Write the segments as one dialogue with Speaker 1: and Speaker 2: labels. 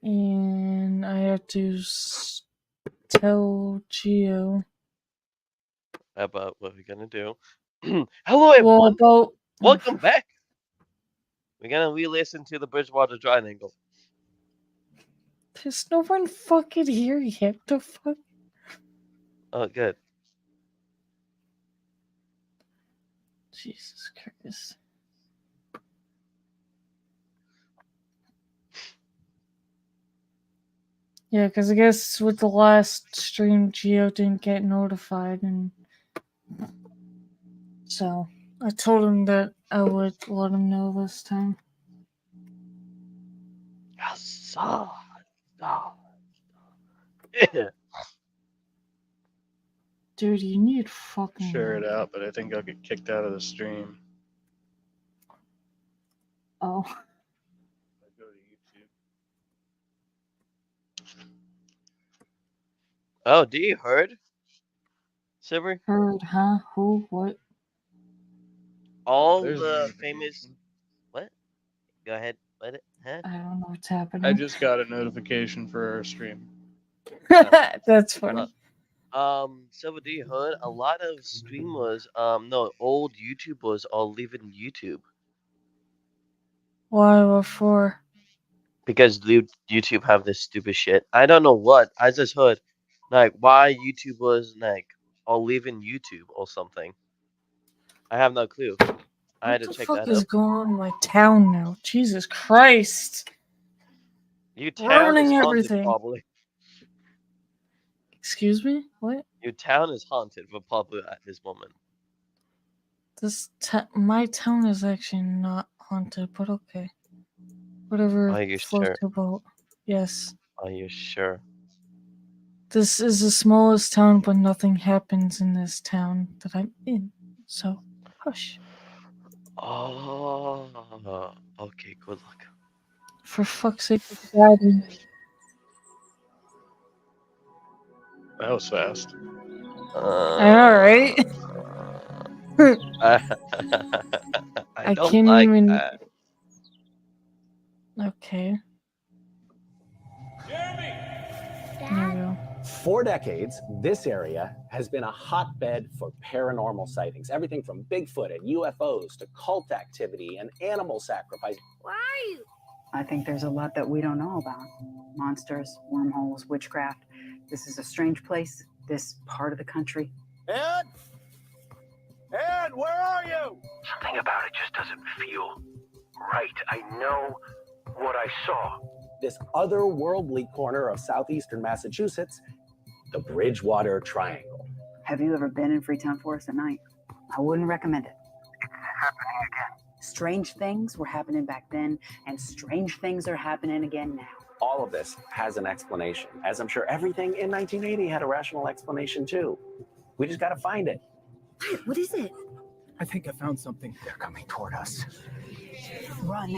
Speaker 1: And I have to tell Geo.
Speaker 2: About what we're gonna do. Hello, everyone. Welcome back. We're gonna re-listen to the Bridgewater Triangle.
Speaker 1: There's no one fucking here yet. The fuck?
Speaker 2: Oh, good.
Speaker 1: Jesus Christ. Yeah, because I guess with the last stream, Geo didn't get notified, and so I told him that I would let him know this time. Dude, you need fucking...
Speaker 3: Share it out, but I think I'll get kicked out of the stream.
Speaker 1: Oh.
Speaker 3: I go to YouTube.
Speaker 2: Oh, do you heard? Silver?
Speaker 1: Heard, huh? Who? What?
Speaker 2: All the famous... What? Go ahead. Let it... Huh?
Speaker 1: I don't know what's happening.
Speaker 3: I just got a notification for our stream.
Speaker 1: That's funny.
Speaker 2: Silver, do you heard? A lot of streamers, old YouTubers are leaving YouTube.
Speaker 1: Why? What for?
Speaker 2: Because YouTube have this stupid shit. I don't know what. I just heard, like, why YouTubers, like, are leaving YouTube or something. I have no clue. I had to check that out.
Speaker 1: What the fuck is going on in my town now? Jesus Christ.
Speaker 2: Your town is haunted,
Speaker 1: everything.
Speaker 2: probably.
Speaker 1: Excuse me? What?
Speaker 2: Your town is haunted for probably at this moment.
Speaker 1: My town is actually not haunted, but okay. Whatever
Speaker 2: Are you
Speaker 1: floats
Speaker 2: sure?
Speaker 1: your boat. Yes.
Speaker 2: Are you sure?
Speaker 1: This is the smallest town, but nothing happens in this town that I'm in. So, hush.
Speaker 2: Oh, okay, good luck.
Speaker 1: For fuck's sake, Daddy.
Speaker 3: That was fast.
Speaker 1: Alright.
Speaker 2: I don't
Speaker 1: can't
Speaker 2: like
Speaker 1: even...
Speaker 2: that.
Speaker 1: Okay.
Speaker 4: Jeremy!
Speaker 1: There we go.
Speaker 5: For decades, this area has been a hotbed for paranormal sightings. Everything from Bigfoot and UFOs to cult activity and animal sacrifice.
Speaker 6: Where are you? I think there's a lot that we don't know about. Monsters, wormholes, witchcraft. This is a strange place, this part of the country.
Speaker 5: Ed? Ed, where are you?
Speaker 7: Something about it just doesn't feel right. I know what I saw.
Speaker 5: This otherworldly corner of southeastern Massachusetts, the Bridgewater Triangle.
Speaker 6: Have you ever been in Freetown Forest at night? I wouldn't recommend it.
Speaker 7: It's happening again.
Speaker 6: Strange things were happening back then, and strange things are happening again now.
Speaker 5: All of this has an explanation, as I'm sure everything in 1980 had a rational explanation too. We just gotta find it.
Speaker 6: What is it?
Speaker 7: I think I found something. They're coming toward us.
Speaker 6: Run.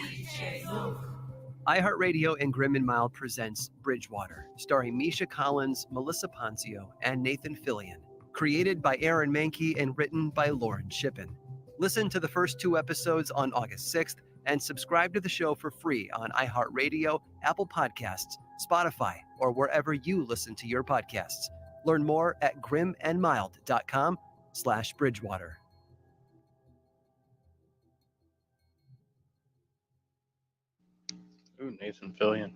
Speaker 8: iHeartRadio and Grim and Mild presents Bridgewater, starring Misha Collins, Melissa Ponzio, and Nathan Fillion. Created by Aaron Mahnke and written by Lauren Shippen. Listen to the first 2 episodes on August 6th and subscribe to the show for free on iHeartRadio, Apple Podcasts, Spotify, or wherever you listen to your podcasts. Learn more at grimandmild.com/Bridgewater.
Speaker 3: Ooh, Nathan Fillion.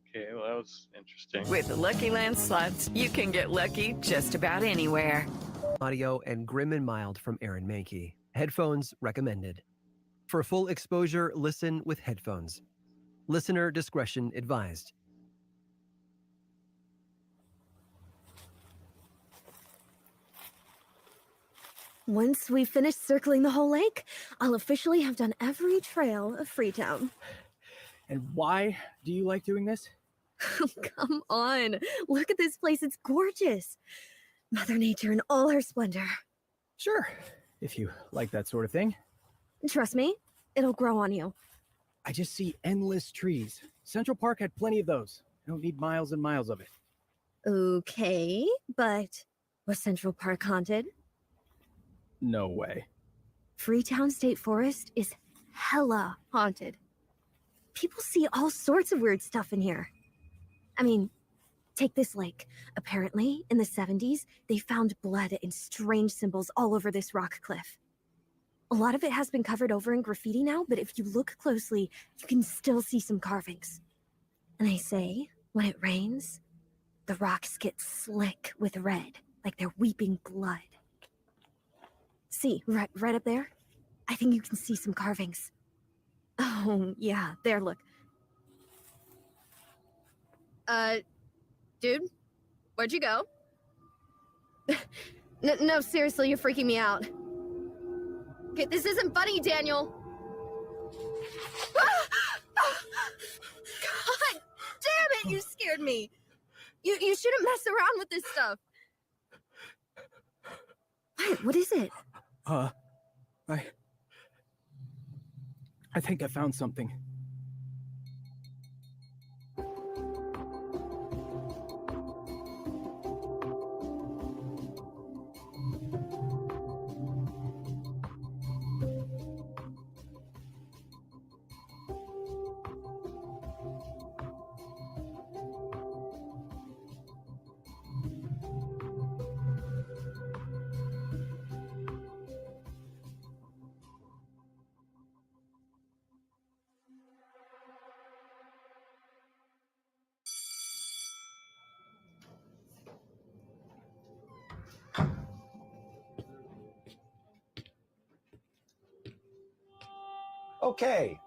Speaker 3: Okay, well, that was interesting.
Speaker 9: With the Lucky Land Slots, you can get lucky just about anywhere.
Speaker 8: Audio and Grim and Mild from Aaron Mahnke. Headphones recommended. For full exposure, listen with headphones. Listener discretion advised.
Speaker 10: Once we finish circling the whole lake, I'll officially have done every trail of Freetown.
Speaker 7: And why do you like doing this?
Speaker 10: Come on, look at this place, it's gorgeous. Mother Nature in all her splendor.
Speaker 7: Sure, if you like that sort of thing.
Speaker 10: Trust me, it'll grow on you.
Speaker 7: I just see endless trees. Central Park had plenty of those. I don't need miles and miles of it.
Speaker 10: Okay, but was Central Park haunted?
Speaker 7: No way.
Speaker 10: Freetown State Forest is hella haunted. People see all sorts of weird stuff in here. I mean, take this lake. Apparently, in the 70s, they found blood and strange symbols all over this rock cliff. A lot of it has been covered over in graffiti now, but if you look closely, you can still see some carvings. And they say, when it rains, the rocks get slick with red, like they're weeping blood. See, right up there? I think you can see some carvings. Oh, yeah, there, look. Dude, where'd you go? No, seriously, you're freaking me out. Okay, this isn't funny, Daniel. God damn it, you scared me. You shouldn't mess around with this stuff. What is it?
Speaker 7: I think I found something.
Speaker 5: Okay,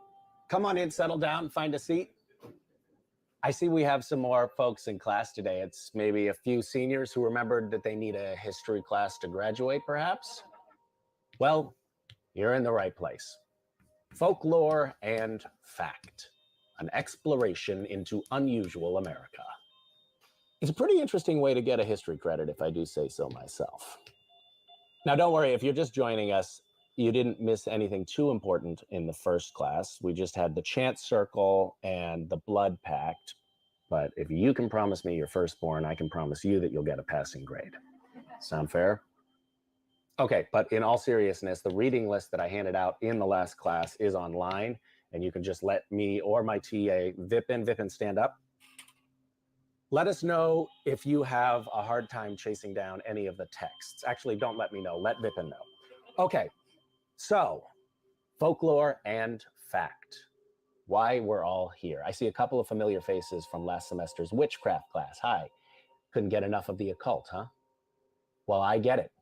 Speaker 5: come on in, settle down, find a seat. I see we have some more folks in class today. It's maybe a few seniors who remembered that they need a history class to graduate, perhaps? Well, you're in the right place. Folklore and Fact, an exploration into unusual America. It's a pretty interesting way to get a history credit, if I do say so myself. Now, don't worry, if you're just joining us, you didn't miss anything too important in the first class. We just had the chant circle and the blood pact. But if you can promise me your firstborn, I can promise you that you'll get a passing grade. Sound fair? Okay, but in all seriousness, the reading list that I handed out in the last class is online, and you can just let me or my TA, Vipin, stand up. Let us know if you have a hard time chasing down any of the texts. Actually, don't let me know, let Vipin know. Okay. So, folklore and fact. Why we're all here. I see a couple of familiar faces from last semester's witchcraft class. Hi. Couldn't get enough of the occult, huh? Well, I get it.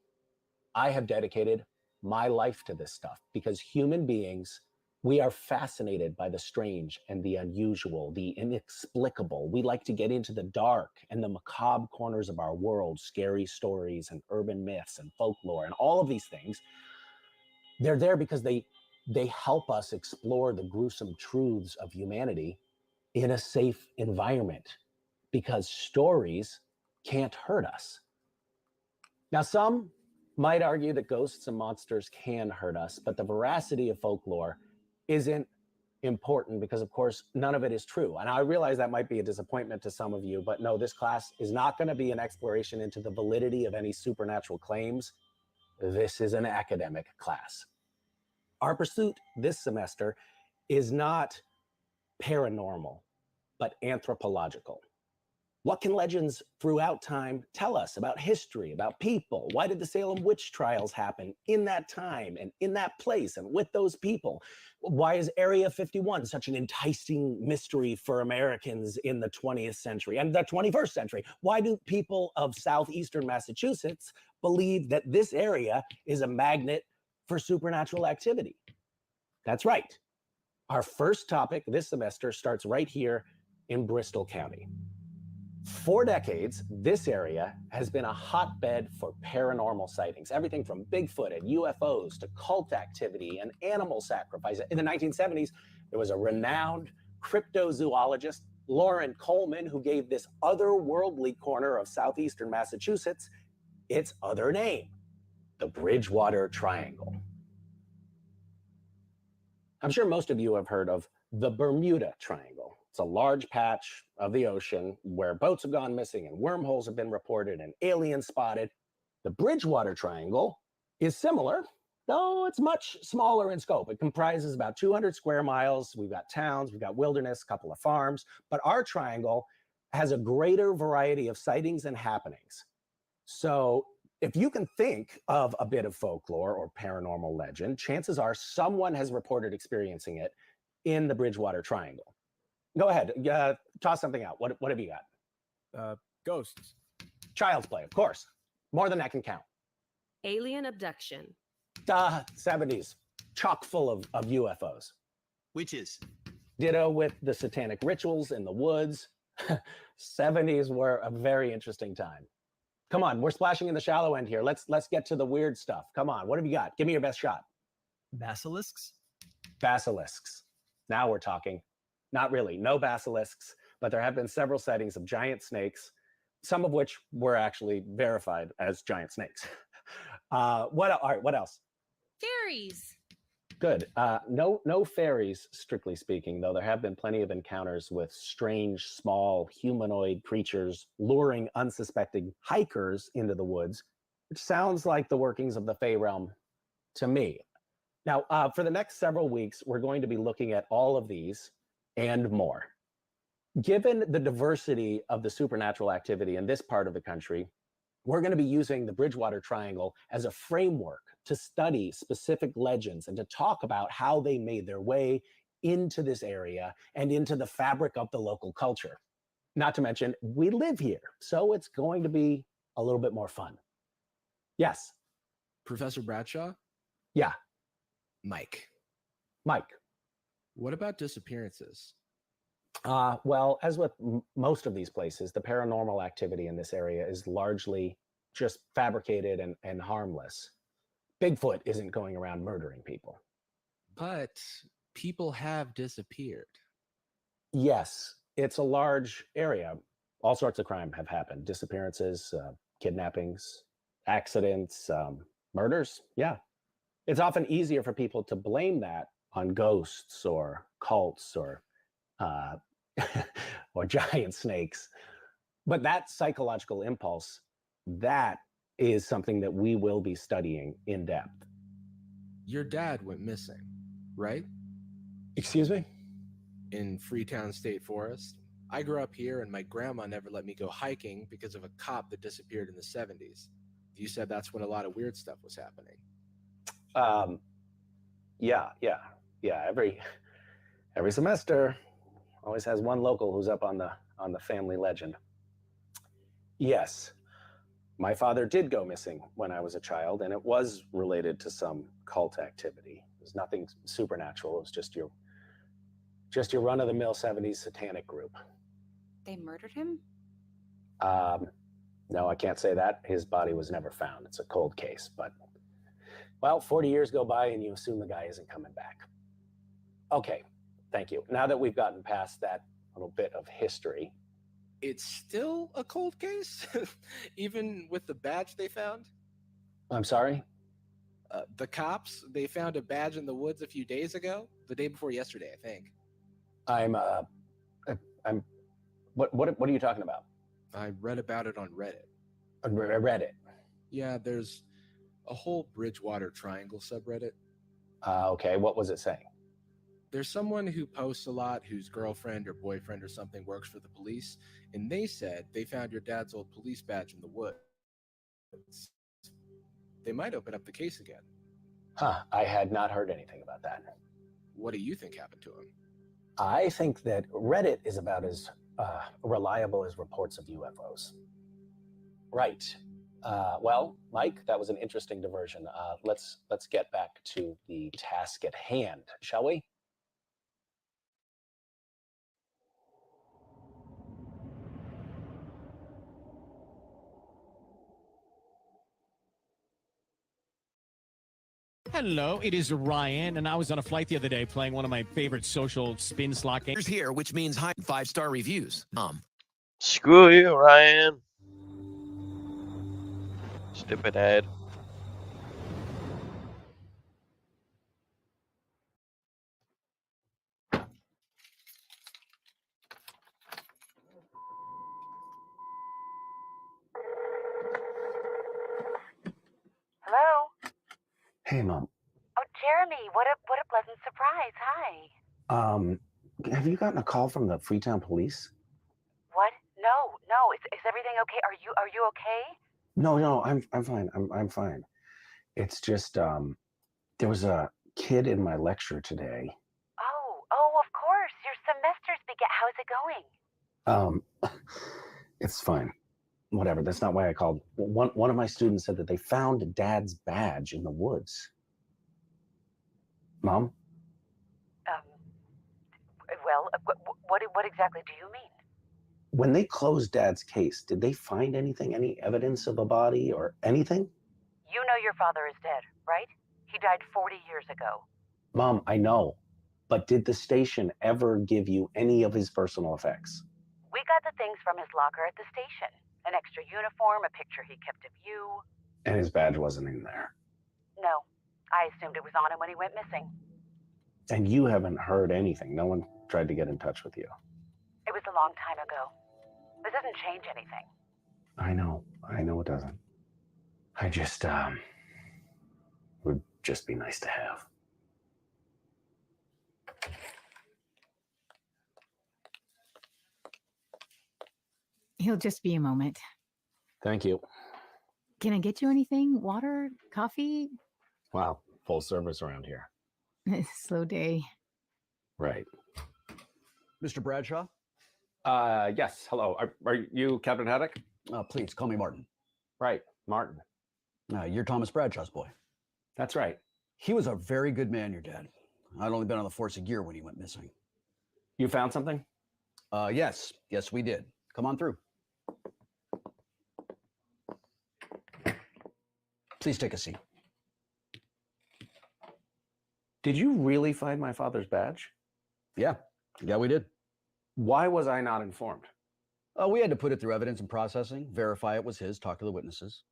Speaker 5: I have dedicated my life to this stuff because human beings, we are fascinated by the strange and the unusual, the inexplicable. We like to get into the dark and the macabre corners of our world, scary stories and urban myths and folklore and all of these things. They're there because they help us explore the gruesome truths of humanity in a safe environment because stories can't hurt us. Now, some might argue that ghosts and monsters can hurt us, but the veracity of folklore isn't important because, of course, none of it is true. And I realize that might be a disappointment to some of you, but no, this class is not going to be an exploration into the validity of any supernatural claims. This is an academic class. Our pursuit this semester is not paranormal, but anthropological. What can legends throughout time tell us about history, about people? Why did the Salem witch trials happen in that time and in that place and with those people? Why is Area 51 such an enticing mystery for Americans in the 20th century and the 21st century? Why do people of southeastern Massachusetts believe that this area is a magnet for supernatural activity? That's right. Our first topic this semester starts right here in Bristol County. For decades, this area has been a hotbed for paranormal sightings, everything from Bigfoot and UFOs to cult activity and animal sacrifice. In the 1970s, there was a renowned cryptozoologist, Loren Coleman, who gave this otherworldly corner of southeastern Massachusetts its other name, the Bridgewater Triangle. I'm sure most of you have heard of the Bermuda Triangle. It's a large patch of the ocean where boats have gone missing and wormholes have been reported and aliens spotted. The Bridgewater Triangle is similar, No, it's much smaller in scope. It comprises about 200 square miles. We've got towns, we've got wilderness, a couple of farms, but our triangle has a greater variety of sightings and happenings. So if you can think of a bit of folklore or paranormal legend, chances are someone has reported experiencing it in the Bridgewater Triangle. Go ahead, toss something out. What have you got?
Speaker 7: Ghosts.
Speaker 5: Child's play, of course. More than that can count.
Speaker 4: Alien abduction.
Speaker 5: 70s, chock full of UFOs.
Speaker 8: Witches.
Speaker 5: Ditto with the satanic rituals in the woods. 70s were a very interesting time. Come on, we're splashing in the shallow end here. Let's get to the weird stuff. Come on, what have you got? Give me your best shot.
Speaker 8: Basilisks.
Speaker 5: Basilisks. Now we're talking. Not really, no basilisks, but there have been several sightings of giant snakes, some of which were actually verified as giant snakes. What else?
Speaker 4: Fairies.
Speaker 5: Good. No fairies, strictly speaking, though there have been plenty of encounters with strange, small, humanoid creatures luring unsuspecting hikers into the woods, which sounds like the workings of the Fey realm to me. Now, for the next several weeks, we're going to be looking at all of these and more. Given the diversity of the supernatural activity in this part of the country, we're going to be using the Bridgewater Triangle as a framework to study specific legends and to talk about how they made their way into this area and into the fabric of the local culture. Not to mention, we live here, so it's going to be a little bit more fun. Yes.
Speaker 11: Professor Bradshaw?
Speaker 5: Yeah.
Speaker 11: Mike.
Speaker 5: What
Speaker 11: about disappearances?
Speaker 5: Well, as with most of these places, the paranormal activity in this area is largely just fabricated and harmless. Bigfoot isn't going around murdering people.
Speaker 11: But people have disappeared.
Speaker 5: Yes, it's a large area. All sorts of crime have happened. Disappearances, kidnappings, accidents, murders. Yeah. It's often easier for people to blame that on ghosts or cults or or giant snakes. But that psychological impulse, that is something that we will be studying in depth.
Speaker 11: Your dad went missing, right?
Speaker 5: Excuse me?
Speaker 11: In Freetown State Forest. I grew up here and my grandma never let me go hiking because of a cop that disappeared in the 70s. You said that's when a lot of weird stuff was happening. Yeah. Every semester always has one local who's up on the family legend. Yes, my father did go missing when I was a child, and it was related to some cult activity. It was nothing supernatural. It was just your run-of-the-mill 70s satanic group.
Speaker 12: They murdered him?
Speaker 5: No, I can't say that. His body was never found. It's a cold case, but, well, 40 years go by and you assume the guy isn't coming back. Okay, thank you. Now that we've gotten past that little bit of history.
Speaker 11: It's still a cold case? Even with the badge they found?
Speaker 5: I'm sorry?
Speaker 11: The cops, they found a badge in the woods a few days ago. The day before yesterday, I think.
Speaker 5: What are you talking about?
Speaker 11: I read about it on Reddit.
Speaker 5: Reddit?
Speaker 11: Yeah, there's a whole Bridgewater Triangle subreddit.
Speaker 5: Okay, what was it saying?
Speaker 11: There's someone who posts a lot whose girlfriend or boyfriend or something works for the police, and they said they found your dad's old police badge in the woods. They might open up the case again.
Speaker 5: I had not heard anything about that.
Speaker 11: What do you think happened to him?
Speaker 5: I think that Reddit is about as reliable as reports of UFOs. Right. Well, Mike, that was an interesting diversion. Let's get back to the task at hand, shall we?
Speaker 13: Hello, it is Ryan, and I was on a flight the other day playing one of my favorite social spin slot games.
Speaker 14: Here, which means high 5-star reviews.
Speaker 2: Screw you, Ryan. Stupid head.
Speaker 1: Hello?
Speaker 5: Hey, Mom.
Speaker 15: Jeremy, what a pleasant surprise. Hi.
Speaker 11: Have you gotten a call from the Freetown police?
Speaker 15: What? No. Is everything okay? Are you okay?
Speaker 11: No, I'm fine. I'm fine. It's just there was a kid in my lecture today.
Speaker 15: Oh, of course. Your semester's how's it going?
Speaker 11: It's fine. Whatever. That's not why I called. One of my students said that they found Dad's badge in the woods. Mom?
Speaker 15: Well, what exactly do you mean?
Speaker 11: When they closed Dad's case, did they find anything, any evidence of a body or anything?
Speaker 15: You know your father is dead, right? He died 40 years ago.
Speaker 11: Mom, I know. But did the station ever give you any of his personal effects?
Speaker 15: We got the things from his locker at the station. An extra uniform, a picture he kept of you.
Speaker 11: And his badge wasn't in there.
Speaker 15: No, I assumed it was on him when he went missing.
Speaker 11: And you haven't heard anything. No one tried to get in touch with you.
Speaker 15: It was a long time ago. This doesn't change anything.
Speaker 11: I know it doesn't. I just, would just be nice to have.
Speaker 16: He'll just be a moment.
Speaker 11: Thank you.
Speaker 16: Can I get you anything? Water? Coffee?
Speaker 11: Wow, full service around here.
Speaker 16: Slow day.
Speaker 11: Right.
Speaker 17: Mr. Bradshaw?
Speaker 5: Yes. Hello. Are you Captain Haddock?
Speaker 17: Please call me Martin.
Speaker 5: Right, Martin.
Speaker 17: You're Thomas Bradshaw's boy.
Speaker 5: That's right.
Speaker 17: He was a very good man, your dad. I'd only been on the force a year when he went missing.
Speaker 5: You found something?
Speaker 17: Yes, we did. Come on through. Please take a seat.
Speaker 5: Did you really find my father's badge?
Speaker 17: Yeah, we did.
Speaker 5: Why was I not informed?
Speaker 17: We had to put it through evidence and processing, verify it was his, talk to the witnesses.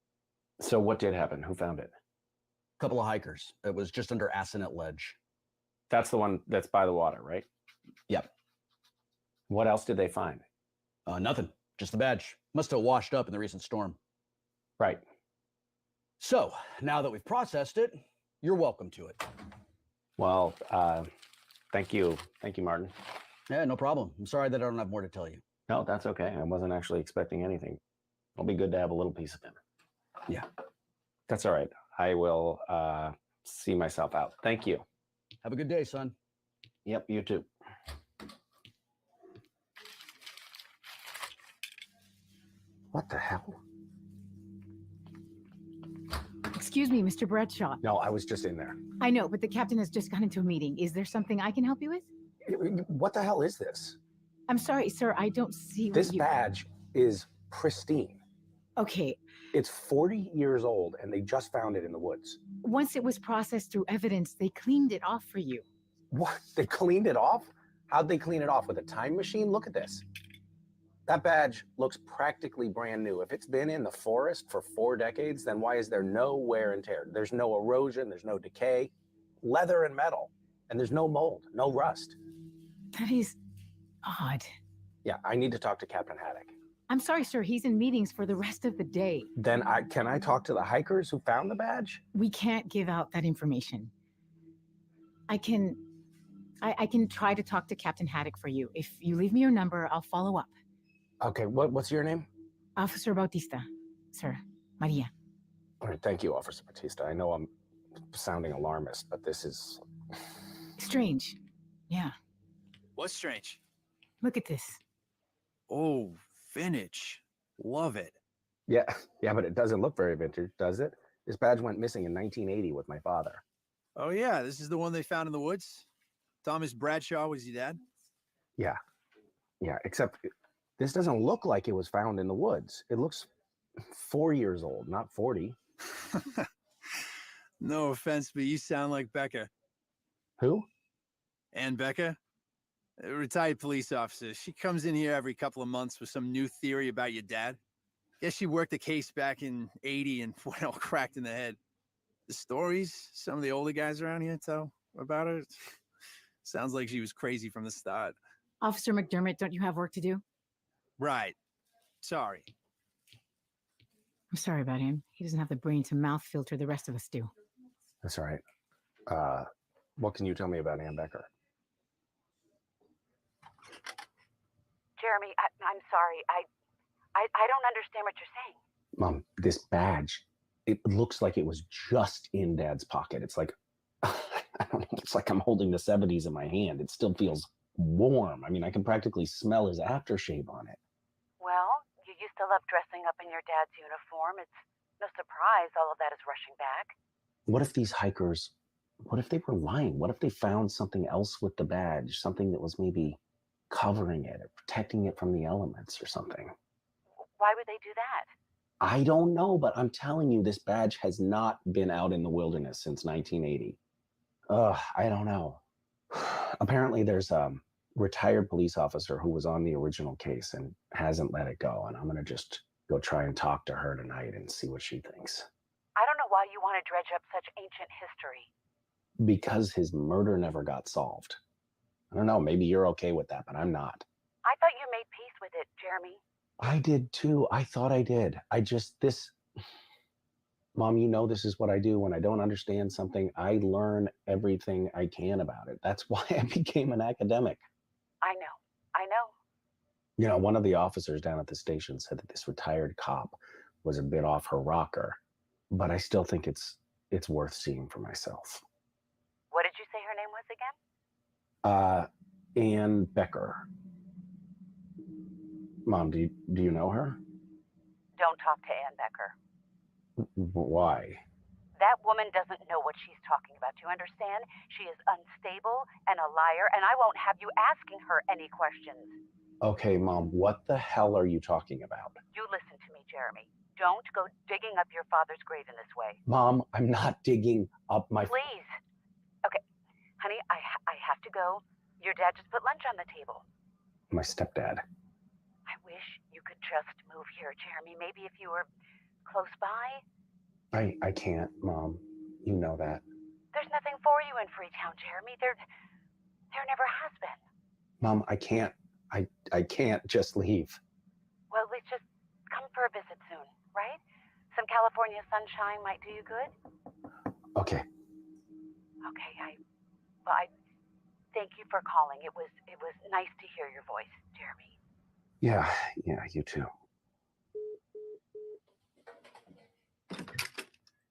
Speaker 5: So what did happen? Who found it?
Speaker 17: A couple of hikers. It was just under Assinet Ledge.
Speaker 5: That's the one that's by the water, right?
Speaker 17: Yep.
Speaker 5: What else did they find?
Speaker 17: Nothing. Just the badge. Must have washed up in the recent storm.
Speaker 5: Right.
Speaker 17: So, now that we've processed it, you're welcome to it.
Speaker 5: Well, thank you. Thank you, Martin.
Speaker 17: Yeah, no problem. I'm sorry that I don't have more to tell you.
Speaker 5: No, that's okay. I wasn't actually expecting anything. It'll be good to have a little piece of him.
Speaker 17: Yeah.
Speaker 5: That's all right. I will see myself out. Thank you.
Speaker 17: Have a good day, son.
Speaker 5: Yep, you too. What the hell?
Speaker 16: Excuse me, Mr. Bradshaw.
Speaker 11: No, I was just in there.
Speaker 16: I know, but the captain has just gone into a meeting. Is there something I can help you with?
Speaker 11: What the hell is this?
Speaker 16: I'm sorry, sir. I don't see
Speaker 11: This
Speaker 16: what you...
Speaker 11: badge is pristine.
Speaker 16: Okay.
Speaker 11: It's 40 years old, and they just found it in the woods.
Speaker 16: Once it was processed through evidence, they cleaned it off for you.
Speaker 11: What? They cleaned it off? How'd they clean it off? With a time machine? Look at this. That badge looks practically brand new. If it's been in the forest for 4 decades, then why is there no wear and tear? There's no erosion, there's no decay. Leather and metal. And there's no mold, no rust.
Speaker 16: That is odd.
Speaker 11: Yeah, I need to talk to Captain Haddock.
Speaker 16: I'm sorry, sir. He's in meetings for the rest of the day.
Speaker 11: Then can I talk to the hikers who found the badge?
Speaker 16: We can't give out that information. I can try to talk to Captain Haddock for you. If you leave me your number, I'll follow up.
Speaker 11: Okay, what's your name?
Speaker 16: Officer Bautista, sir. Maria.
Speaker 11: All right, thank you, Officer Bautista. I know I'm sounding alarmist, but this is...
Speaker 16: Strange. Yeah.
Speaker 18: What's strange?
Speaker 16: Look at this.
Speaker 18: Oh, vintage. Love it.
Speaker 11: Yeah, but it doesn't look very vintage, does it? This badge went missing in 1980 with my father.
Speaker 18: Oh, yeah. This is the one they found in the woods? Thomas Bradshaw was your dad?
Speaker 11: Yeah, except this doesn't look like it was found in the woods. It looks 4 years old, not 40.
Speaker 18: No offense, but you sound like Becca.
Speaker 11: Who?
Speaker 18: Ann Becca, a retired police officer. She comes in here every couple of months with some new theory about your dad. Guess she worked a case back in '80 and went all cracked in the head. The stories some of the older guys around here tell about her, sounds like she was crazy from the start.
Speaker 16: Officer McDermott, don't you have work to do?
Speaker 18: Right. Sorry.
Speaker 16: I'm sorry about him. He doesn't have the brain to mouth filter the rest of us do.
Speaker 11: That's all right. What can you tell me about Ann Becker?
Speaker 15: Jeremy, I'm sorry. I don't understand what you're saying.
Speaker 11: Mom, this badge, it looks like it was just in Dad's pocket. It's like, I don't know, it's like I'm holding the 70s in my hand. It still feels warm. I mean, I can practically smell his aftershave on it.
Speaker 15: Well, you used to love dressing up in your dad's uniform. It's no surprise all of that is rushing back.
Speaker 11: What if these hikers, what if they were lying? What if they found something else with the badge? Something that was maybe covering it or protecting it from the elements or something?
Speaker 15: Why would they do that?
Speaker 11: I don't know, but I'm telling you, this badge has not been out in the wilderness since 1980. I don't know. Apparently there's a retired police officer who was on the original case and hasn't let it go. And I'm going to just go try and talk to her tonight and see what she thinks.
Speaker 15: I don't know why you want to dredge up such ancient history.
Speaker 11: Because his murder never got solved. I don't know, maybe you're okay with that, but I'm not.
Speaker 15: I thought you made peace with it, Jeremy.
Speaker 11: I did too. I thought I did. Mom, you know this is what I do. When I don't understand something, I learn everything I can about it. That's why I became an academic.
Speaker 15: I know.
Speaker 11: You know, one of the officers down at the station said that this retired cop was a bit off her rocker, but I still think it's worth seeing for myself.
Speaker 15: What did you say her name was again?
Speaker 11: Ann Becker. Mom, do you know her?
Speaker 15: Don't talk to Ann Becker.
Speaker 11: Why?
Speaker 15: That woman doesn't know what she's talking about. Do you understand? She is unstable and a liar, and I won't have you asking her any questions.
Speaker 11: Okay, Mom, what the hell are you talking about?
Speaker 15: You listen to me, Jeremy. Don't go digging up your father's grave in this way.
Speaker 11: Mom, I'm not digging up my...
Speaker 15: Please. Okay, honey, I have to go. Your dad just put lunch on the table.
Speaker 11: My stepdad.
Speaker 15: I wish you could just move here, Jeremy. Maybe if you were close by.
Speaker 11: I can't, Mom. You know that.
Speaker 15: There's nothing for you in Freetown, Jeremy. There never has been.
Speaker 11: Mom, I can't. I can't just leave.
Speaker 15: Well, let's just come for a visit soon, right? Some California sunshine might do you good.
Speaker 11: Okay.
Speaker 15: Okay, I thank you for calling. It was nice to hear your voice, Jeremy.
Speaker 11: Yeah, you too.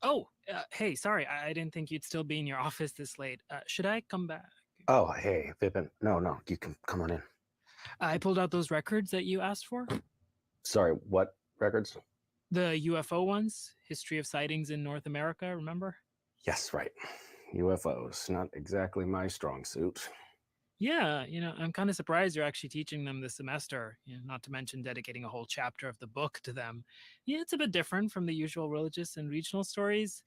Speaker 19: Oh, hey, sorry. I didn't think you'd still be in your office this late. Should I come back?
Speaker 11: Oh, hey, Vipin. No, you can come on in.
Speaker 19: I pulled out those records that you asked for.
Speaker 11: Sorry, what records?
Speaker 19: The UFO ones, history of sightings in North America, remember?
Speaker 11: Yes, right. UFOs, not exactly my strong suit.
Speaker 19: Yeah, I'm kind of surprised you're actually teaching them this semester, not to mention dedicating a whole chapter of the book to them. Yeah, it's a bit different from the usual religious and regional stories.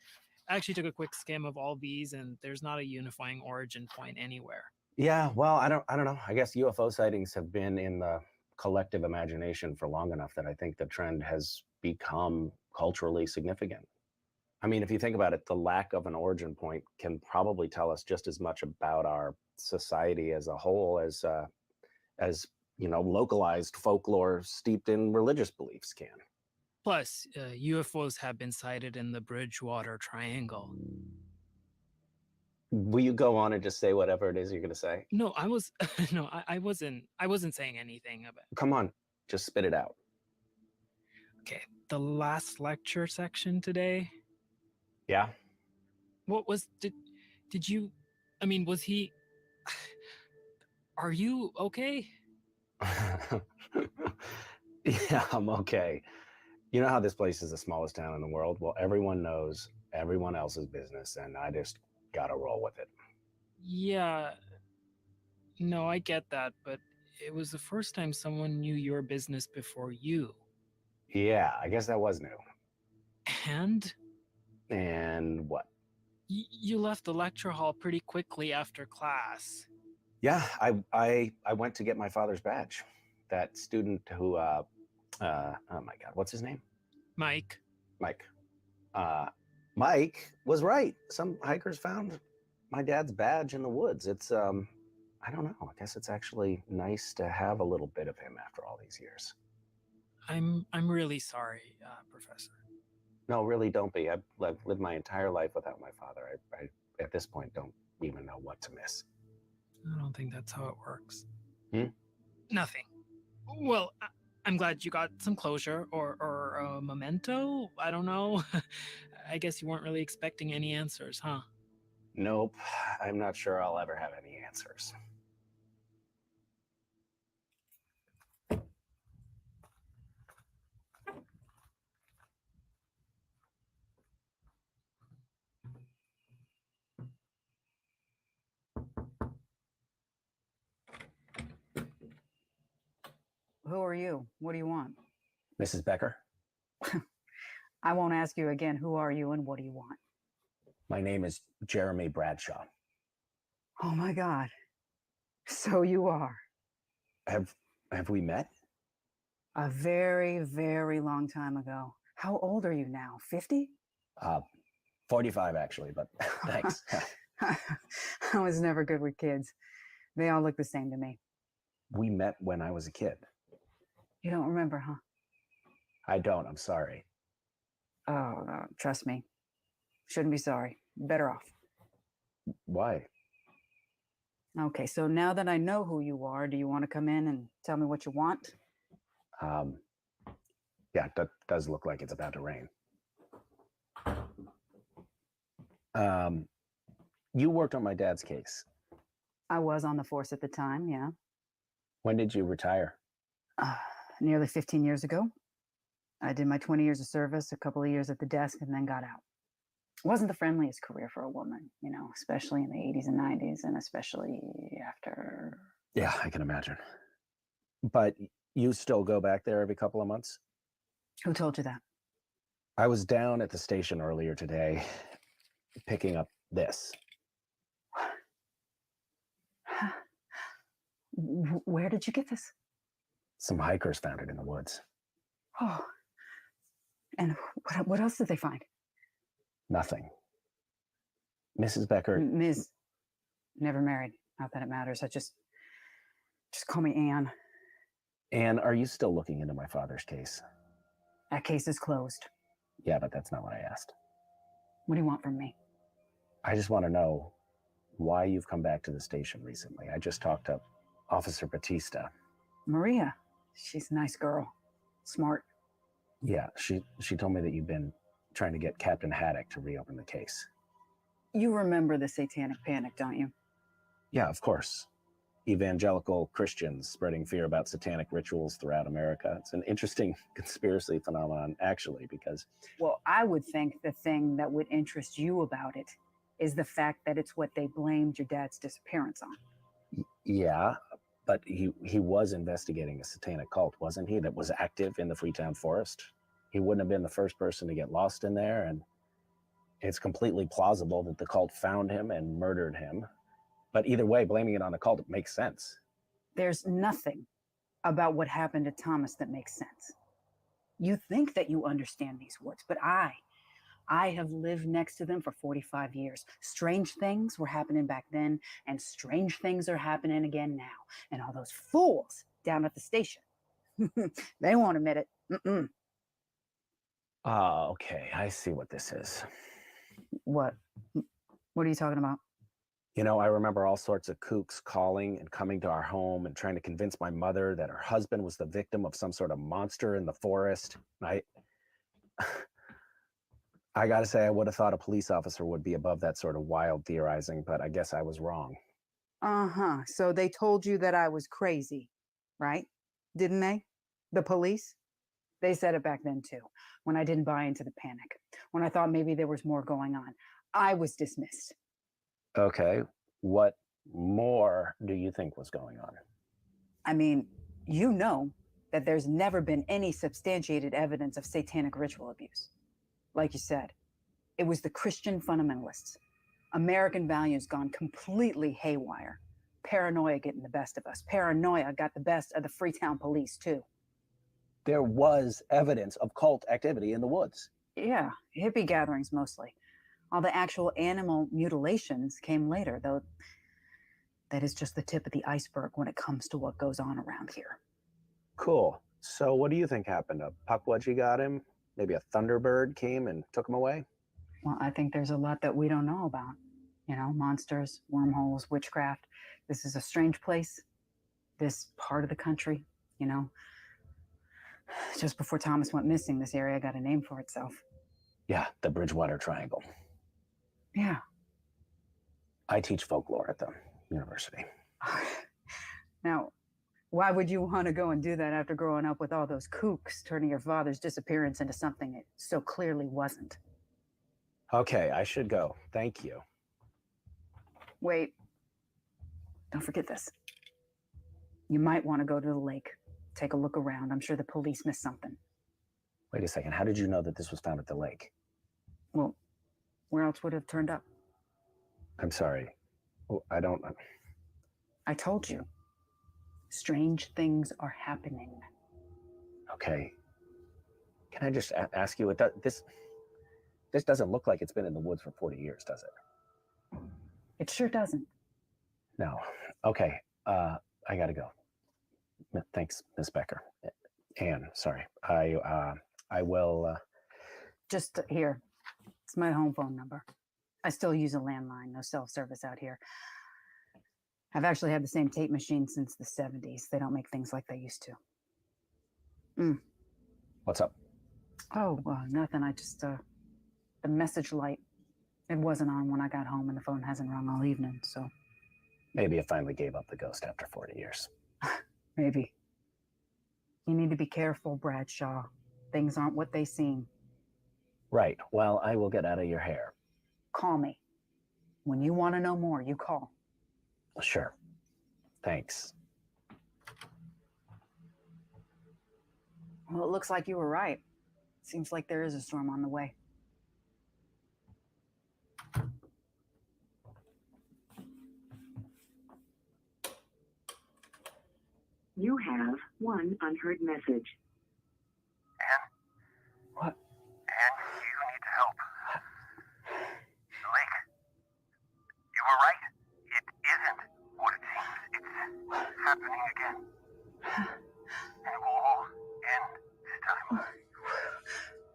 Speaker 19: I actually took a quick skim of all these, and there's not a unifying origin point anywhere.
Speaker 11: Yeah, well, I don't know. I guess UFO sightings have been in the collective imagination for long enough that I think the trend has become culturally significant. I mean, if you think about it, the lack of an origin point can probably tell us just as much about our society as a whole as localized folklore steeped in religious beliefs can.
Speaker 19: Plus, UFOs have been sighted in the Bridgewater Triangle.
Speaker 11: Will you go on and just say whatever it is you're going to say?
Speaker 19: No, I wasn't saying anything about.
Speaker 11: Come on, just spit it out.
Speaker 19: Okay, the last lecture section today.
Speaker 11: Yeah.
Speaker 19: What was did you? I mean, was he? Are you okay?
Speaker 11: Yeah, I'm okay. You know how this place is the smallest town in the world? Well, everyone knows everyone else's business, and I just gotta roll with it.
Speaker 19: Yeah. No, I get that, but it was the first time someone knew your business before you.
Speaker 11: Yeah, I guess that was new.
Speaker 19: And?
Speaker 11: And what?
Speaker 19: You left the lecture hall pretty quickly after class.
Speaker 11: Yeah, I went to get my father's badge. That student who, oh my God, what's his name?
Speaker 19: Mike.
Speaker 11: Mike was right. Some hikers found my dad's badge in the woods. It's, I don't know. I guess it's actually nice to have a little bit of him after all these years.
Speaker 19: I'm really sorry, Professor.
Speaker 11: No, really, don't be. I've lived my entire life without my father. I at this point don't even know what to miss.
Speaker 19: I don't think that's how it works.
Speaker 11: Hmm?
Speaker 19: Nothing. Well, I'm glad you got some closure or a memento. I don't know. I guess you weren't really expecting any answers, huh?
Speaker 11: Nope, I'm not sure I'll ever have any answers.
Speaker 6: Who are you? What do you want?
Speaker 11: Mrs. Becker,
Speaker 6: I won't ask you again. Who are you and what do you want?
Speaker 11: my name is Jeremy Bradshaw.
Speaker 6: Oh my God. So you are.
Speaker 11: Have we met?
Speaker 6: A very, very long time ago. How old are you now? 50?
Speaker 11: 45 actually, but thanks.
Speaker 6: I was never good with kids. They all look the same to me.
Speaker 11: We met when I was a kid.
Speaker 6: You don't remember, huh?
Speaker 11: I don't, I'm sorry.
Speaker 6: Oh, trust me. Shouldn't be sorry. Better off.
Speaker 11: Why?
Speaker 6: Okay, so now that I know who you are, do you want to come in and tell me what you want?
Speaker 11: Yeah, that does look like it's about to rain. You worked on my dad's case.
Speaker 6: I was on the force at the time, yeah.
Speaker 11: When did you retire?
Speaker 6: Nearly 15 years ago. I did my 20 years of service, a couple of years at the desk, and then got out. It wasn't the friendliest career for a woman, you know, especially in the 80s and 90s, and especially after.
Speaker 11: Yeah, I can imagine. But you still go back there every couple of months?
Speaker 6: Who told you that?
Speaker 11: I was down at the station earlier today picking up this.
Speaker 6: Where did you get this?
Speaker 11: Some hikers found it in the woods.
Speaker 6: Oh. And what else did they find?
Speaker 11: Nothing. Mrs. Becker.
Speaker 6: Ms. Never married. Not that it matters. Just call me Anne.
Speaker 11: Anne, are you still looking into my father's case?
Speaker 6: That case is closed.
Speaker 11: Yeah, but that's not what I asked.
Speaker 6: What do you want from me?
Speaker 11: I just want to know why you've come back to the station recently. I just talked to Officer Batista.
Speaker 6: Maria. She's a nice girl. Smart.
Speaker 11: Yeah, she told me that you've been trying to get Captain Haddock to reopen the case.
Speaker 6: You remember the Satanic Panic, don't you?
Speaker 11: Yeah, of course. Evangelical Christians spreading fear about satanic rituals throughout America. It's an interesting conspiracy phenomenon, actually, because...
Speaker 6: Well, I would think the thing that would interest you about it is the fact that it's what they blamed your dad's disappearance on.
Speaker 11: Yeah, but he was investigating a satanic cult, wasn't he, that was active in the Freetown Forest? He wouldn't have been the first person to get lost in there, and it's completely plausible that the cult found him and murdered him. But either way, blaming it on the cult makes sense.
Speaker 6: There's nothing about what happened to Thomas that makes sense. You think that you understand these woods, but I have lived next to them for 45 years. Strange things were happening back then, and strange things are happening again now. And all those fools down at the station, they won't admit it. Mm-mm.
Speaker 11: Okay, I see what this is.
Speaker 6: What? What are you talking about?
Speaker 11: You know, I remember all sorts of kooks calling and coming to our home and trying to convince my mother that her husband was the victim of some sort of monster in the forest. I gotta say, I would have thought a police officer would be above that sort of wild theorizing, but I guess I was wrong.
Speaker 6: Uh-huh. So they told you that I was crazy, right? Didn't they? The police? They said it back then too, when I didn't buy into the panic, when I thought maybe there was more going on. I was dismissed.
Speaker 11: Okay, what more do you think was going on?
Speaker 6: I mean, you know that there's never been any substantiated evidence of satanic ritual abuse. Like you said, it was the Christian fundamentalists. American values gone completely haywire. Paranoia getting the best of us. Paranoia got the best of the Freetown police too.
Speaker 11: There was evidence of cult activity in the woods.
Speaker 6: Yeah, hippie gatherings mostly. All the actual animal mutilations came later, though that is just the tip of the iceberg when it comes to what goes on around here.
Speaker 11: Cool. So what do you think happened? A Pukwudgie got him? Maybe a Thunderbird came and took him away?
Speaker 6: Well, I think there's a lot that we don't know about. You know, monsters, wormholes, witchcraft. This is a strange place. This part of the country, you know. Just before Thomas went missing, this area got a name for itself.
Speaker 11: Yeah, the Bridgewater Triangle.
Speaker 6: Yeah.
Speaker 11: I teach folklore at the university.
Speaker 6: Now, why would you want to go and do that after growing up with all those kooks, turning your father's disappearance into something it so clearly wasn't?
Speaker 11: Okay, I should go. Thank you.
Speaker 6: Wait. Don't forget this. You might want to go to the lake. Take a look around. I'm sure the police missed something.
Speaker 11: Wait a second. How did you know that this was found at the lake?
Speaker 6: Well, where else would it have turned up?
Speaker 11: I'm sorry. Oh, I don't.
Speaker 6: I told you. Strange things are happening.
Speaker 11: Okay. Can I just ask you? This doesn't look like it's been in the woods for 40 years, does it?
Speaker 6: It sure doesn't.
Speaker 11: No. Okay. I gotta go. Thanks, Miss Becker. Anne, sorry. I will.
Speaker 6: Just here. It's my home phone number. I still use a landline, no self-service out here. I've actually had the same tape machine since the 70s. They don't make things like they used to.
Speaker 11: What's up?
Speaker 6: Oh, nothing. I just, the message light, it wasn't on when I got home and the phone hasn't rung all evening, so.
Speaker 11: Maybe it finally gave up the ghost after 40 years.
Speaker 6: Maybe. You need to be careful, Bradshaw. Things aren't what they seem.
Speaker 11: Right. Well, I will get out of your hair.
Speaker 6: Call me. When you want to know more, you call.
Speaker 11: Sure. Thanks.
Speaker 6: Well, it looks like you were right. Seems like there is a storm on the way.
Speaker 20: You have one unheard message.
Speaker 21: Anne?
Speaker 6: What?
Speaker 21: Anne, you need help. The lake. You were right. It isn't what it seems. It's happening again. And it will all end this time.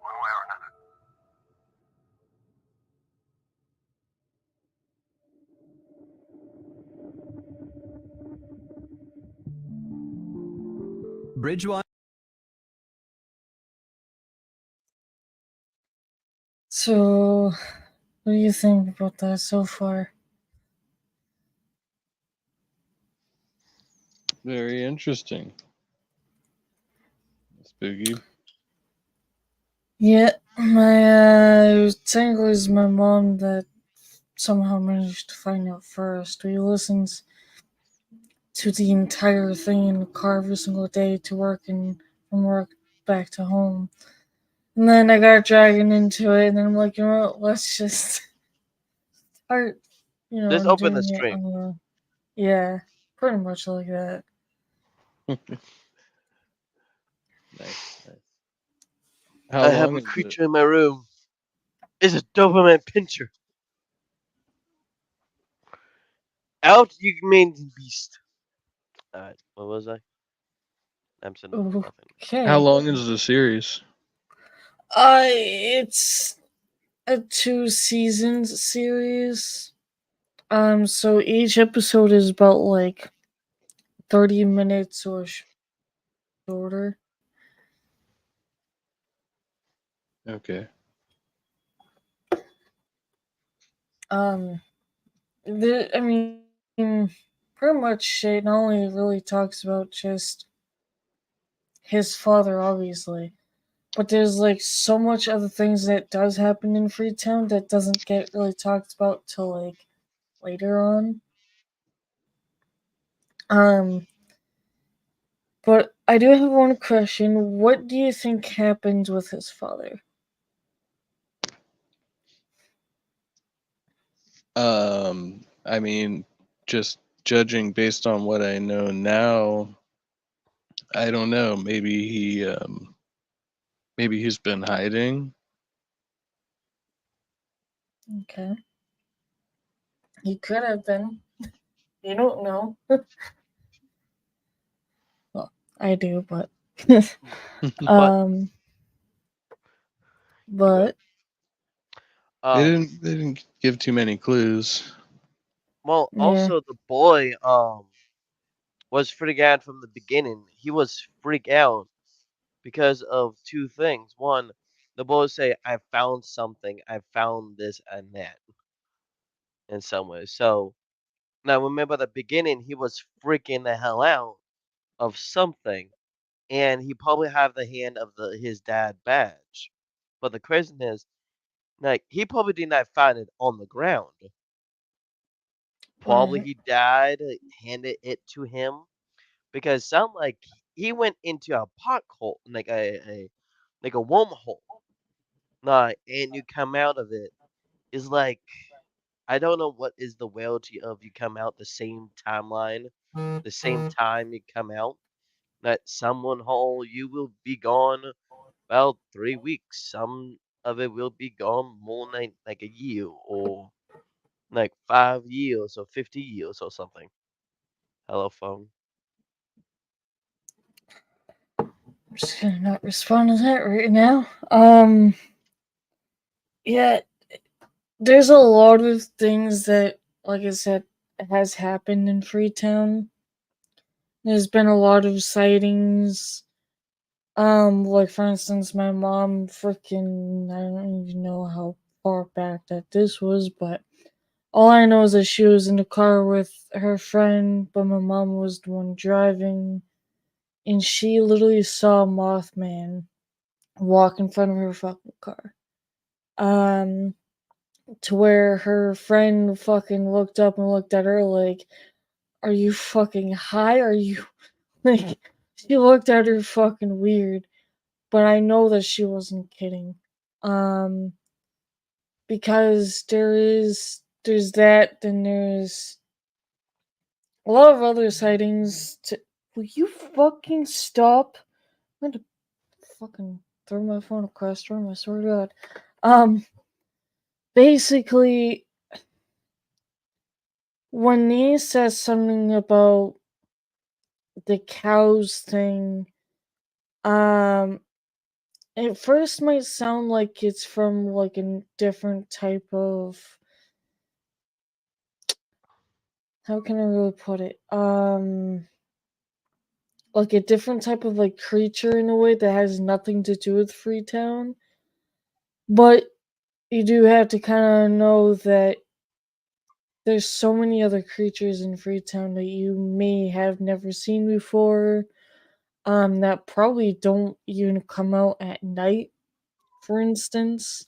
Speaker 21: One way or another.
Speaker 8: Bridgewater.
Speaker 1: So, what do you think about that so far?
Speaker 3: Very interesting. Spooky.
Speaker 1: Yeah, technically it's my mom that somehow managed to find out first. We listened to the entire thing in the car every single day to work and from work back to home. And then I got dragged into it, and then I'm like, you know what, let's just start,
Speaker 2: Just open the
Speaker 1: doing it
Speaker 2: stream.
Speaker 1: on yeah, pretty much like that.
Speaker 3: Nice.
Speaker 2: I have a creature in my room. It's a Doberman pincher. Out, you mean beast. Alright, what was I? I'm saying nothing.
Speaker 1: Okay.
Speaker 3: How long is the series?
Speaker 1: It's a 2 seasons series. So each episode is about like 30 minutes or shorter.
Speaker 3: Okay.
Speaker 1: I mean, pretty much it not only really talks about just his father, obviously, but there's like so much other things that does happen in Freetown that doesn't get really talked about till like later on. But I do have one question. What do you think happens with his father?
Speaker 3: I mean, just judging based on what I know now, I don't know. Maybe he's been hiding.
Speaker 1: Okay. He could have been. You don't know. Well, I do, but but
Speaker 3: They didn't give too many clues.
Speaker 2: Well,
Speaker 1: Yeah.
Speaker 2: also the boy was freaking out from the beginning. He was freaked out because of two things. One, the boy say, "I found something. I found this and that," in some way. So now remember the beginning, he was freaking the hell out of something, and he probably have the hand of his dad badge. But the craziness, like he probably did not find it on the ground. Probably
Speaker 1: Right.
Speaker 2: he died, handed it to him because sound like he went into a pothole, like a wormhole. And you come out of it is like I don't know what is the reality of you come out the same timeline, the same time you come out. That someone hole you will be gone about 3 weeks. Some of it will be gone more like a year or like 5 years or 50 years or something. Hello, phone.
Speaker 1: I'm just gonna not respond to that right now. Yeah, there's a lot of things that, like I said, has happened in Freetown. There's been a lot of sightings. Like for instance, my mom freaking I don't even know how far back that this was, but all I know is that she was in the car with her friend, but my mom was the one driving, and she literally saw Mothman walk in front of her fucking car. To where her friend fucking looked up and looked at her like, "Are you fucking high? Are you like?" She looked at her fucking weird, but I know that she wasn't kidding. Um, because there's that, then there's a lot of other sightings. Will you fucking stop? I'm gonna fucking throw my phone across the room. I swear to God. Basically, when he says something about the cows thing, at first might sound like it's from like a different type of, how can I really put it? Like a different type of like creature in a way that has nothing to do with Freetown. But you do have to kind of know that there's so many other creatures in Freetown that you may have never seen before, that probably don't even come out at night, for instance.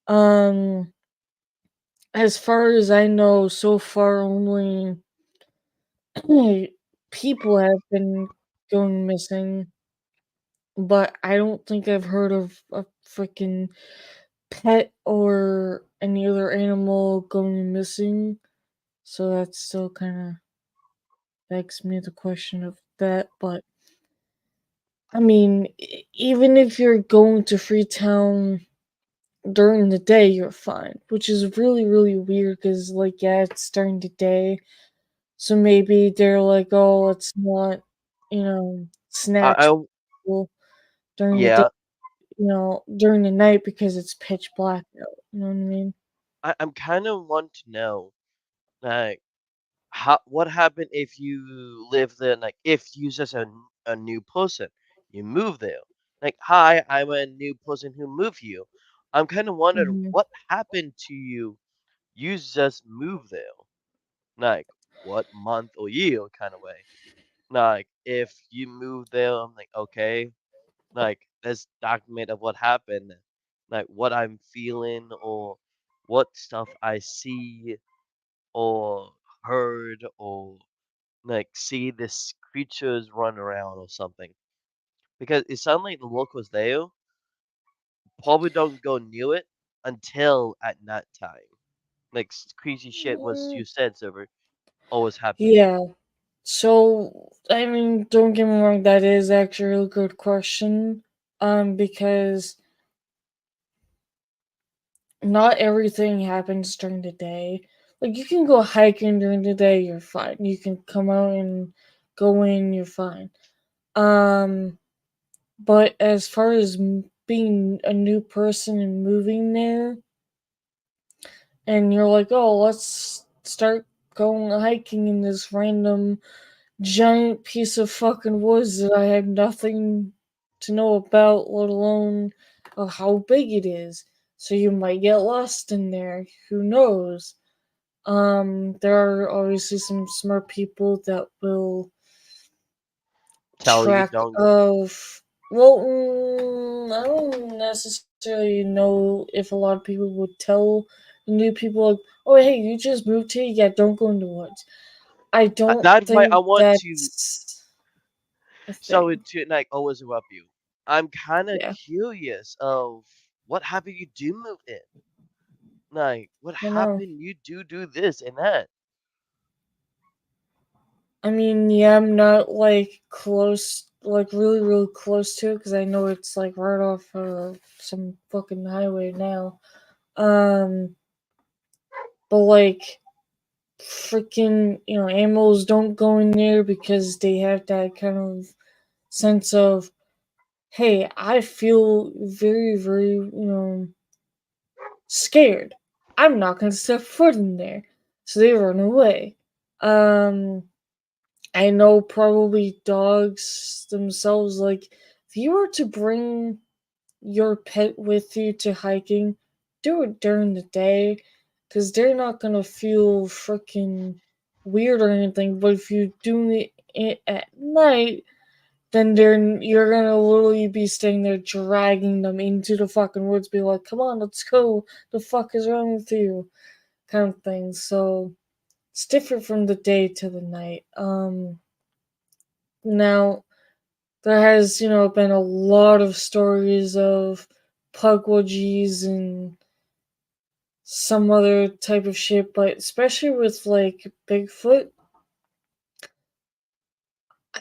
Speaker 1: Um, as far as I know, so far only people have been going missing, but I don't think I've heard of a freaking pet or any other animal going missing. So that still kind of begs me the question of that. But I mean, even if you're going to Freetown during the day, you're fine, which is really, really weird because, like, yeah, it's during the day. So maybe they're like, oh, let's not, snatch
Speaker 2: I
Speaker 1: people during the day,
Speaker 2: yeah.
Speaker 1: during the night because it's pitch black out. You know what I mean?
Speaker 2: I'm kind of want to know, like, how what happened if you live there, like, if you just a new person, you move there. Like, hi, I'm a new person who moved you. I'm kind of wondering
Speaker 1: Mhm.
Speaker 2: what happened to you. You just moved there, like what month or year kind of way. Like, if you moved there, I'm like, okay, like let's document of what happened, like what I'm feeling or what stuff I see or heard or like see this creatures run around or something. Because it sounded like the locals there probably don't go near it until at night time. Like crazy shit was
Speaker 1: Mm,
Speaker 2: you said, Silver, always happening.
Speaker 1: Yeah. So, I mean, don't get me wrong, that is actually a good question. Because not everything happens during the day. Like, you can go hiking during the day, you're fine. You can come out and go in, you're fine. Um, but as far as being a new person and moving there, and you're like, oh, let's start going hiking in this random giant piece of fucking woods that I had nothing to know about, let alone of how big it is. So you might get lost in there. Who knows? There are obviously some smart people that will
Speaker 2: Tell you
Speaker 1: track
Speaker 2: don't.
Speaker 1: of. Well, I don't necessarily know if a lot of people would tell new people, like, "Oh, hey, you just moved here. Yeah, don't go in the woods." I don't
Speaker 2: That's why I
Speaker 1: think
Speaker 2: want to.
Speaker 1: that's a
Speaker 2: So
Speaker 1: thing.
Speaker 2: to like always interrupt you. I'm kind of
Speaker 1: Yeah,
Speaker 2: curious of what happened. You do move in. Like, what
Speaker 1: I know.
Speaker 2: happened? You do this and that.
Speaker 1: I mean, yeah, I'm not like close, like really close to it because I know it's like right off some fucking highway now. Um, but like freaking, animals don't go in there because they have that kind of sense of, hey, I feel very, scared. I'm not gonna step foot in there. So they run away. I know probably dogs themselves, like, if you were to bring your pet with you to hiking, do it during the day, because they're not gonna feel freaking weird or anything. But if you do it at night, then you're gonna literally be staying there dragging them into the fucking woods, be like, come on, let's go. The fuck is wrong with you? Kind of thing. So it's different from the day to the night. Now there has, been a lot of stories of Pukwudgies and some other type of shit, but especially with like Bigfoot,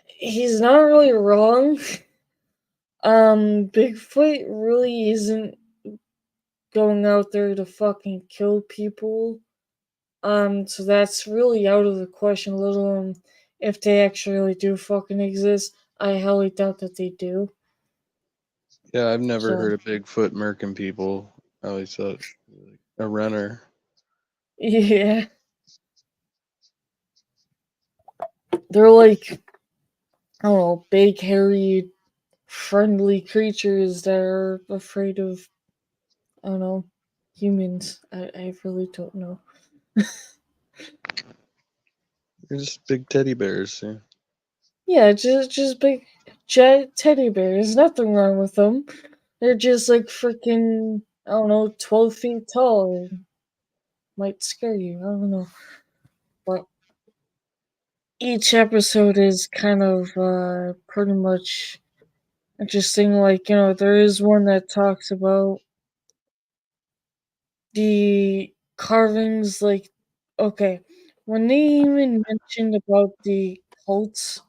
Speaker 1: he's not really wrong. Bigfoot really isn't going out there to fucking kill people. So that's really out of the question, let alone if they actually really do fucking exist. I highly doubt that they do.
Speaker 3: Yeah, I've never
Speaker 1: So,
Speaker 3: heard of Bigfoot murking people. I always thought like a runner.
Speaker 1: yeah. They're like, I don't know, big, hairy, friendly creatures that are afraid of, I don't know, humans. I really don't know.
Speaker 3: They're just big teddy bears. Yeah.
Speaker 1: Yeah, just big jet teddy bears. Nothing wrong with them. They're just like freaking, I don't know, 12 feet tall. Might scare you. I don't know. But each episode is kind of pretty much interesting. Like, there is one that talks about the carvings. Like, okay, when they even mentioned about the cults,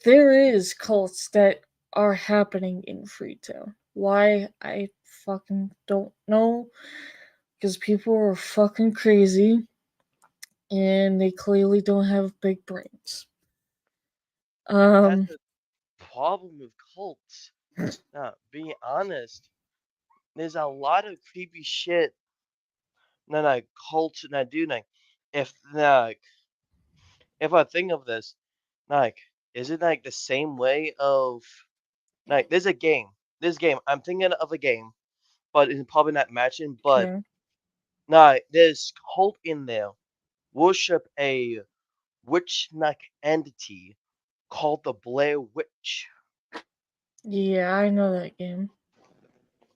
Speaker 1: there is cults that are happening in Freetown. Why? I fucking don't know. Because people are fucking crazy and they clearly don't have big brains.
Speaker 2: That's
Speaker 1: Um,
Speaker 2: the problem with cults. Being honest, there's a lot of creepy shit that like cults and I do like. If like if I think of this, like, is it like the same way of like there's a game. This game, I'm thinking of a game, but it's probably not matching. But
Speaker 1: okay.
Speaker 2: there's cult in there worship a witch like entity called the Blair Witch.
Speaker 1: Yeah, I know that game.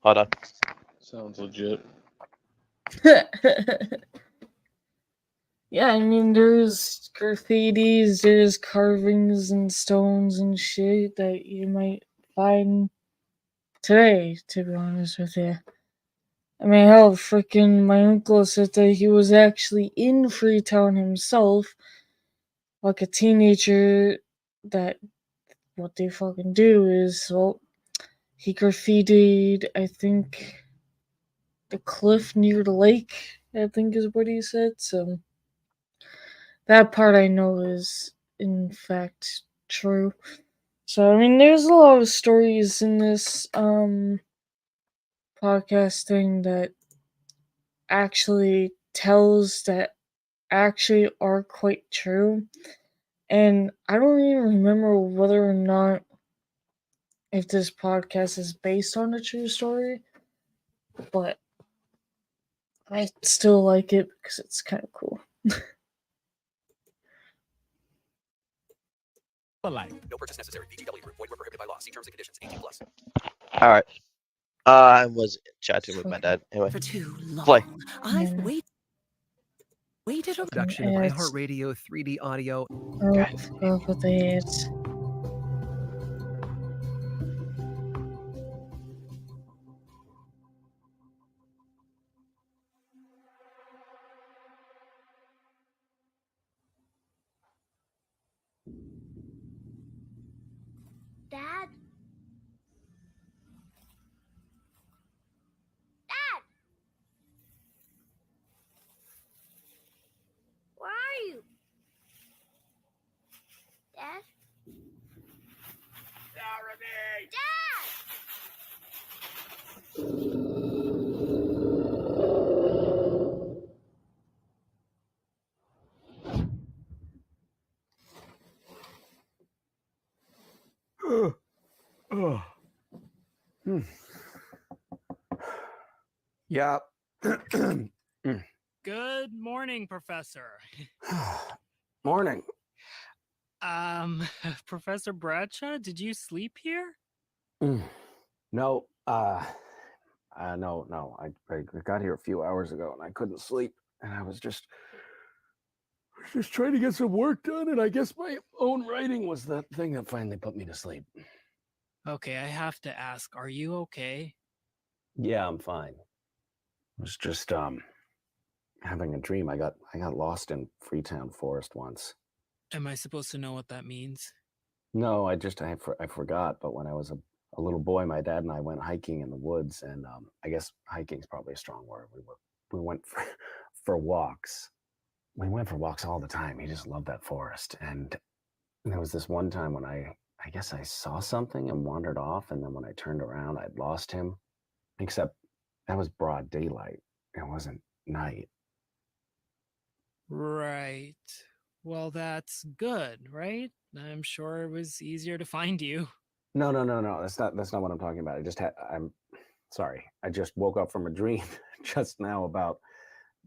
Speaker 2: Hold on.
Speaker 3: Sounds legit.
Speaker 1: Yeah, I mean, there's graffitis, there's carvings and stones and shit that you might find today, to be honest with you. I mean, hell, freaking my uncle said that he was actually in Freetown himself, like a teenager, that what they fucking do is, well, he graffitied, I think, the cliff near the lake, I think is what he said, so that part I know is, in fact, true. So, I mean, there's a lot of stories in this, podcast thing that actually tells that actually are quite true. And I don't even remember whether or not if this podcast is based on a true story, but I still like it because it's kind of cool.
Speaker 8: No purchase necessary. VGW Group. Void where prohibited by law. See terms and conditions. 18+.
Speaker 2: All right. I was chatting with my dad. Anyway,
Speaker 9: For too long.
Speaker 2: play.
Speaker 9: I've waited a
Speaker 8: Production of
Speaker 1: Ads.
Speaker 8: iHeartRadio 3D audio.
Speaker 1: Oh, go for the ads.
Speaker 22: Dad? Dad! Where are you? Dad? Dad!
Speaker 11: Yeah.
Speaker 19: Good morning, Professor.
Speaker 11: Morning.
Speaker 19: Professor Bradshaw, did you sleep here?
Speaker 11: No, no. I got here a few hours ago and I couldn't sleep, and I was just trying to get some work done, and I guess my own writing was that thing that finally put me to sleep.
Speaker 19: Okay, I have to ask, are you okay?
Speaker 11: Yeah, I'm fine. I was just having a dream. I got lost in Freetown Forest once.
Speaker 19: Am I supposed to know what that means?
Speaker 11: No, I forgot. But when I was a little boy, my dad and I went hiking in the woods, and I guess hiking is probably a strong word. We went for walks. We went for walks all the time. He just loved that forest. And there was this one time when I guess I saw something and wandered off, and then when I turned around, I'd lost him. Except that was broad daylight. It wasn't night.
Speaker 19: Right. Well, that's good, right? I'm sure it was easier to find you.
Speaker 11: No. That's not what I'm talking about. I'm sorry. I just woke up from a dream just now about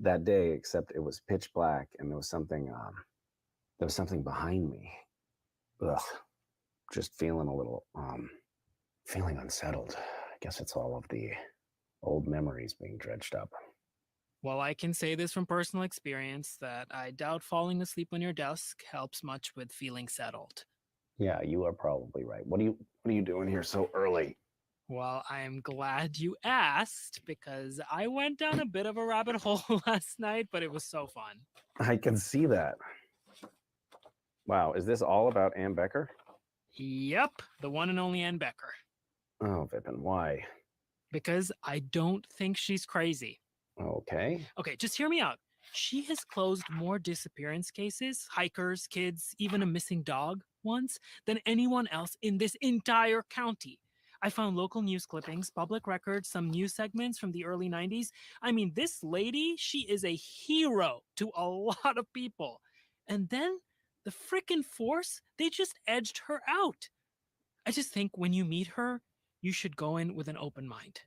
Speaker 11: that day, except it was pitch black and there was something behind me. Ugh. Just feeling a little feeling unsettled. I guess it's all of the old memories being dredged up.
Speaker 19: Well, I can say this from personal experience that I doubt falling asleep on your desk helps much with feeling settled.
Speaker 11: Yeah, you are probably right. What are you doing here so early?
Speaker 19: Well, I'm glad you asked because I went down a bit of a rabbit hole last night, but it was so fun.
Speaker 11: I can see that. Wow, is this all about Ann Becker?
Speaker 19: Yep, the one and only Ann Becker.
Speaker 11: Oh, Vipin, why?
Speaker 19: Because I don't think she's crazy.
Speaker 11: Okay.
Speaker 19: Okay, just hear me out. She has closed more disappearance cases, hikers, kids, even a missing dog once, than anyone else in this entire county. I found local news clippings, public records, some news segments from the early 90s. I mean, this lady, she is a hero to a lot of people. And then the frickin' force, they just edged her out. I just think when you meet her, you should go in with an open mind.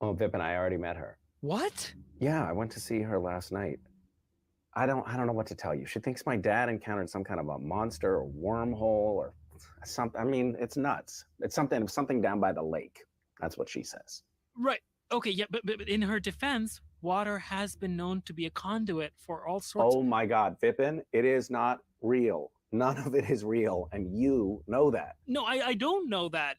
Speaker 11: Oh, Vipin, I already met her.
Speaker 19: What?
Speaker 11: Yeah, I went to see her last night. I don't know what to tell you. She thinks my dad encountered some kind of a monster or wormhole or something. I mean, it's nuts. It's something down by the lake. That's what she says.
Speaker 19: Right. Okay, yeah, but in her defense, water has been known to be a conduit for all sorts.
Speaker 11: Oh my God, Vipin, it is not real. None of it is real, and you know that.
Speaker 19: No, I don't know that.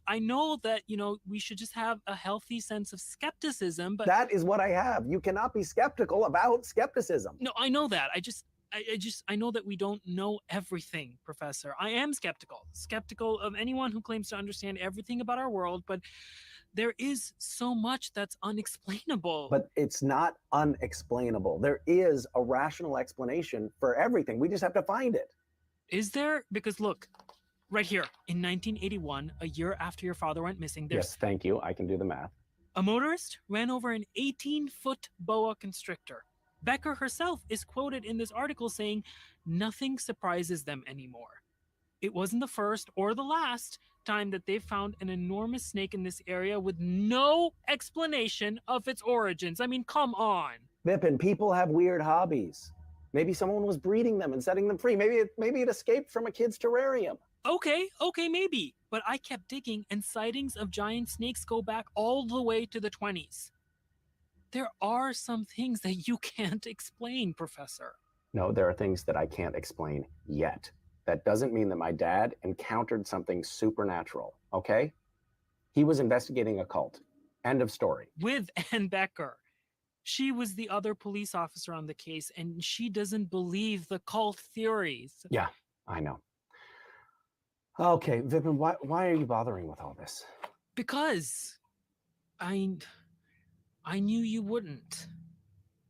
Speaker 19: I know that, we should just have a healthy sense of skepticism, but
Speaker 11: That is what I have. You cannot be skeptical about skepticism.
Speaker 19: no, I know that. I know that we don't know everything, Professor. I am skeptical of anyone who claims to understand everything about our world, but there is so much that's unexplainable.
Speaker 11: But it's not unexplainable. There is a rational explanation for everything. We just have to find it.
Speaker 19: Is there? Because look, right here, in 1981, a year after your father went missing, there's
Speaker 11: Yes, thank you. I can do the math.
Speaker 19: a motorist ran over an 18-foot boa constrictor. Becker herself is quoted in this article saying, "Nothing surprises them anymore. It wasn't the first or the last time that they've found an enormous snake in this area with no explanation of its origins." I mean, come on.
Speaker 11: Vipin, people have weird hobbies. Maybe someone was breeding them and setting them free. Maybe it escaped from a kid's terrarium.
Speaker 19: Okay, maybe. But I kept digging, and sightings of giant snakes go back all the way to the 20s. There are some things that you can't explain, Professor.
Speaker 11: No, there are things that I can't explain yet. That doesn't mean that my dad encountered something supernatural, okay? He was investigating a cult. End of story.
Speaker 19: With Ann Becker. She was the other police officer on the case, and she doesn't believe the cult theories.
Speaker 11: Yeah, I know. Okay, Vipin, why are you bothering with all this?
Speaker 19: Because I knew you wouldn't.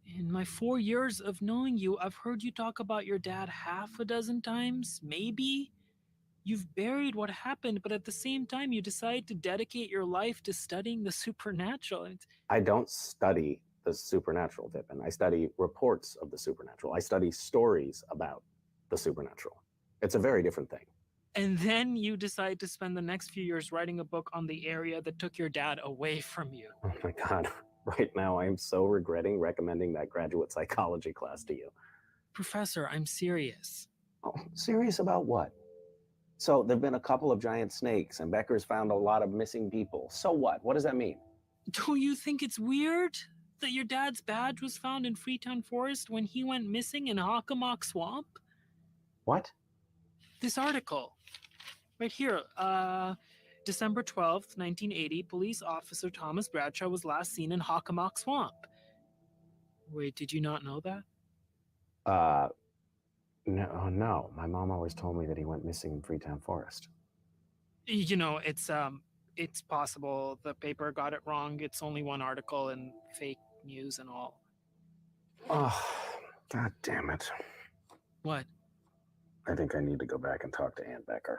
Speaker 19: In my 4 years of knowing you, I've heard you talk about your dad half a dozen times, maybe. You've buried what happened, but at the same time, you decide to dedicate your life to studying the supernatural.
Speaker 11: I don't study the supernatural, Vipin. I study reports of the supernatural. I study stories about the supernatural. It's a very different thing.
Speaker 19: And then you decide to spend the next few years writing a book on the area that took your dad away from you.
Speaker 11: Oh my God. Right now, I am so regretting recommending that graduate psychology class to you.
Speaker 19: Professor, I'm serious.
Speaker 11: Oh, serious about what? So there've been a couple of giant snakes, and Becker's found a lot of missing people. So what? What does that mean?
Speaker 19: Don't you think it's weird that your dad's badge was found in Freetown Forest when he went missing in Hockomock Swamp?
Speaker 11: What?
Speaker 19: This article. Right here. December 12th, 1980, police officer Thomas Bradshaw was last seen in Hockomock Swamp. Wait, did you not know that?
Speaker 11: No. My mom always told me that he went missing in Freetown Forest.
Speaker 19: You know, it's possible the paper got it wrong. It's only one article and fake news and all.
Speaker 11: Oh, God damn it.
Speaker 19: What?
Speaker 11: I think I need to go back and talk to Ann Becker.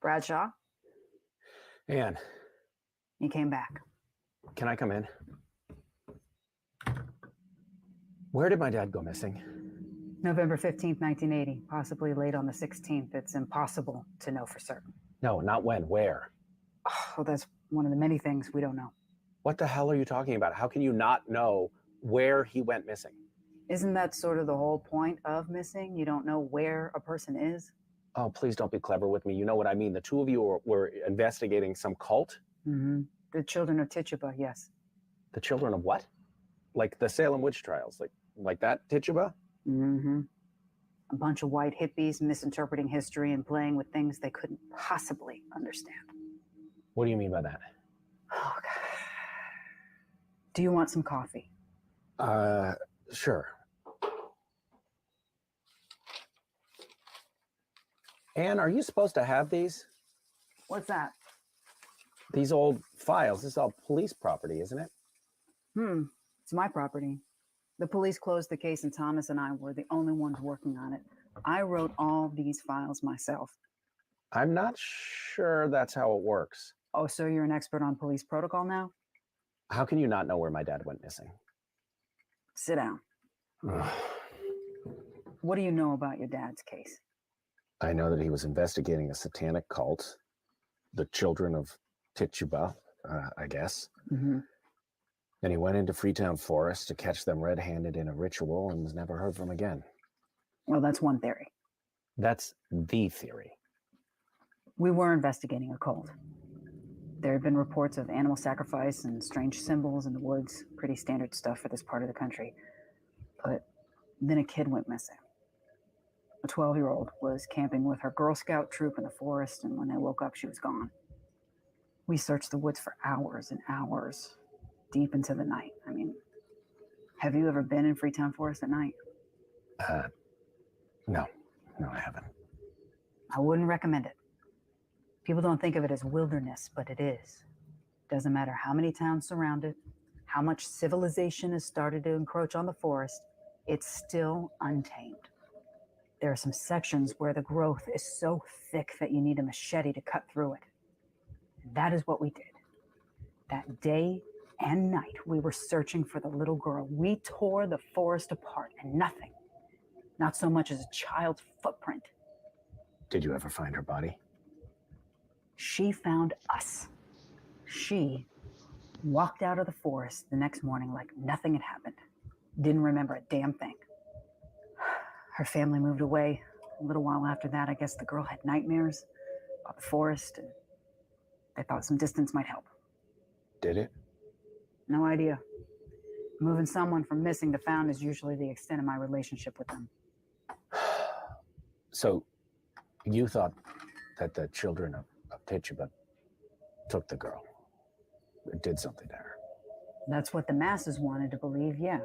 Speaker 6: Bradshaw,
Speaker 11: Ann,
Speaker 6: you came back.
Speaker 11: can I come in? Where did my dad go missing?
Speaker 6: November 15th, 1980, possibly late on the 16th. It's impossible to know for certain.
Speaker 11: No, not when. Where?
Speaker 6: Oh, that's one of the many things we don't know.
Speaker 11: What the hell are you talking about? How can you not know where he went missing?
Speaker 6: Isn't that sort of the whole point of missing? You don't know where a person is?
Speaker 11: Oh, please don't be clever with me. You know what I mean. The two of you were investigating some cult?
Speaker 6: Mm-hmm. The Children of Tituba, yes.
Speaker 11: The Children of what? Like the Salem witch trials? Like that Tituba?
Speaker 6: Mm-hmm. A bunch of white hippies misinterpreting history and playing with things they couldn't possibly understand.
Speaker 11: What do you mean by that?
Speaker 6: Oh, God. Do you want some coffee?
Speaker 11: Sure. Ann, are you supposed to have these?
Speaker 6: What's that?
Speaker 11: These old files. This is all police property, isn't it?
Speaker 6: It's my property. The police closed the case and Thomas and I were the only ones working on it. I wrote all these files myself.
Speaker 11: I'm not sure that's how it works.
Speaker 6: Oh, so you're an expert on police protocol now?
Speaker 11: How can you not know where my dad went missing?
Speaker 6: Sit down. What do you know about your dad's case?
Speaker 11: I know that he was investigating a satanic cult, the Children of Tituba, I guess.
Speaker 6: Mm-hmm.
Speaker 11: And he went into Freetown Forest to catch them red-handed in a ritual and was never heard from again.
Speaker 6: Well, that's one theory.
Speaker 11: That's the theory.
Speaker 6: We were investigating a cult. There had been reports of animal sacrifice and strange symbols in the woods. Pretty standard stuff for this part of the country. But then a kid went missing. A 12-year-old was camping with her Girl Scout troop in the forest, and when they woke up, she was gone. We searched the woods for hours and hours, deep into the night. I mean, have you ever been in Freetown Forest at night?
Speaker 11: No, I haven't.
Speaker 6: I wouldn't recommend it. People don't think of it as wilderness, but it is. Doesn't matter how many towns surround it, how much civilization has started to encroach on the forest, it's still untamed. There are some sections where the growth is so thick that you need a machete to cut through it. And that is what we did. That day and night, we were searching for the little girl. We tore the forest apart, and nothing, not so much as a child's footprint.
Speaker 11: Did you ever find her body?
Speaker 6: She found us. She walked out of the forest the next morning like nothing had happened. Didn't remember a damn thing. Her family moved away. A little while after that, I guess the girl had nightmares about the forest, and they thought some distance might help.
Speaker 11: Did it?
Speaker 6: No idea. Moving someone from missing to found is usually the extent of my relationship with them.
Speaker 11: So, you thought that the children of Tituba took the girl, did something to her?
Speaker 6: That's what the masses wanted to believe, yeah.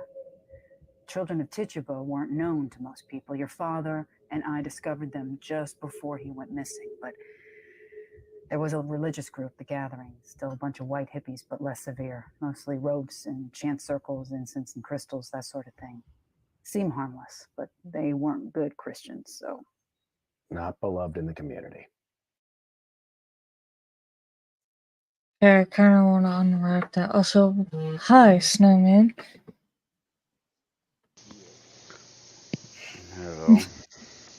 Speaker 6: Children of Tituba weren't known to most people. Your father and I discovered them just before he went missing, but there was a religious group, the Gathering, still a bunch of white hippies, but less severe, mostly robes and chant circles, incense and crystals, that sort of thing. Seem harmless, but they weren't good Christians, so.
Speaker 11: Not beloved in the community.
Speaker 1: Yeah, I kind of want to unwrap that. Also, hi, Snowman.
Speaker 7: Hello.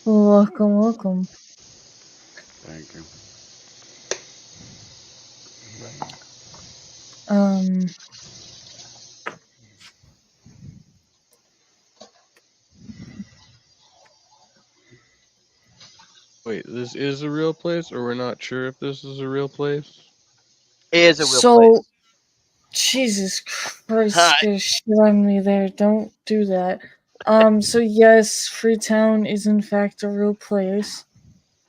Speaker 1: Welcome.
Speaker 7: Thank you.
Speaker 3: Wait, this is a real place, or we're not sure if this is a real place?
Speaker 2: It is a real place.
Speaker 1: Jesus Christ,
Speaker 2: Hi.
Speaker 1: scared shit out of me there. Don't do that. So yes, Freetown is in fact a real place.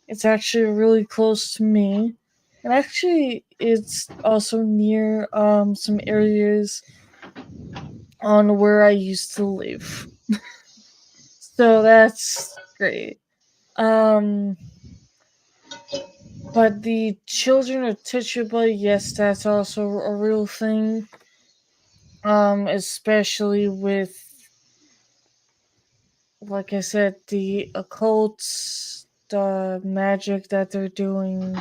Speaker 1: It's actually really close to me. And actually, it's also near some areas on where I used to live. So that's great. But the children of Tituba, yes, that's also a real thing. Especially with, like I said, the occults, the magic that they're doing.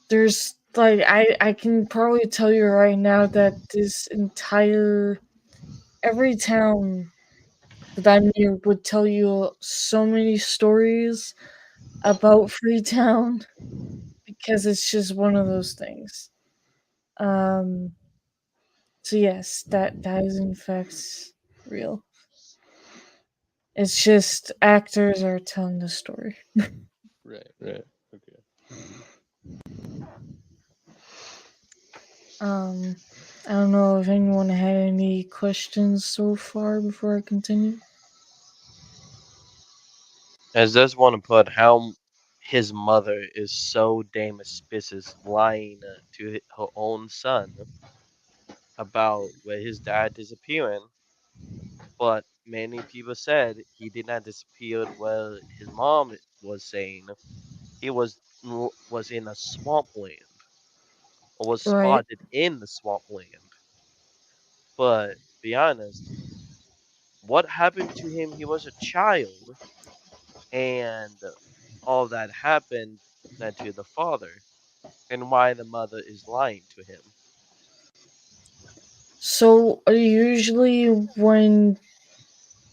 Speaker 1: There's like I can probably tell you right now that every town that I'm near would tell you so many stories about Freetown because it's just one of those things. So yes, that is in fact real. It's just actors are telling the story.
Speaker 3: Right. Okay.
Speaker 1: I don't know if anyone had any questions so far before I continue.
Speaker 2: I just want to put how his mother is so damn suspicious, lying to her own son about where his dad disappearing. But many people said he did not disappear where his mom was saying. He was in a swampland, or was
Speaker 1: Right.
Speaker 2: spotted in the swampland. But be honest, what happened to him? He was a child, and all that happened to the father, and why the mother is lying to him.
Speaker 1: So usually when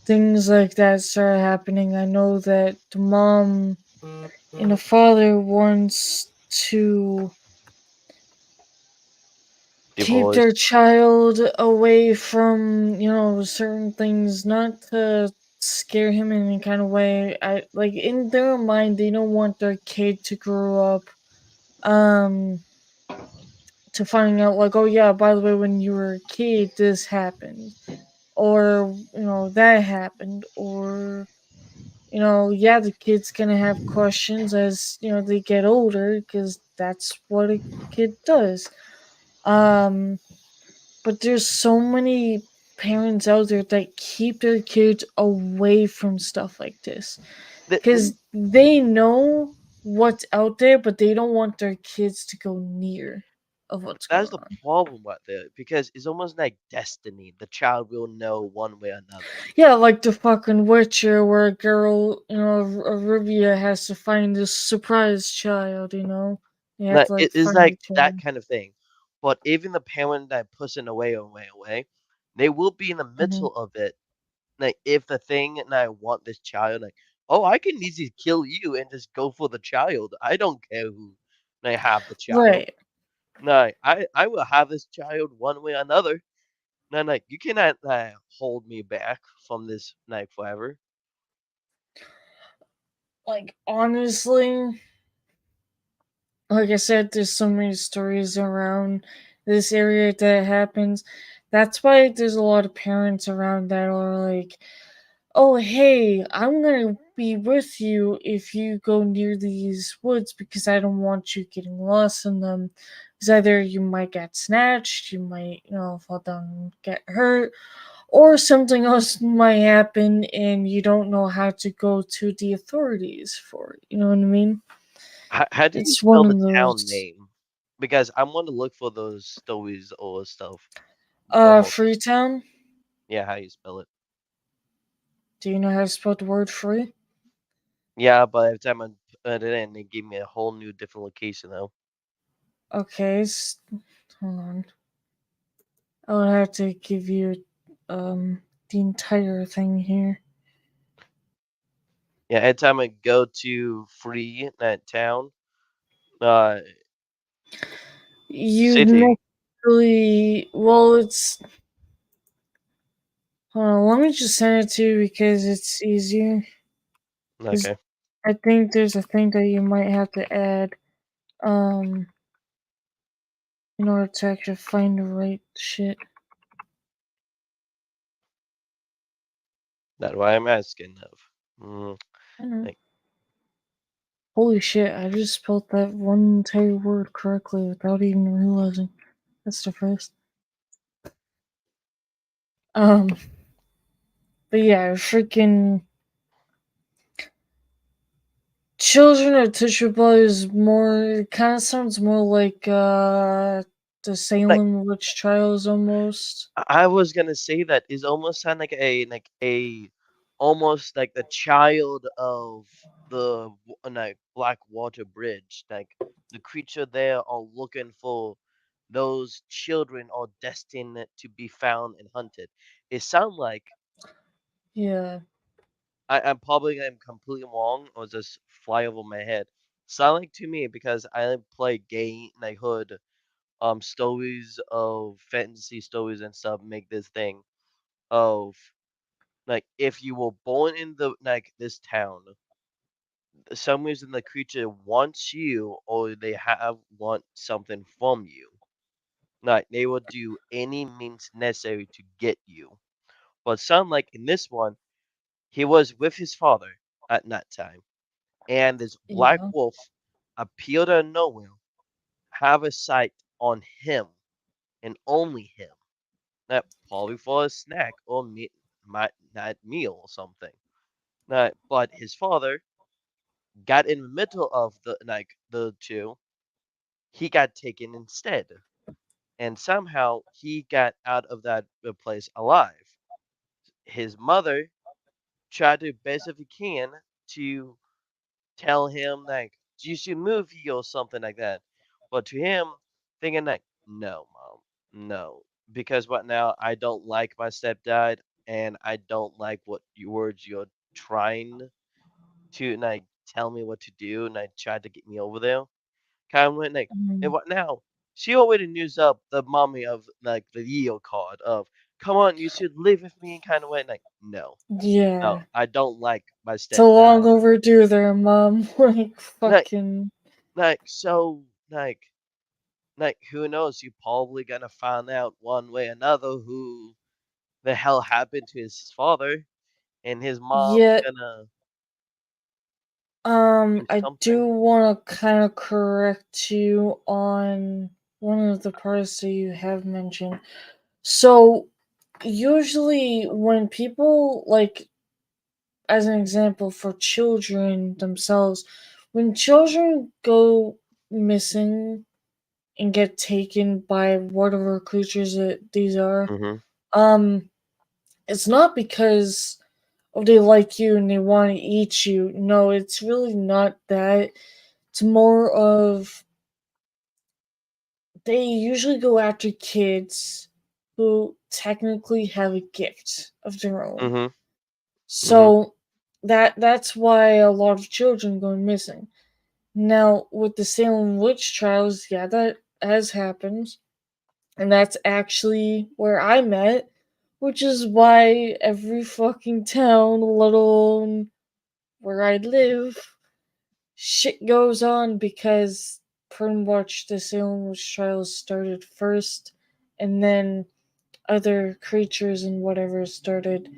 Speaker 1: things like that start happening, I know that the mom and the father wants to keep
Speaker 2: Divorce.
Speaker 1: their child away from, certain things, not to scare him in any kind of way. Like in their mind, they don't want their kid to grow up to finding out like, oh yeah, by the way, when you were a kid this happened, or that happened, or yeah, the kid's gonna have questions as they get older, because that's what a kid does. But there's so many parents out there that keep their kids away from stuff like this because they know what's out there, but they don't want their kids to go near of what's
Speaker 2: That's
Speaker 1: going
Speaker 2: the
Speaker 1: on.
Speaker 2: problem right there, because it's almost like destiny. The child will know one way or another.
Speaker 1: Yeah, like the fucking Witcher, where a girl, Rivia has to find this surprise child. They have
Speaker 2: Like,
Speaker 1: to
Speaker 2: it is
Speaker 1: find
Speaker 2: like
Speaker 1: each other.
Speaker 2: that kind of thing. But even the parent that pushing away, they will be in the middle of it. Like, if the thing and I want this child, like, oh, I can easily kill you and just go for the child. I don't care who they have the child.
Speaker 1: Right.
Speaker 2: No, I will have this child one way or another. No, like, you cannot hold me back from this like forever.
Speaker 1: Like, honestly, like I said, there's so many stories around this area that happens. That's why there's a lot of parents around that are like, oh, hey, I'm gonna be with you if you go near these woods because I don't want you getting lost in them. Because either you might get snatched, you might, fall down and get hurt, or something else might happen and you don't know how to go to the authorities for it. You know what I mean?
Speaker 2: How do you
Speaker 1: It's
Speaker 2: spell
Speaker 1: one
Speaker 2: the
Speaker 1: of
Speaker 2: town
Speaker 1: those.
Speaker 2: name? Because I want to look for those stories or stuff. Hold on.
Speaker 1: Freetown?
Speaker 2: Yeah, how you spell it?
Speaker 1: Do you know how to spell the word free?
Speaker 2: Yeah, but every time I put it in, they give me a whole new different location though.
Speaker 1: Okay, hold on. I would have to give you the entire thing here.
Speaker 2: Yeah, every time I go to free that town, uh,
Speaker 1: You
Speaker 2: city.
Speaker 1: naturally, well, it's. Hold on, let me just send it to you because it's easier. 'Cause
Speaker 2: Okay.
Speaker 1: I think there's a thing that you might have to add, um, in order to actually find the right shit.
Speaker 2: That's why I'm asking of.
Speaker 1: Mhm.
Speaker 2: Like,
Speaker 1: Holy shit! I just spelled that one entire word correctly without even realizing. That's the first. But yeah, freaking Children of Tishaba is more. It kind of sounds more like the
Speaker 2: like
Speaker 1: Salem witch trials almost.
Speaker 2: I was gonna say that is almost sound like a almost like the child of the like Blackwater Bridge. Like the creature there are looking for those children are destined to be found and hunted. It sounds like
Speaker 1: Yeah.
Speaker 2: I'm probably am completely wrong or just fly over my head. Sound like to me because I play game like hood stories of fantasy stories and stuff make this thing of like if you were born in the like this town, some reason the creature wants you or they have want something from you. Like they will do any means necessary to get you. But sound like in this one, he was with his father at that time, and this black
Speaker 1: Yeah.
Speaker 2: wolf appeared out of nowhere, have a sight on him and only him. That probably for a snack or that meal or something. But his father got in the middle of the two. He got taken instead, and somehow he got out of that place alive. His mother tried to best if he can to tell him like you should move here or something like that. But to him, thinking like, no, mom, no, because what now? I don't like my stepdad, and I don't like what words you're trying to like tell me what to do, and I tried to get me over there. Kind of went like, and
Speaker 1: Mhm.
Speaker 2: what now? She already used up the mommy of like the Yeo card of, come on, you should live with me, kind of way. Like, no, no,
Speaker 1: Yeah.
Speaker 2: I don't like my
Speaker 1: So long
Speaker 2: stepdad.
Speaker 1: overdue there, Mom. Like,
Speaker 2: Like,
Speaker 1: fucking.
Speaker 2: so, like, who knows? You're probably gonna find out one way or another who the hell happened to his father, and his mom's
Speaker 1: Yeah.
Speaker 2: gonna do
Speaker 1: I do
Speaker 2: something.
Speaker 1: want to kind of correct you on one of the parts that you have mentioned. So, usually, when people, like, as an example for children themselves, when children go missing, and get taken by whatever creatures that these are,
Speaker 2: Mm-hmm.
Speaker 1: it's not because they like you and they want to eat you. No, it's really not that. It's more of they usually go after kids who technically have a gift of their own.
Speaker 2: Mm-hmm.
Speaker 1: So that's why a lot of children go missing. Now with the Salem witch trials, yeah, that has happened. And that's actually where I met, which is why every fucking town, let alone where I live, shit goes on because pretty much the Salem witch trials started first, and then other creatures and whatever started,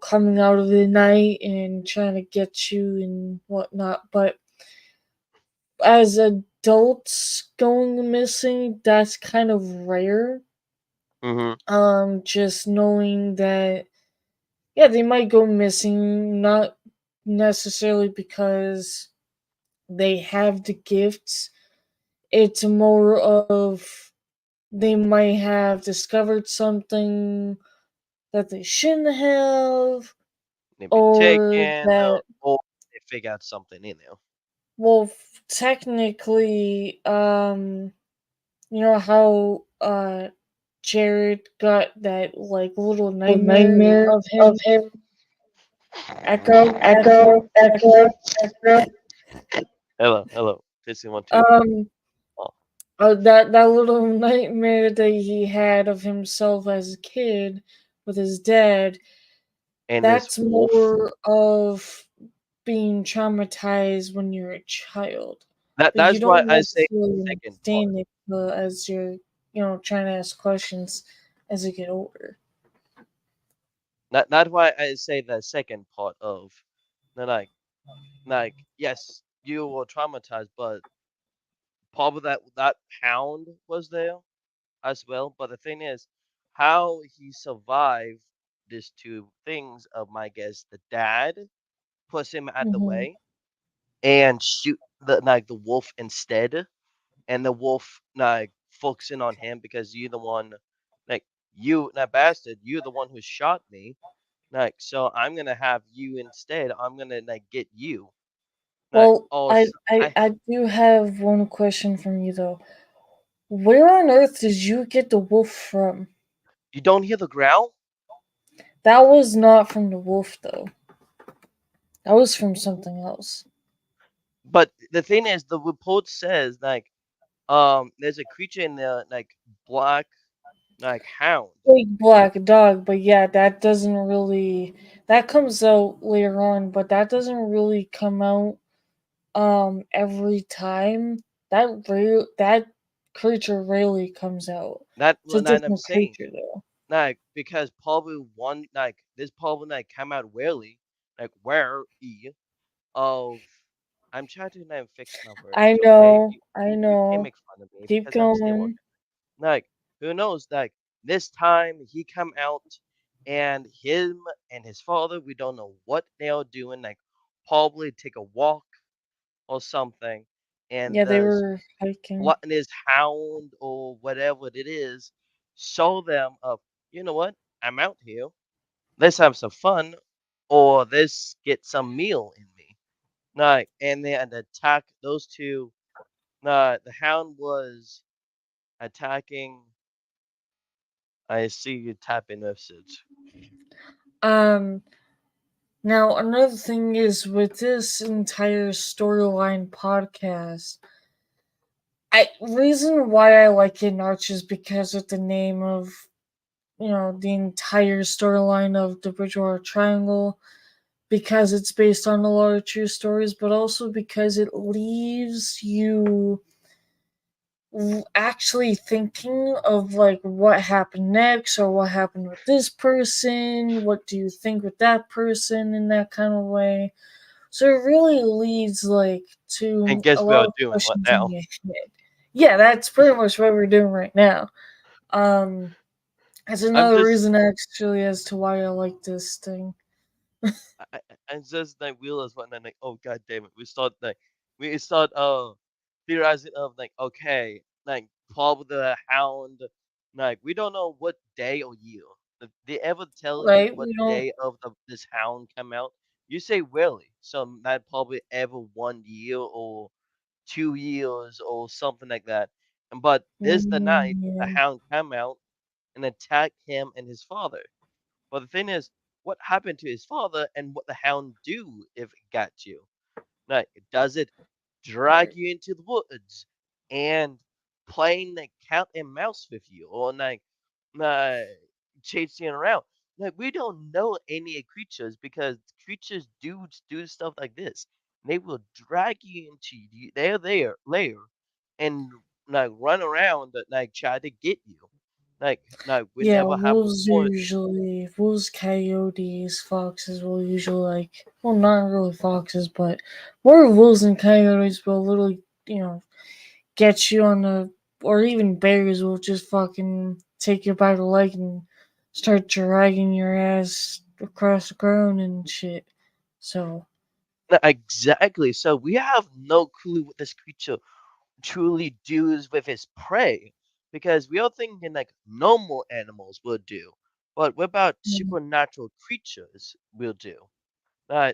Speaker 1: coming out of the night and trying to get you and whatnot. But as adults going missing, that's kind of rare. Just knowing that, yeah, they might go missing, not necessarily because they have the gifts. It's more of they might have discovered something that they shouldn't have,
Speaker 2: Maybe
Speaker 1: or
Speaker 2: taken,
Speaker 1: that,
Speaker 2: or they figure out something in there.
Speaker 1: well, technically, you know how Jared got that like little
Speaker 2: A
Speaker 1: nightmare
Speaker 2: nightmare
Speaker 1: of
Speaker 2: of
Speaker 1: him.
Speaker 2: him.
Speaker 1: Echo.
Speaker 2: Hello. Testing 1 2.
Speaker 1: Um,
Speaker 2: Oh.
Speaker 1: that little nightmare that he had of himself as a kid with his dad.
Speaker 2: And this
Speaker 1: That's
Speaker 2: wolf.
Speaker 1: more of being traumatized when you're a child. But you
Speaker 2: That's why
Speaker 1: don't
Speaker 2: I say
Speaker 1: necessarily
Speaker 2: second part.
Speaker 1: understand it as you're, trying to ask questions as you get older.
Speaker 2: That's why I say the second part of the like yes, you were traumatized, but probably that hound was there as well. But the thing is, how he survived these two things of my guess, the dad puts him at the
Speaker 1: Mhm.
Speaker 2: way and shoot the wolf instead, and the wolf focusing on him because you're the one, that bastard, you're the one who shot me. So I'm gonna have you instead. I'm gonna get you.
Speaker 1: Well,
Speaker 2: Oh,
Speaker 1: I do have one question from you though. Where on earth did you get the wolf from?
Speaker 2: you don't hear the growl?
Speaker 1: That was not from the wolf though. That was from something else.
Speaker 2: But the thing is, the report says there's a creature in there black hound.
Speaker 1: Big black dog, but yeah, that doesn't really, that comes out later on, but that doesn't really come out every time. That creature rarely comes out. It's a
Speaker 2: I'm
Speaker 1: different
Speaker 2: saying
Speaker 1: creature though.
Speaker 2: because probably one this probably come out rarely where of I'm trying to fix my words.
Speaker 1: I
Speaker 2: Okay,
Speaker 1: know, I
Speaker 2: you can't
Speaker 1: know.
Speaker 2: make fun of me
Speaker 1: Keep
Speaker 2: because I'm still working.
Speaker 1: going.
Speaker 2: Who knows? This time he come out, and him and his father, we don't know what they are doing. Probably take a walk or something, and
Speaker 1: Yeah, they were hiking.
Speaker 2: this hound or whatever it is, show them of, you know what? I'm out here. Let's have some fun, or let's get some meal in me. And then attack those two. The hound was attacking. I see you tapping message.
Speaker 1: Um Now another thing is with this entire storyline podcast, reason why I like it not just because of the name of, the entire storyline of the Bridgewater Triangle, because it's based on a lot of true stories, but also because it leaves you actually thinking of like what happened next or what happened with this person, what do you think with that person in that kind of way. So it really leads like
Speaker 2: And
Speaker 1: to a
Speaker 2: guess we
Speaker 1: lot
Speaker 2: are
Speaker 1: of
Speaker 2: doing what
Speaker 1: questions in
Speaker 2: now?
Speaker 1: your head. Yeah, that's pretty much what we're doing right now. Um that's
Speaker 2: I'm
Speaker 1: another
Speaker 2: just
Speaker 1: reason actually as to why I like this thing.
Speaker 2: I just realized what oh god damn it. We start theorizing of okay, probably the hound. Like we don't know what day or year. If they ever tell you
Speaker 1: Right?
Speaker 2: what
Speaker 1: We don't.
Speaker 2: day of this hound come out, you say really. So that probably ever 1 year or 2 years or something like that. But this the night the
Speaker 1: Yeah.
Speaker 2: hound come out and attack him and his father. But the thing is, what happened to his father and what the hound do if it got you? Like, does it drag you into the woods and playing like cat and mouse with you, or uh, chasing around? Like, we don't know any creatures because creatures do stuff like this. They will drag you into their lair and run around and try to get you. We
Speaker 1: Yeah,
Speaker 2: never have
Speaker 1: wolves
Speaker 2: reported.
Speaker 1: usually, wolves, coyotes, foxes will usually well, not really foxes, but more wolves and coyotes will literally, get you on or even bears will just fucking take you by the leg and start dragging your ass across the ground and shit. So,
Speaker 2: Exactly. So we have no clue what this creature truly does with his prey because we are thinking like normal animals will do, but what about
Speaker 1: mm,
Speaker 2: supernatural creatures will do?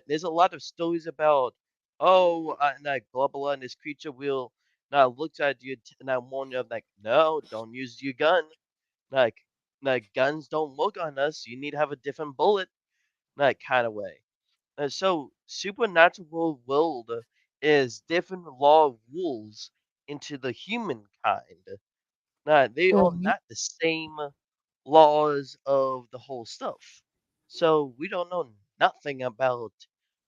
Speaker 2: There's a lot of stories about like blah blah, and this creature will now looks at you and now warn you like, no, don't use your gun. Like guns don't work on us. You need to have a different bullet, kind of way. So supernatural world is different law of rules into the humankind. They are
Speaker 1: right.
Speaker 2: not the same laws of the whole stuff. So we don't know nothing about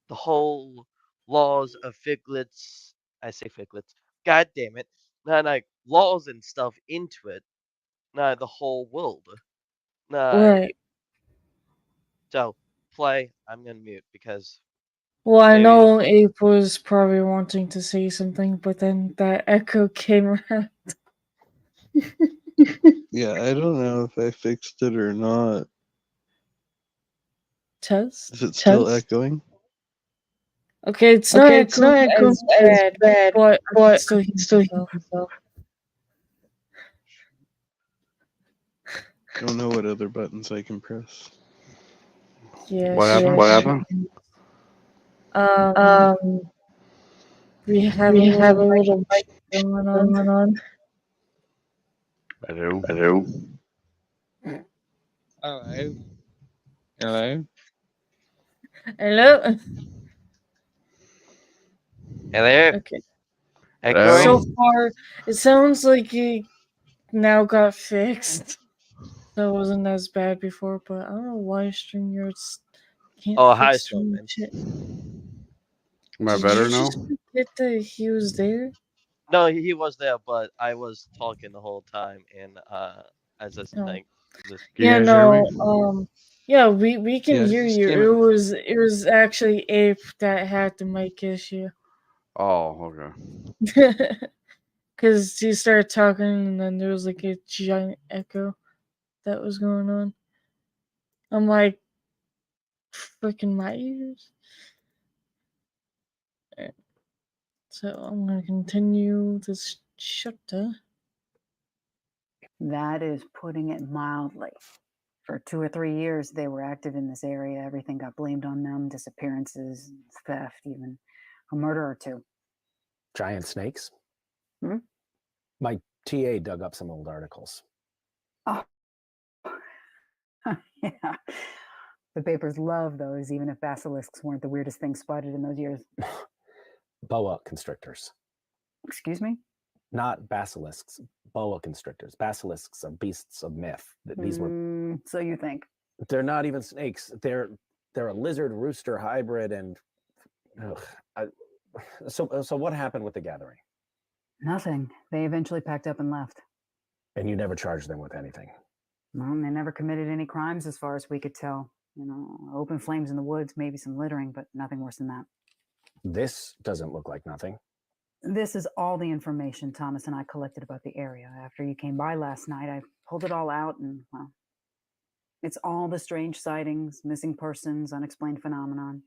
Speaker 2: the whole laws of figlets. I say figlets. God damn it. Laws and stuff into it. The whole world. Uh,
Speaker 1: Right.
Speaker 2: so play. I'm gonna mute because
Speaker 1: Well, I
Speaker 2: maybe
Speaker 1: know Ape was probably wanting to say something, but then that echo came around.
Speaker 3: Yeah, I don't know if I fixed it or not.
Speaker 1: Test?
Speaker 3: Is it still echoing?
Speaker 1: Okay, it's not
Speaker 3: Okay, it's not
Speaker 1: echoing
Speaker 3: echoing
Speaker 1: as
Speaker 3: as
Speaker 1: bad,
Speaker 3: bad,
Speaker 1: but I can
Speaker 3: but
Speaker 1: still
Speaker 3: I
Speaker 1: hear
Speaker 3: can still hear
Speaker 1: myself.
Speaker 3: myself. Don't know what other buttons I can press.
Speaker 1: Yeah,
Speaker 7: What happened? What happened?
Speaker 1: Um, we have a
Speaker 3: We have a
Speaker 1: little mic
Speaker 3: little mic
Speaker 1: going on.
Speaker 3: going on.
Speaker 7: Hello.
Speaker 3: Hello. Hello. Hello.
Speaker 1: Hello?
Speaker 2: Hello.
Speaker 1: Okay.
Speaker 7: Hello.
Speaker 1: So far, it sounds like it now got fixed. So it wasn't as bad before, but I don't know why StreamYards can't
Speaker 2: Oh, hi,
Speaker 1: fix too
Speaker 2: Snowman.
Speaker 1: much shit.
Speaker 7: Am I
Speaker 1: Did
Speaker 7: better
Speaker 1: you
Speaker 7: now?
Speaker 1: just forget that he was there?
Speaker 2: No, he was there, but I was talking the whole time, and as I
Speaker 1: No.
Speaker 2: think this.
Speaker 7: Can you
Speaker 1: Yeah,
Speaker 7: guys hear me?
Speaker 1: no, yeah, we can
Speaker 3: Yeah,
Speaker 1: hear
Speaker 3: just
Speaker 1: you.
Speaker 3: came.
Speaker 1: It was actually Ape that had the mic issue.
Speaker 7: Oh, okay.
Speaker 1: Because he started talking and then there was like a giant echo that was going on. I'm like, freaking my ears. Alright, so I'm gonna continue this chapter.
Speaker 6: That is putting it mildly. For 2 or 3 years, they were active in this area. Everything got blamed on them: disappearances, theft, even a murder or two.
Speaker 11: Giant snakes?
Speaker 6: Hmm?
Speaker 11: My TA dug up some old articles.
Speaker 6: Oh, yeah. The papers love those, even if basilisks weren't the weirdest thing spotted in those years.
Speaker 11: Boa constrictors.
Speaker 6: Excuse me?
Speaker 11: Not basilisks, boa constrictors. Basilisks are beasts of myth. These were.
Speaker 6: So you think?
Speaker 11: They're not even snakes. They're a lizard rooster hybrid, and so what happened with the gathering?
Speaker 6: Nothing. They eventually packed up and left.
Speaker 11: And you never charged them with anything.
Speaker 6: Well, they never committed any crimes as far as we could tell. Open flames in the woods, maybe some littering, but nothing worse than that.
Speaker 11: This doesn't look like nothing.
Speaker 6: This is all the information Thomas and I collected about the area. After you came by last night, I pulled it all out and, well, it's all the strange sightings, missing persons, unexplained phenomenon.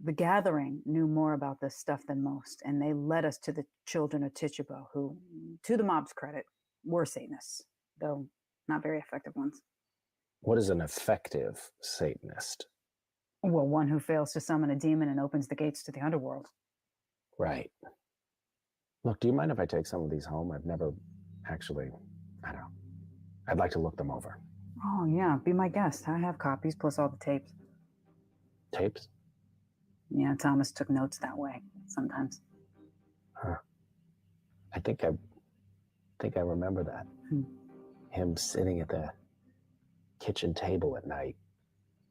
Speaker 6: The Gathering knew more about this stuff than most, and they led us to the Children of Tituba, who, to the mob's credit, were Satanists, though not very effective ones.
Speaker 11: What is an effective Satanist?
Speaker 6: Well, one who fails to summon a demon and opens the gates to the underworld.
Speaker 11: Right. Look, do you mind if I take some of these home? I've never actually, I don't know. I'd like to look them over.
Speaker 6: Oh, yeah, be my guest. I have copies, plus all the tapes.
Speaker 11: Tapes?
Speaker 6: Yeah, Thomas took notes that way, sometimes.
Speaker 11: Huh. I think I remember that. Him sitting at the kitchen table at night,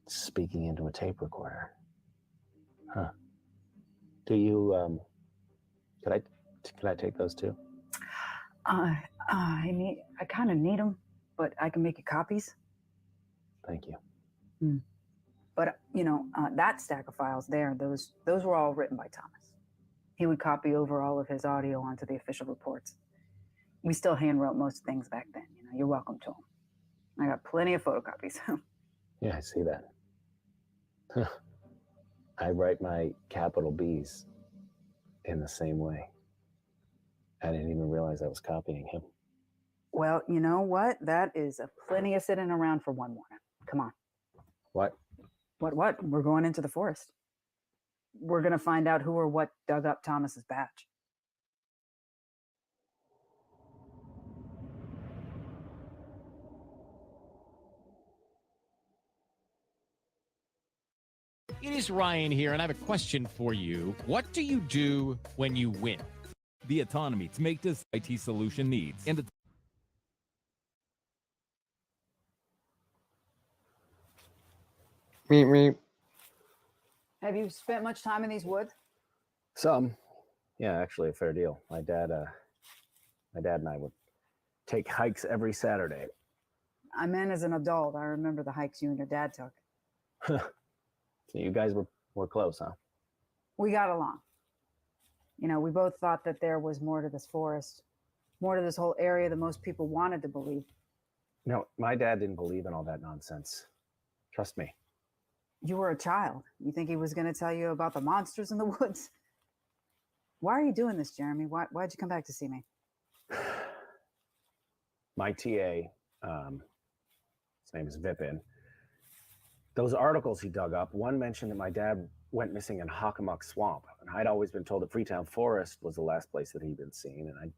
Speaker 11: speaking into a tape recorder. Huh. Do you, could I take those too?
Speaker 6: I kind of need them, but I can make you copies.
Speaker 11: Thank you.
Speaker 6: But, that stack of files there, those were all written by Thomas. He would copy over all of his audio onto the official reports. We still hand wrote most things back then. You're welcome to them. I got plenty of photocopies.
Speaker 11: Yeah, I see that. I write my capital B's in the same way. I didn't even realize I was copying him.
Speaker 6: Well, you know what? That is a plenty of sitting around for one morning. Come on.
Speaker 11: What?
Speaker 6: What? We're going into the forest. We're going to find out who or what dug up Thomas's badge.
Speaker 13: It is Ryan here, and I have a question for you. What do you do when you win?
Speaker 4: The autonomy to make this IT solution needs. And
Speaker 11: Meep.
Speaker 6: Have you spent much time in these woods?
Speaker 11: Some. Yeah, actually a fair deal. My dad and I would take hikes every Saturday.
Speaker 6: I meant as an adult. I remember the hikes you and your dad took.
Speaker 11: So you guys were close, huh?
Speaker 6: We got along. We both thought that there was more to this forest, more to this whole area than most people wanted to believe.
Speaker 11: No, my dad didn't believe in all that nonsense. Trust me.
Speaker 6: You were a child. You think he was going to tell you about the monsters in the woods? Why are you doing this, Jeremy? Why'd you come back to see me?
Speaker 11: My TA, his name is Vipin. Those articles he dug up, one mentioned that my dad went missing in Hockomock Swamp, and I'd always been told that Freetown Forest was the last place that he'd been seen, and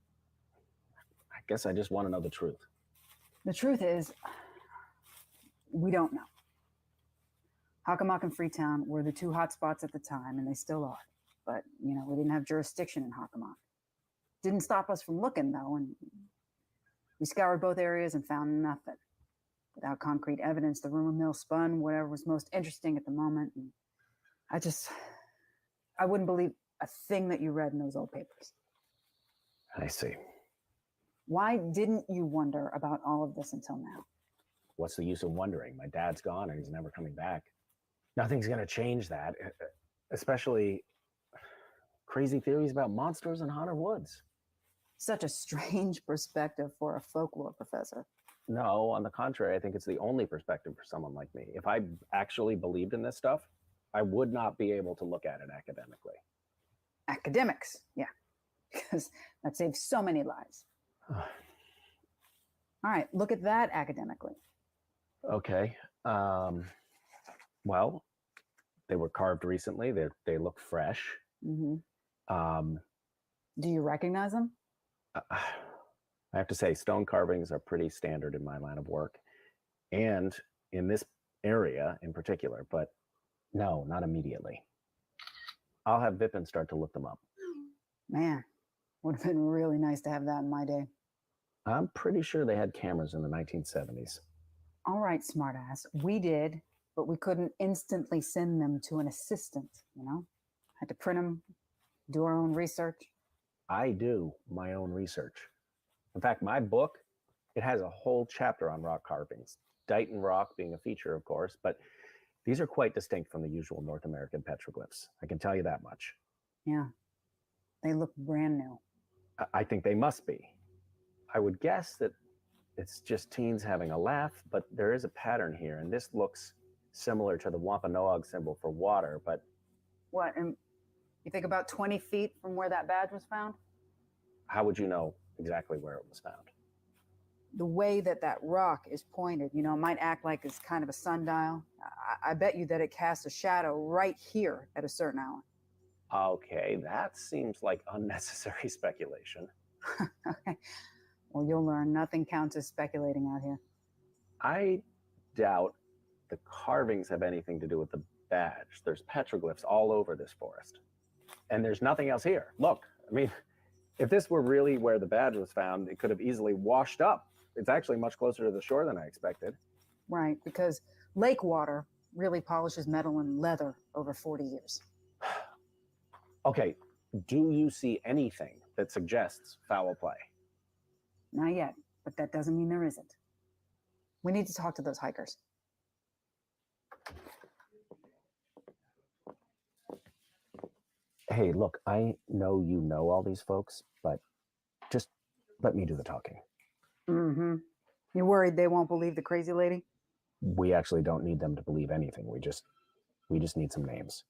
Speaker 11: I guess I just want to know the truth.
Speaker 6: The truth is, we don't know. Hockomock and Freetown were the two hot spots at the time, and they still are. But, we didn't have jurisdiction in Hockomock. Didn't stop us from looking, though, and we scoured both areas and found nothing. Without concrete evidence, the rumor mill spun whatever was most interesting at the moment. And I wouldn't believe a thing that you read in those old papers.
Speaker 11: I see.
Speaker 6: Why didn't you wonder about all of this until now?
Speaker 11: What's the use of wondering? My dad's gone and he's never coming back. Nothing's going to change that, especially crazy theories about monsters in haunted woods.
Speaker 6: Such a strange perspective for a folklore professor.
Speaker 11: No, on the contrary, I think it's the only perspective for someone like me. If I actually believed in this stuff, I would not be able to look at it academically.
Speaker 6: Academics, yeah, because that saves so many lives. All right, look at that academically.
Speaker 11: Okay. Well, they were carved recently. They look fresh.
Speaker 6: Mm-hmm.
Speaker 11: Um,
Speaker 6: Do you recognize them?
Speaker 11: I have to say, stone carvings are pretty standard in my line of work, and in this area in particular. But no, not immediately. I'll have Vipin start to look them up.
Speaker 6: Man, would have been really nice to have that in my day.
Speaker 11: I'm pretty sure they had cameras in the 1970s.
Speaker 6: All right, smartass. We did, but we couldn't instantly send them to an assistant, Had to print them, do our own research.
Speaker 11: I do my own research. In fact, my book, it has a whole chapter on rock carvings. Dighton rock being a feature, of course, but these are quite distinct from the usual North American petroglyphs. I can tell you that much.
Speaker 6: Yeah, they look brand new.
Speaker 11: I think they must be. I would guess that it's just teens having a laugh, but there is a pattern here, and this looks similar to the Wampanoag symbol for water, but
Speaker 6: What? And you think about 20 feet from where that badge was found?
Speaker 11: How would you know exactly where it was found?
Speaker 6: The way that rock is pointed, it might act like it's kind of a sundial. I bet you that it casts a shadow right here at a certain hour.
Speaker 11: Okay, that seems like unnecessary speculation.
Speaker 6: Okay. Well, you'll learn nothing counts as speculating out here.
Speaker 11: I doubt the carvings have anything to do with the badge. There's petroglyphs all over this forest. And there's nothing else here. Look, I mean, if this were really where the badge was found, it could have easily washed up. It's actually much closer to the shore than I expected.
Speaker 6: Right, because lake water really polishes metal and leather over 40 years.
Speaker 11: Okay, do you see anything that suggests foul play?
Speaker 6: Not yet, but that doesn't mean there isn't. We need to talk to those hikers.
Speaker 11: Hey, look, I know you know all these folks, but just let me do the talking.
Speaker 6: Mm-hmm. You worried they won't believe the crazy lady?
Speaker 11: We actually don't need them to believe anything. We just need some names.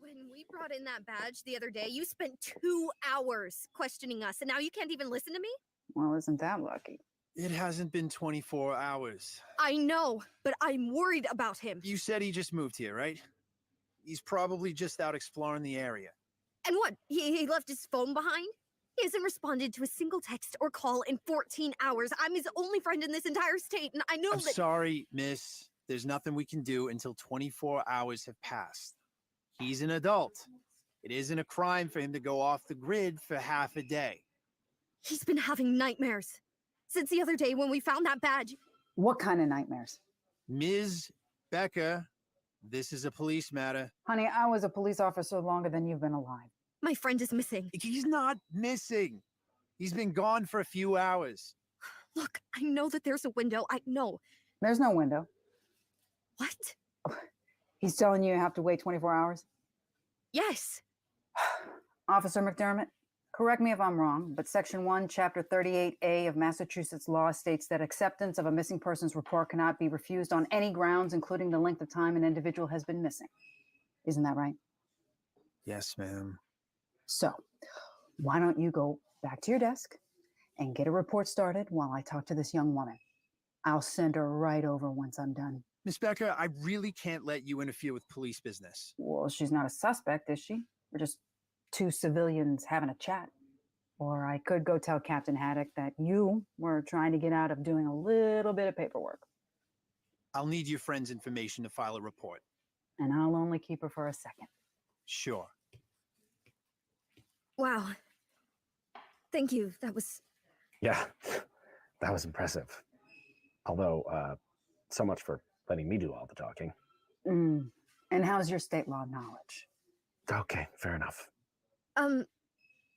Speaker 10: When we brought in that badge the other day, you spent 2 hours questioning us, and now you can't even listen to me?
Speaker 6: Well, isn't that lucky?
Speaker 18: It hasn't been 24 hours.
Speaker 10: I know, but I'm worried about him.
Speaker 18: You said he just moved here, right? He's probably just out exploring the area.
Speaker 10: And what? He left his phone behind? He hasn't responded to a single text or call in 14 hours. I'm his only friend in this entire state, and I know
Speaker 18: I'm
Speaker 10: that—
Speaker 18: sorry, miss. There's nothing we can do until 24 hours have passed. He's an adult. It isn't a crime for him to go off the grid for half a day.
Speaker 10: He's been having nightmares since the other day when we found that badge.
Speaker 6: What kind of nightmares?
Speaker 18: Ms. Becca, this is a police matter.
Speaker 6: Honey, I was a police officer longer than you've been alive.
Speaker 10: My friend is missing.
Speaker 18: He's not missing. He's been gone for a few hours.
Speaker 10: Look, I know that there's a window. I know.
Speaker 6: There's no window.
Speaker 10: What?
Speaker 6: He's telling you have to wait 24 hours?
Speaker 10: Yes.
Speaker 6: Officer McDermott, correct me if I'm wrong, but Section 1, Chapter 38A of Massachusetts law states that acceptance of a missing persons report cannot be refused on any grounds, including the length of time an individual has been missing. Isn't that right?
Speaker 18: Yes, ma'am.
Speaker 6: So, why don't you go back to your desk and get a report started while I talk to this young woman? I'll send her right over once I'm done.
Speaker 18: Miss Becker, I really can't let you interfere with police business.
Speaker 6: Well, she's not a suspect, is she? We're just two civilians having a chat. Or I could go tell Captain Haddock that you were trying to get out of doing a little bit of paperwork.
Speaker 18: I'll need your friend's information to file a report.
Speaker 6: And I'll only keep her for a second.
Speaker 18: Sure.
Speaker 10: Wow. Thank you. That was...
Speaker 11: Yeah, that was impressive. Although, so much for letting me do all the talking.
Speaker 6: And how's your state law knowledge?
Speaker 11: Okay, fair enough.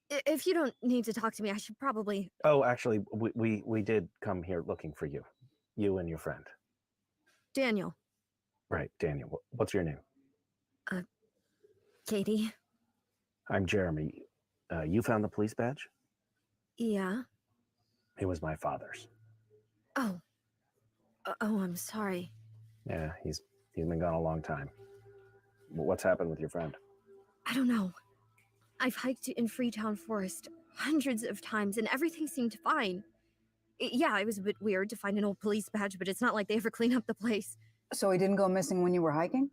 Speaker 10: If you don't need to talk to me, I should probably...
Speaker 11: Oh, actually, we did come here looking for you. You and your friend.
Speaker 10: Daniel.
Speaker 11: Right, Daniel. What's your name?
Speaker 10: Katie.
Speaker 11: I'm Jeremy. You found the police badge?
Speaker 10: Yeah.
Speaker 11: It was my father's.
Speaker 10: Oh. Oh, I'm sorry.
Speaker 11: Yeah, he's been gone a long time. What's happened with your friend?
Speaker 10: I don't know. I've hiked in Freetown Forest hundreds of times, and everything seemed fine. Yeah, it was a bit weird to find an old police badge, but it's not like they ever clean up the place.
Speaker 6: So he didn't go missing when you were hiking?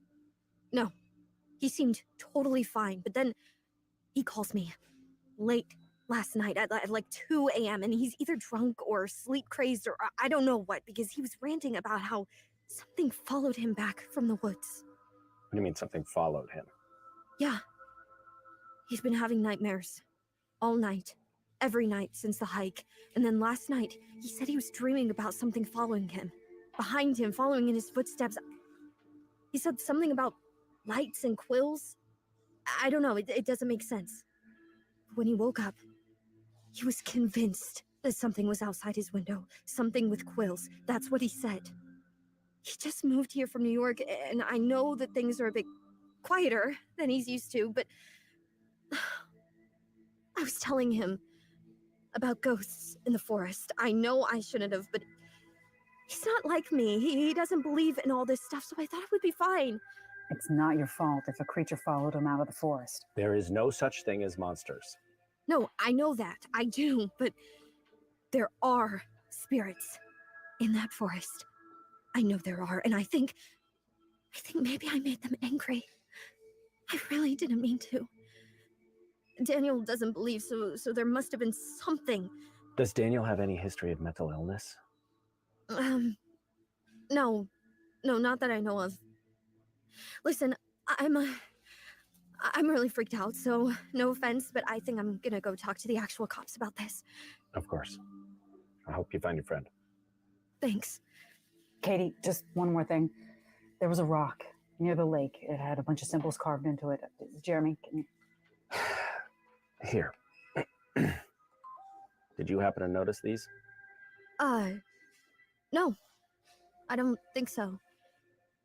Speaker 10: No. He seemed totally fine, but then he calls me late last night at like 2 a.m. and he's either drunk or sleep crazed or I don't know what, because he was ranting about how something followed him back from the woods.
Speaker 11: What do you mean something followed him?
Speaker 10: Yeah. He's been having nightmares all night, every night since the hike. And then last night, he said he was dreaming about something following him, behind him, following in his footsteps. He said something about lights and quills. I don't know, it doesn't make sense. When he woke up, he was convinced that something was outside his window, something with quills. That's what he said. He just moved here from New York, and I know that things are a bit quieter than he's used to, but I was telling him about ghosts in the forest. I know I shouldn't have, but he's not like me. He doesn't believe in all this stuff, so I thought it would be fine.
Speaker 6: It's not your fault if a creature followed him out of the forest.
Speaker 11: There is no such thing as monsters.
Speaker 10: No, I know that. I do, but there are spirits in that forest. I know there are, and I think maybe I made them angry. I really didn't mean to. Daniel doesn't believe, so there must have been something.
Speaker 11: Does Daniel have any history of mental illness?
Speaker 10: No, not that I know of. Listen, I'm really freaked out, so no offense, but I think I'm gonna go talk to the actual cops about this.
Speaker 11: Of course. I hope you find your friend.
Speaker 10: Thanks.
Speaker 6: Katie, just one more thing. There was a rock near the lake. It had a bunch of symbols carved into it. Jeremy, can you...
Speaker 11: Here. Did you happen to notice these?
Speaker 10: No. I don't think so.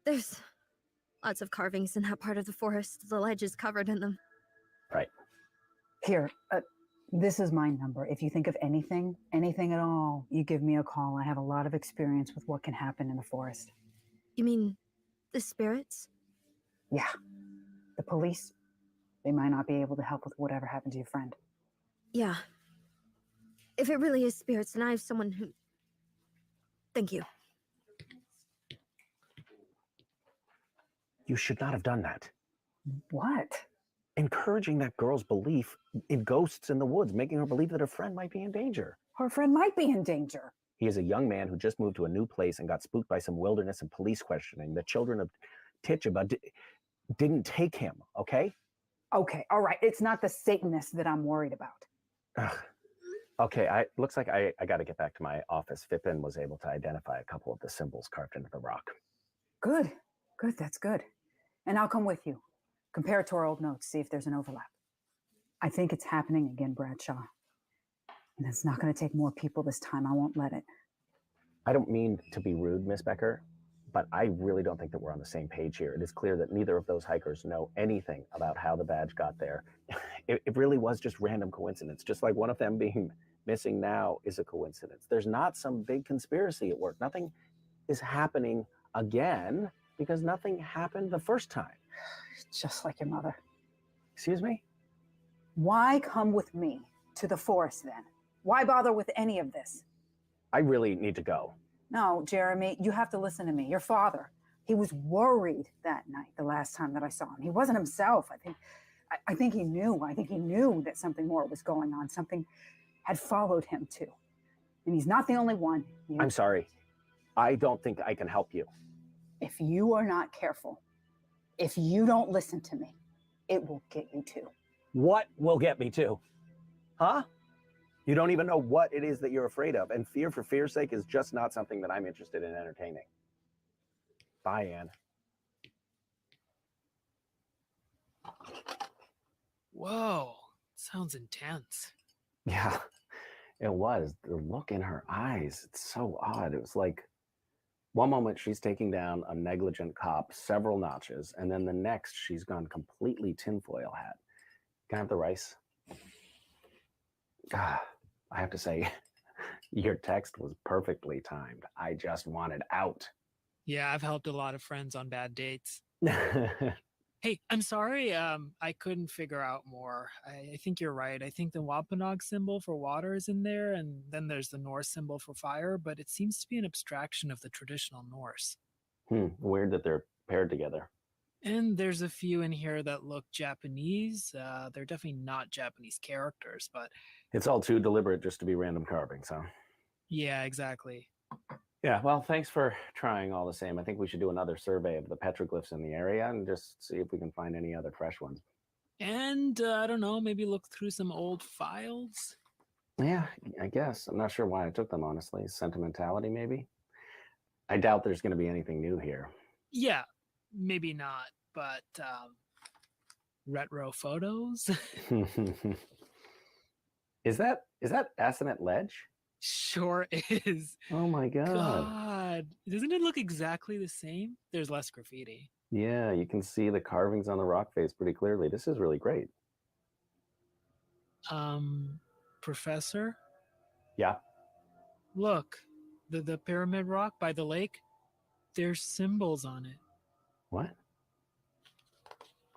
Speaker 10: There's lots of carvings in that part of the forest. The ledge is covered in them.
Speaker 11: Right.
Speaker 6: Here, this is my number. If you think of anything at all, you give me a call. I have a lot of experience with what can happen in the forest.
Speaker 10: You mean the spirits?
Speaker 6: Yeah. The police, they might not be able to help with whatever happened to your friend.
Speaker 10: Yeah. If it really is spirits, then I have someone who... Thank you.
Speaker 11: You should not have done that.
Speaker 6: What?
Speaker 11: Encouraging that girl's belief in ghosts in the woods, making her believe that her friend might be in danger.
Speaker 6: Her friend might be in danger.
Speaker 11: He is a young man who just moved to a new place and got spooked by some wilderness and police questioning. The children of Tituba didn't take him, okay?
Speaker 6: Okay, all right. It's not the Satanists that I'm worried about.
Speaker 11: Ugh. Okay, looks like I got to get back to my office. Fippen was able to identify a couple of the symbols carved into the rock.
Speaker 6: Good, that's good. And I'll come with you. Compare it to our old notes, see if there's an overlap. I think it's happening again, Bradshaw. And it's not going to take more people this time. I won't let it.
Speaker 11: I don't mean to be rude, Miss Becker, but I really don't think that we're on the same page here. It is clear that neither of those hikers know anything about how the badge got there. It really was just random coincidence, just like one of them being missing now is a coincidence. There's not some big conspiracy at work. Nothing is happening again because nothing happened the first time.
Speaker 6: Just like your mother.
Speaker 11: Excuse me?
Speaker 6: Why come with me to the forest then? Why bother with any of this?
Speaker 11: I really need to go.
Speaker 6: No, Jeremy, you have to listen to me. Your father, he was worried that night, the last time that I saw him. He wasn't himself. I think he knew. I think he knew that something more was going on. Something had followed him too. And he's not the only one.
Speaker 11: I'm sorry. I don't think I can help you.
Speaker 6: If you are not careful, if you don't listen to me, it will get you too.
Speaker 11: What will get me to? Huh? You don't even know what it is that you're afraid of, and fear for fear's sake is just not something that I'm interested in entertaining. Bye, Anne.
Speaker 19: Whoa, sounds intense.
Speaker 11: Yeah, it was. The look in her eyes, it's so odd. It was like one moment she's taking down a negligent cop several notches, and then the next she's gone completely tinfoil hat. Can I have the rice? I have to say, your text was perfectly timed. I just wanted out.
Speaker 19: Yeah, I've helped a lot of friends on bad dates. Hey, I'm sorry. I couldn't figure out more. I think you're right. I think the Wampanoag symbol for water is in there, and then there's the Norse symbol for fire, but it seems to be an abstraction of the traditional Norse.
Speaker 11: Weird that they're paired together.
Speaker 19: And there's a few in here that look Japanese. They're definitely not Japanese characters, but
Speaker 11: It's all too deliberate just to be random carvings, huh?
Speaker 19: yeah, exactly.
Speaker 11: Yeah, well, thanks for trying all the same. I think we should do another survey of the petroglyphs in the area and just see if we can find any other fresh ones.
Speaker 19: And I don't know, maybe look through some old files.
Speaker 11: Yeah, I guess. I'm not sure why I took them, honestly. Sentimentality, maybe? I doubt there's going to be anything new here.
Speaker 19: Yeah, maybe not, but retro photos.
Speaker 11: Is that Assinet Ledge?
Speaker 19: Sure is.
Speaker 11: Oh my god.
Speaker 19: God, doesn't it look exactly the same? There's less graffiti.
Speaker 11: Yeah, you can see the carvings on the rock face pretty clearly. This is really great.
Speaker 19: Professor?
Speaker 11: Yeah.
Speaker 19: Look, the pyramid rock by the lake, there's symbols on it.
Speaker 11: What?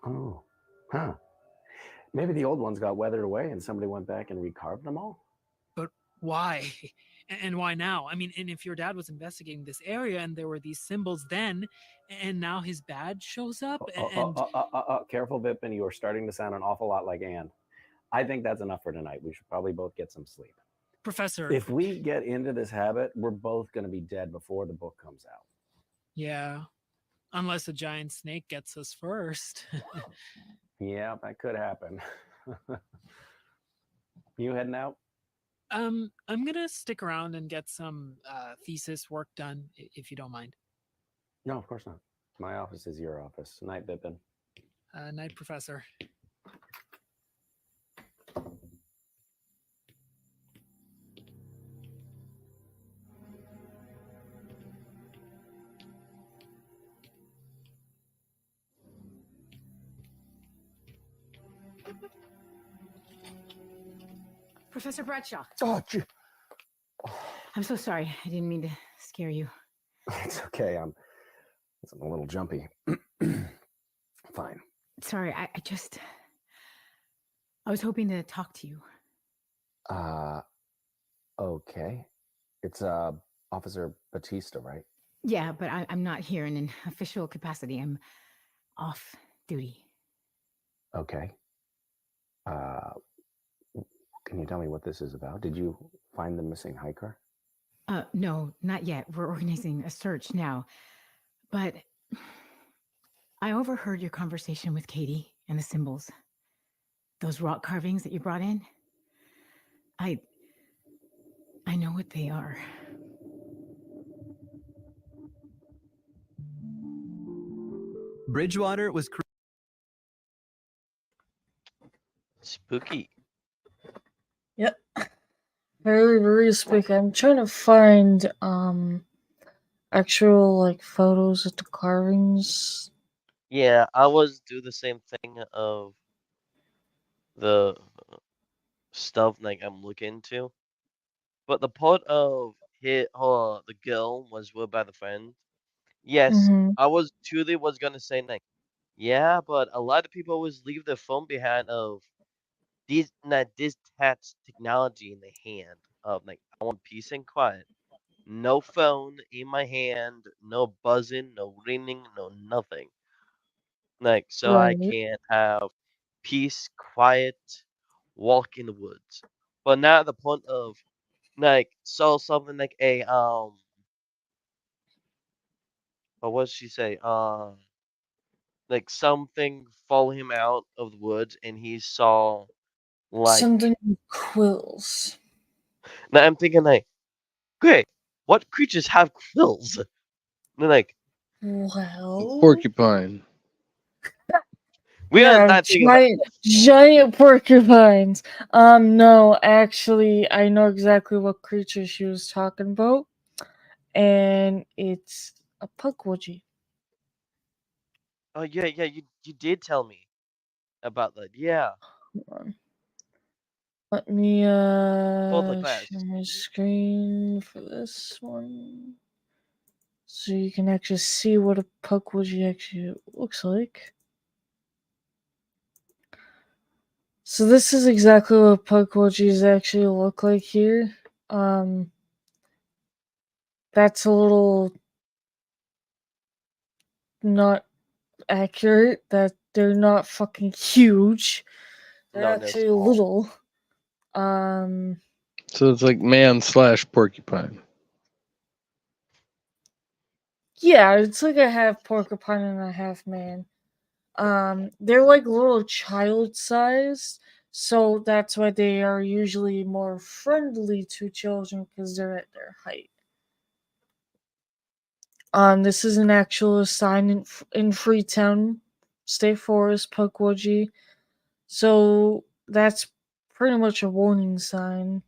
Speaker 11: Oh, huh. Maybe the old ones got weathered away and somebody went back and recarved them all?
Speaker 19: But why? And why now? I mean, and if your dad was investigating this area and there were these symbols then, and now his badge shows up, and
Speaker 11: Careful, Vipin. You are starting to sound an awful lot like Anne. I think that's enough for tonight. We should probably both get some sleep.
Speaker 19: Professor.
Speaker 11: If we get into this habit, we're both going to be dead before the book comes out.
Speaker 19: Yeah, unless a giant snake gets us first.
Speaker 11: Yeah, that could happen. You heading out?
Speaker 19: I'm gonna stick around and get some thesis work done, if you don't mind.
Speaker 11: No, of course not. My office is your office. Night, Vipin.
Speaker 19: Night, Professor.
Speaker 16: Professor Bradshaw.
Speaker 11: Oh,
Speaker 16: I'm so sorry. I didn't mean to scare you.
Speaker 11: it's okay. I'm a little jumpy. Fine.
Speaker 16: Sorry, I was hoping to talk to you.
Speaker 11: Okay. It's Officer Batista, right?
Speaker 16: Yeah, but I'm not here in an official capacity. I'm off duty.
Speaker 11: Okay. Can you tell me what this is about? Did you find the missing hiker?
Speaker 16: No, not yet. We're organizing a search now. But I overheard your conversation with Katie and the symbols. Those rock carvings that you brought in. I know what they are.
Speaker 8: Bridgewater was
Speaker 2: spooky.
Speaker 1: Yep. Very, very spooky. I'm trying to find actual like photos of the carvings.
Speaker 2: Yeah, I was do the same thing of the stuff like I'm looking into. But the part of the girl was with by the friend. Yes,
Speaker 1: Mhm.
Speaker 2: I was gonna say like, yeah, but a lot of people always leave their phone behind of this detached technology in the hand of like I want peace and quiet. No phone in my hand, no buzzing, no ringing, no nothing. Like so I
Speaker 1: Right.
Speaker 2: can have peace, quiet, walk in the woods. But not at the point of like saw something like a what was she say? Like something follow him out of the woods and he saw like
Speaker 1: Something with quills.
Speaker 2: now I'm thinking like, great, what creatures have quills? And they're like
Speaker 1: Well,
Speaker 3: Porcupine.
Speaker 2: we are
Speaker 1: yeah,
Speaker 2: not thinking about
Speaker 1: giant porcupines. No, actually, I know exactly what creature she was talking about, and it's a pukwudgie.
Speaker 2: oh yeah, you did tell me about that. Yeah.
Speaker 1: Hold on. Let me
Speaker 2: Pull the glass.
Speaker 1: share my screen for this one, so you can actually see what a pukwudgie actually looks like. So this is exactly what pukwudgies actually look like here. That's a little not accurate. That they're not fucking huge. They're
Speaker 2: No, they're
Speaker 1: actually
Speaker 2: small.
Speaker 1: little.
Speaker 3: So it's like man/porcupine.
Speaker 1: Yeah, it's like a half porcupine and a half man. They're like little child size, so that's why they are usually more friendly to children because they're at their height. This is an actual sign in Freetown State Forest, Pukwudgie. So that's pretty much a warning sign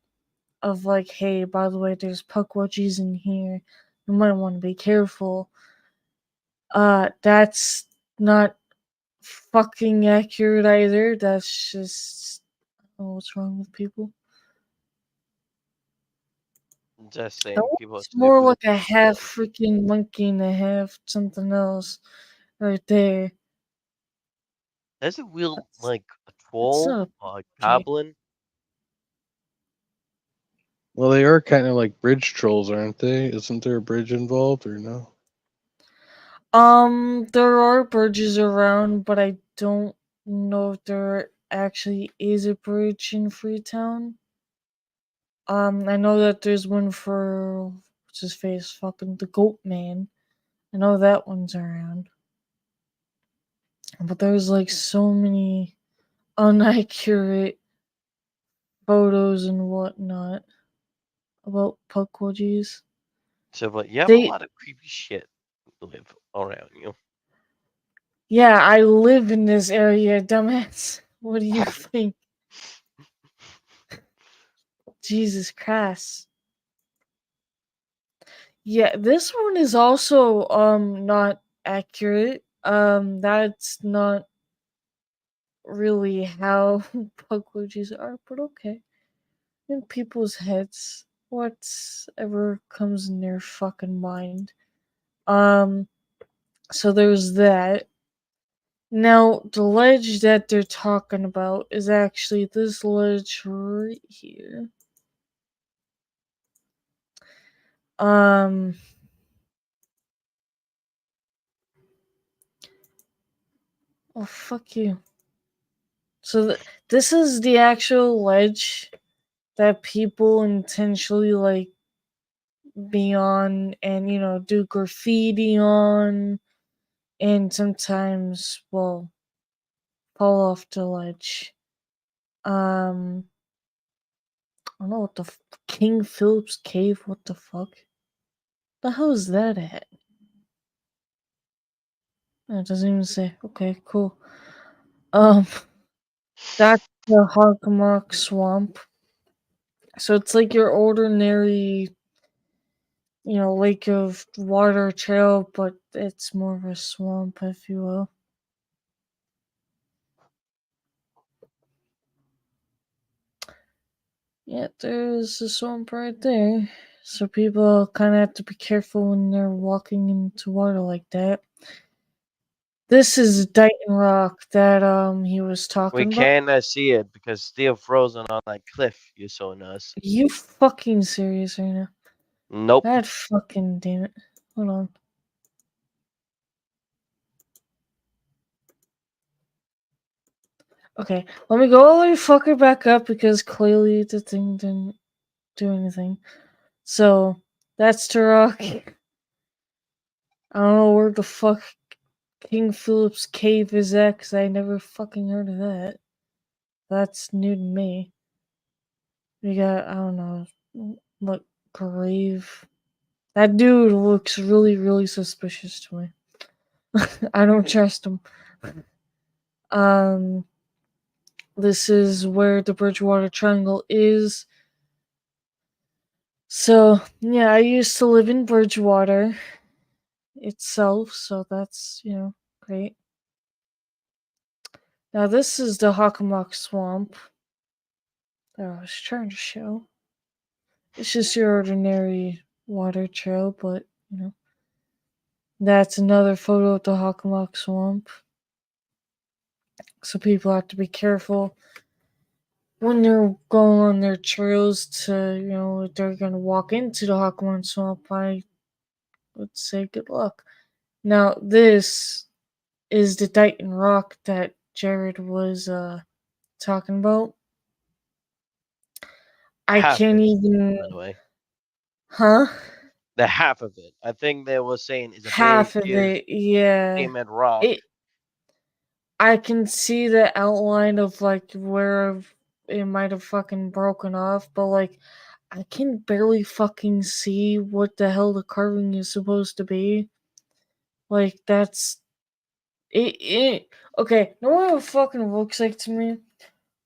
Speaker 1: of like, hey, by the way, there's pukwudgies in here. You might want to be careful. That's not fucking accurate either. That's just what's wrong with people.
Speaker 2: Just saying,
Speaker 1: That
Speaker 2: people are
Speaker 1: looks more
Speaker 2: stupid.
Speaker 1: like a half freaking monkey and a half something else right there.
Speaker 2: There's a real like a
Speaker 1: It's
Speaker 2: troll
Speaker 1: not a
Speaker 2: or a
Speaker 1: Jake.
Speaker 2: goblin.
Speaker 3: Well, they are kind of like bridge trolls, aren't they? Isn't there a bridge involved or no?
Speaker 1: There are bridges around, but I don't know if there actually is a bridge in Freetown. I know that there's one for what's his face, fucking the Goat Man. I know that one's around. But there's like so many inaccurate photos and whatnot about Pukwudgies.
Speaker 2: So, but you have a
Speaker 1: They,
Speaker 2: lot of creepy shit live around you.
Speaker 1: yeah, I live in this area, dumbass. What do you think? Jesus Christ. Yeah, this one is also not accurate. That's not really how Pukwudgies are, but okay. In people's heads, whatever comes in their fucking mind. So there's that. Now, the ledge that they're talking about is actually this ledge right here. Um, oh, fuck you. So this is the actual ledge that people intentionally like be on and, you know, do graffiti on, and sometimes, well, fall off the ledge. I don't know what the King Philip's Cave. What the fuck? The hell is that at? It doesn't even say. Okay, cool. That's the Hockomock Swamp. So it's like your ordinary, you know, lake of water trail, but it's more of a swamp, if you will. Yeah, there's a swamp right there. So people kind of have to be careful when they're walking into water like that. This is Dighton Rock that he was
Speaker 2: We
Speaker 1: talking about.
Speaker 2: cannot see it because it's still frozen on that cliff you're showing us.
Speaker 1: Are you fucking serious right now?
Speaker 2: Nope.
Speaker 1: God fucking damn it. Hold on. Okay, let me go all the way fucking back up because clearly the thing didn't do anything. So, that's the rock. I don't know where the fuck King Philip's Cave is at because I never fucking heard of that. That's new to me. We got, I don't know, what grave. That dude looks really, really suspicious to me. I don't trust him. This is where the Bridgewater Triangle is. So, yeah, I used to live in Bridgewater itself, so that's, you know, great. Now, this is the Hockomock Swamp that I was trying to show. It's just your ordinary water trail, but, you know. That's another photo of the Hockomock Swamp. So people have to be careful when they're going on their trails to, you know, if they're going to walk into the Hockomock Swamp. I would say good luck. Now, this is the Dighton Rock that Jared was talking about. I
Speaker 2: Half
Speaker 1: can't
Speaker 2: it,
Speaker 1: even.
Speaker 2: by the way.
Speaker 1: Huh?
Speaker 2: The half of it. I think they were saying is a
Speaker 1: Half
Speaker 2: big,
Speaker 1: of
Speaker 2: huge
Speaker 1: it, yeah.
Speaker 2: cement rock.
Speaker 1: I can see the outline of like where it might have fucking broken off, but like I can barely fucking see what the hell the carving is supposed to be. Like that's it. Okay, know what it fucking looks like to me?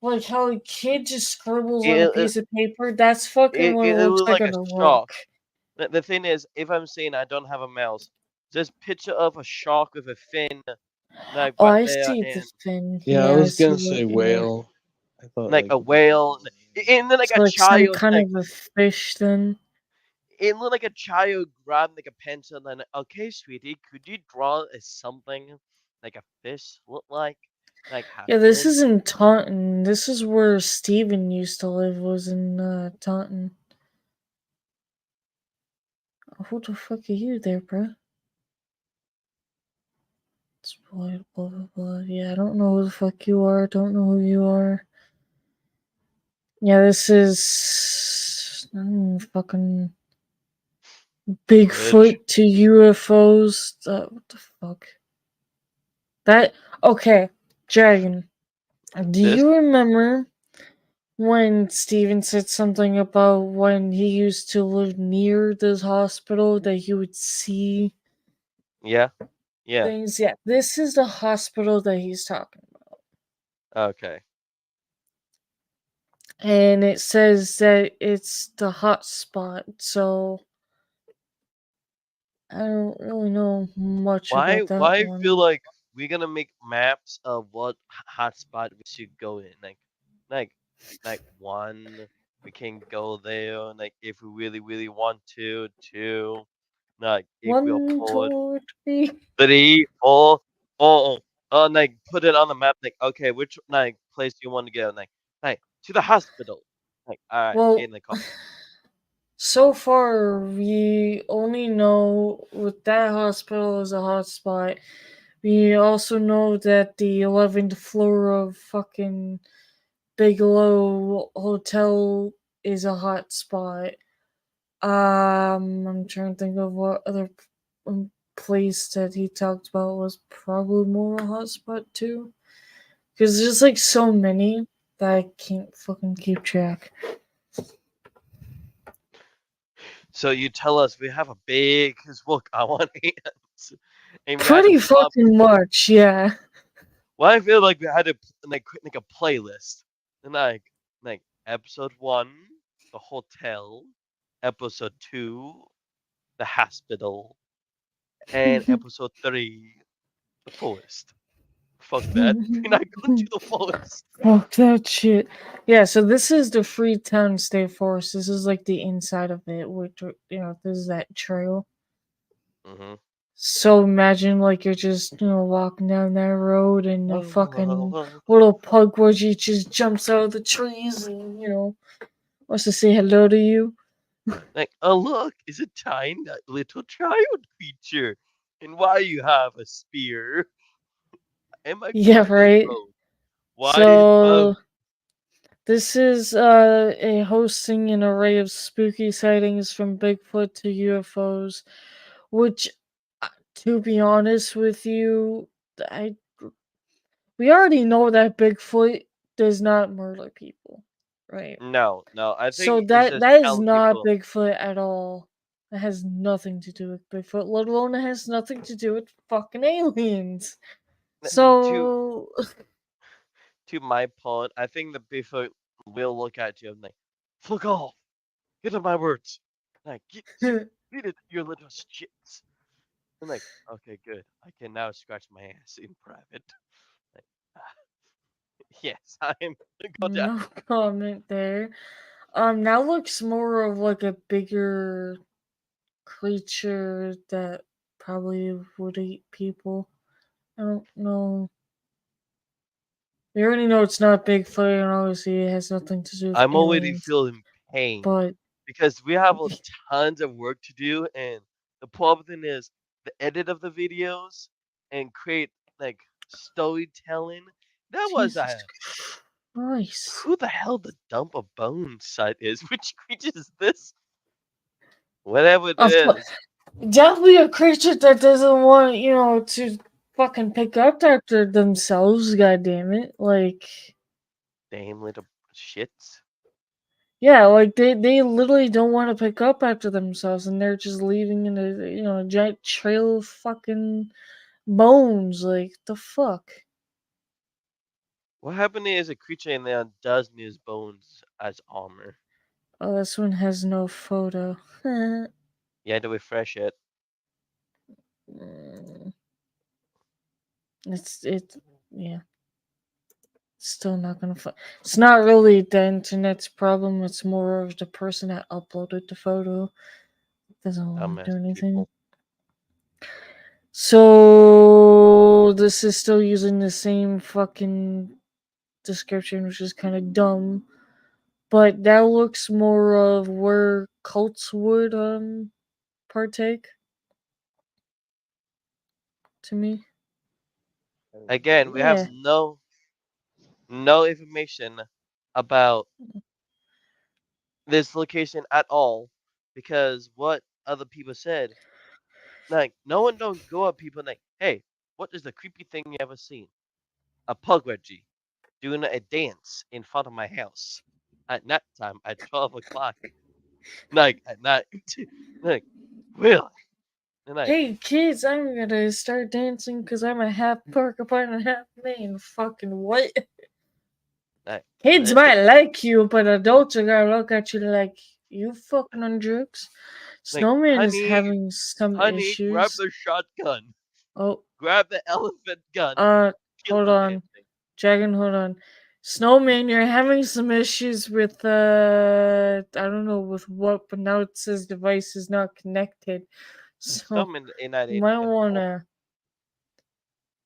Speaker 1: Like how a kid just scribbles on a piece of paper. That's fucking what it
Speaker 2: It
Speaker 1: looks
Speaker 2: was
Speaker 1: like
Speaker 2: like
Speaker 1: on
Speaker 2: a
Speaker 1: a
Speaker 2: shark.
Speaker 1: rock.
Speaker 2: The thing is, if I'm saying I don't have a mouse, just picture of a shark with a fin, like
Speaker 1: Oh,
Speaker 2: right
Speaker 1: I
Speaker 2: there,
Speaker 1: see the
Speaker 2: and
Speaker 1: fin.
Speaker 3: Yeah, I
Speaker 1: Yeah, I
Speaker 3: was
Speaker 1: see
Speaker 3: gonna
Speaker 1: what.
Speaker 3: say
Speaker 1: Yeah.
Speaker 3: whale. I thought
Speaker 2: like a whale, and then like
Speaker 1: It's
Speaker 2: a
Speaker 1: like some
Speaker 2: child,
Speaker 1: kind
Speaker 2: like
Speaker 1: of a fish then.
Speaker 2: it looked like a child grabbed like a pencil and okay, sweetie, could you draw something like a fish look like? like
Speaker 1: Yeah, this
Speaker 2: happened.
Speaker 1: is in Taunton. This is where Steven used to live, was in Taunton. Who the fuck are you there, bro? It's blah, blah, blah, blah. Yeah, I don't know who the fuck you are. Don't know who you are. Yeah, this is fucking Bigfoot to UFOs. What the fuck? That okay, Dragon. Do
Speaker 2: This?
Speaker 1: you remember when Steven said something about when he used to live near this hospital that he would see
Speaker 2: Yeah. Yeah.
Speaker 1: things? Yeah, this is the hospital that he's talking about.
Speaker 2: Okay.
Speaker 1: And it says that it's the hot spot, so I don't really know much about that
Speaker 2: Why
Speaker 1: one.
Speaker 2: feel like we're gonna make maps of what hotspot we should go in? Like one, we can go there. Like if we really want to. Two, like if we are
Speaker 1: 1,
Speaker 2: bored.
Speaker 1: 2, 3.
Speaker 2: 3, 4. Like put it on the map. Like okay, which like place do you want to go? Like to the hospital. Like all right,
Speaker 1: Well,
Speaker 2: in the car.
Speaker 1: so far we only know with that hospital is a hotspot. We also know that the 11th floor of fucking Bigelow Hotel is a hotspot. I'm trying to think of what other place that he talked about was probably more a hotspot too. Because there's like so many that I can't fucking keep track.
Speaker 2: So you tell us we have a big book on one hand, and we had
Speaker 1: Pretty
Speaker 2: to plop.
Speaker 1: fucking much, yeah.
Speaker 2: Well, I feel like we had to like a playlist, and like episode 1, the hotel, episode 2, the hospital, and episode 3, the forest. Fuck that. We're not going to the forest.
Speaker 1: Fuck that shit. Yeah, so this is the Freetown State Forest. This is like the inside of it, which, this is that trail.
Speaker 2: Mm-hmm.
Speaker 1: So imagine like you're just, walking down that road and a fucking little pugwudgie just jumps out of the trees and, wants to say hello to you.
Speaker 2: Like, oh look, it's a tiny little child creature. And why you have a spear? Am I
Speaker 1: Yeah, right.
Speaker 2: Why
Speaker 1: So this is a hosting an array of spooky sightings from Bigfoot to UFOs, which, to be honest with you, we already know that Bigfoot does not murder people, right?
Speaker 2: No, I
Speaker 1: So
Speaker 2: think it's just
Speaker 1: that is
Speaker 2: telling
Speaker 1: not
Speaker 2: people.
Speaker 1: Bigfoot at all. It has nothing to do with Bigfoot, let alone it has nothing to do with fucking aliens. So
Speaker 2: To my point, I think the Bigfoot will look at you and like, fuck off, get on my words, like get it, your little shits. I'm like, okay, good. I can now scratch my ass in private. Like, yes, I'm.
Speaker 1: no comment there. Now looks more of like a bigger creature that probably would eat people. I don't know. We already know it's not Bigfoot, and obviously it has nothing to do with
Speaker 2: I'm already
Speaker 1: aliens.
Speaker 2: feeling pain,
Speaker 1: But
Speaker 2: because we have tons of work to do, and the problem is the edit of the videos and create like storytelling. That was
Speaker 1: Jesus Christ.
Speaker 2: who the hell the dump of bones site is? Which creature is this? Whatever it is.
Speaker 1: Definitely a creature that doesn't want, to fucking pick up after themselves, goddammit. Like,
Speaker 2: Damn little shits.
Speaker 1: yeah, like they literally don't want to pick up after themselves, and they're just leaving in a giant trail of fucking bones. Like, the fuck?
Speaker 2: What happened is a creature in there does use bones as armor.
Speaker 1: Oh, this one has no photo.
Speaker 2: You had to refresh it.
Speaker 1: Yeah. Still not gonna find. It's not really the internet's problem. It's more of the person that uploaded the photo doesn't want to do anything. So no, this is still using the same fucking description, which is kind of dumb. But that looks more of where cults would partake to me.
Speaker 2: Again, we have
Speaker 1: Yeah.
Speaker 2: no information about this location at all because what other people said. Like, no one don't go up people like, hey, what is the creepy thing you ever seen? A pug Reggie doing a dance in front of my house at night time at 12 o'clock. Like, at night. Like, really? And like,
Speaker 1: Hey kids, I'm gonna start dancing because I'm a half porcupine and half man. Fucking what?
Speaker 2: like,
Speaker 1: Kids might like you, but adults are gonna look at you like you fucking on drugs.
Speaker 2: like,
Speaker 1: Snowman is
Speaker 2: honey,
Speaker 1: having some
Speaker 2: grab
Speaker 1: issues.
Speaker 2: the shotgun.
Speaker 1: Oh,
Speaker 2: Grab the elephant gun. Kill
Speaker 1: hold
Speaker 2: the
Speaker 1: on.
Speaker 2: damn thing.
Speaker 1: Dragon, hold on. Snowman, you're having some issues with I don't know with what, but now it says device is not connected. So
Speaker 2: Summon the
Speaker 1: you might wanna.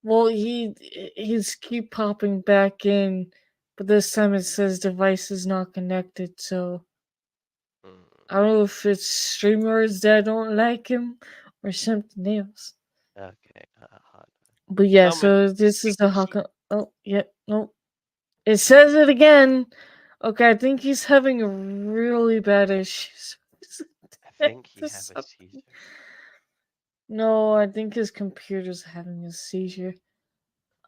Speaker 1: Well, he's keep popping back in, but this time it says device is not connected. So I don't know if it's StreamYards that don't like him or something else.
Speaker 2: Okay.
Speaker 1: But yeah,
Speaker 2: Summon.
Speaker 1: so this is the Hawk. Oh, yeah, no. It says it again. Okay, I think he's having a really bad issues.
Speaker 2: I think he has a seizure.
Speaker 1: No, I think his computer's having a seizure.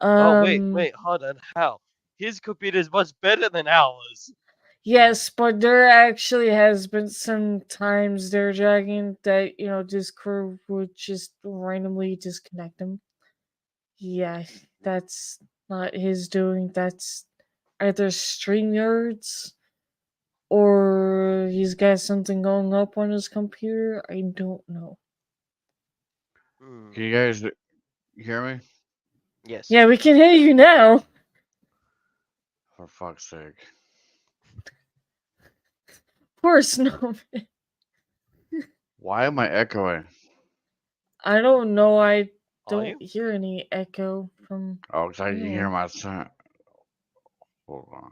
Speaker 2: Oh wait, hold on. How? His computer is much better than ours.
Speaker 1: Yes, but there actually has been some times there, Dragon, that Discord would just randomly disconnect him. Yeah, that's not his doing. That's either StreamYards or he's got something going up on his computer. I don't know.
Speaker 7: Can you guys hear me?
Speaker 2: Yes.
Speaker 1: Yeah, we can hear you now.
Speaker 7: For fuck's sake.
Speaker 1: Poor Snowman.
Speaker 7: Why am I echoing?
Speaker 1: I don't know. I
Speaker 2: you?
Speaker 1: don't hear any echo from.
Speaker 7: Oh, because I can hear
Speaker 1: anyone.
Speaker 7: my son. Hold on.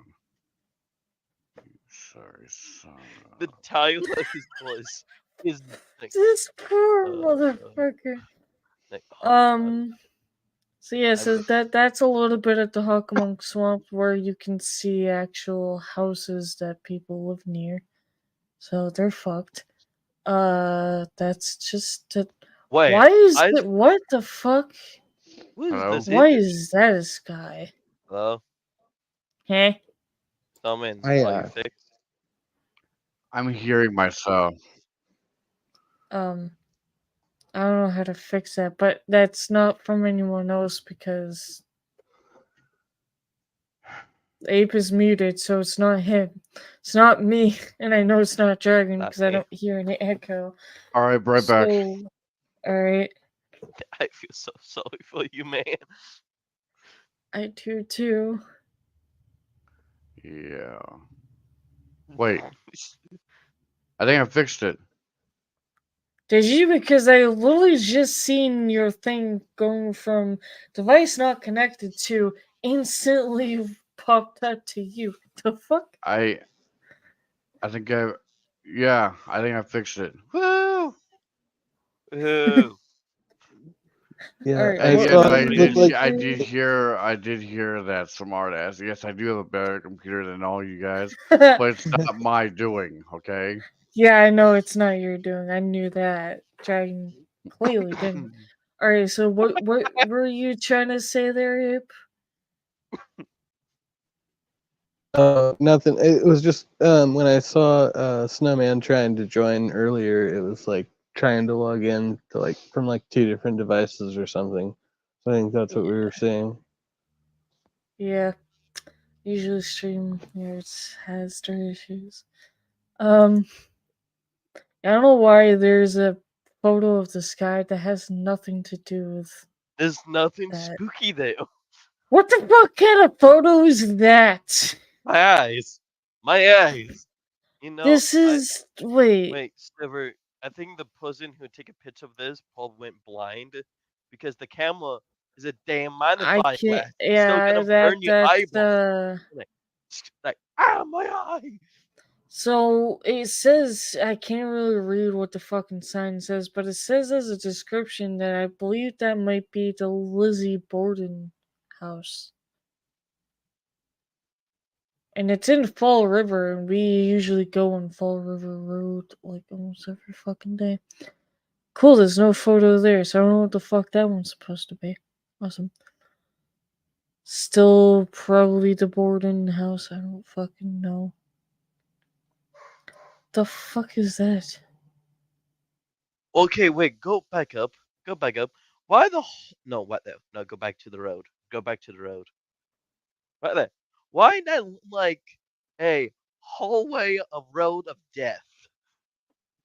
Speaker 7: Sorry, son.
Speaker 2: The tile of his voice is like,
Speaker 1: This poor motherfucker.
Speaker 2: like,
Speaker 1: So yeah, so that's a little bit at the Hockamonk Swamp where you can see actual houses that people live near. So they're fucked. That's just
Speaker 2: Wait,
Speaker 1: why is it? What the fuck?
Speaker 2: What is this
Speaker 1: Why
Speaker 2: image?
Speaker 1: is that a sky?
Speaker 2: Hello?
Speaker 1: Huh?
Speaker 2: Summon.
Speaker 7: I,
Speaker 2: Are you fixed?
Speaker 7: I'm hearing myself.
Speaker 1: I don't know how to fix that, but that's not from anyone else because Ape is muted, so it's not him. It's not me, and I know it's not Dragon because I don't hear any echo.
Speaker 7: All right, right back.
Speaker 1: So, all right,
Speaker 2: I feel so sorry for you, man.
Speaker 1: I do too.
Speaker 7: Yeah. Wait. I think I fixed it.
Speaker 1: Did you? Because I literally just seen your thing going from device not connected to instantly popped up to you. The fuck?
Speaker 7: I think I fixed it. Woo!
Speaker 2: Woo!
Speaker 3: Yeah,
Speaker 1: Alright,
Speaker 7: I
Speaker 1: what-
Speaker 7: did hear that smart ass. Yes, I do have a better computer than all you guys, but it's not my doing, okay?
Speaker 1: Yeah, I know it's not your doing. I knew that. Dragon clearly didn't. Alright, so what were you trying to say there, Ape?
Speaker 3: Nothing. It was just when I saw Snowman trying to join earlier, it was like trying to log in to like from like 2 different devices or something. So I think that's what we were saying.
Speaker 1: Yeah. Usually StreamYards has their issues. I don't know why there's a photo of the sky that has nothing to do with
Speaker 2: There's nothing
Speaker 1: that.
Speaker 2: spooky there.
Speaker 1: What the fuck kind of photo is that?
Speaker 2: My eyes. My eyes. You know,
Speaker 1: This is
Speaker 2: Wait, Silver. I think the person who took a picture of this probably went blind because the camera is a damn
Speaker 1: I
Speaker 2: magnifying
Speaker 1: can't.
Speaker 2: glass. It's still
Speaker 1: Yeah,
Speaker 2: gonna burn your
Speaker 1: that's
Speaker 2: eyeball. Like, my eye.
Speaker 1: So it says, I can't really read what the fucking sign says, but it says as a description that I believe that might be the Lizzie Borden house. And it's in Fall River, and we usually go on Fall River Road like almost every fucking day. Cool, there's no photo there, so I don't know what the fuck that one's supposed to be. Awesome. Still probably the Borden house, I don't fucking know. The fuck is that?
Speaker 2: Okay, wait. Go back up. Go back up. Why the? No, what the? No, go back to the road. Go back to the road. Right there. Why not like a hallway of road of death?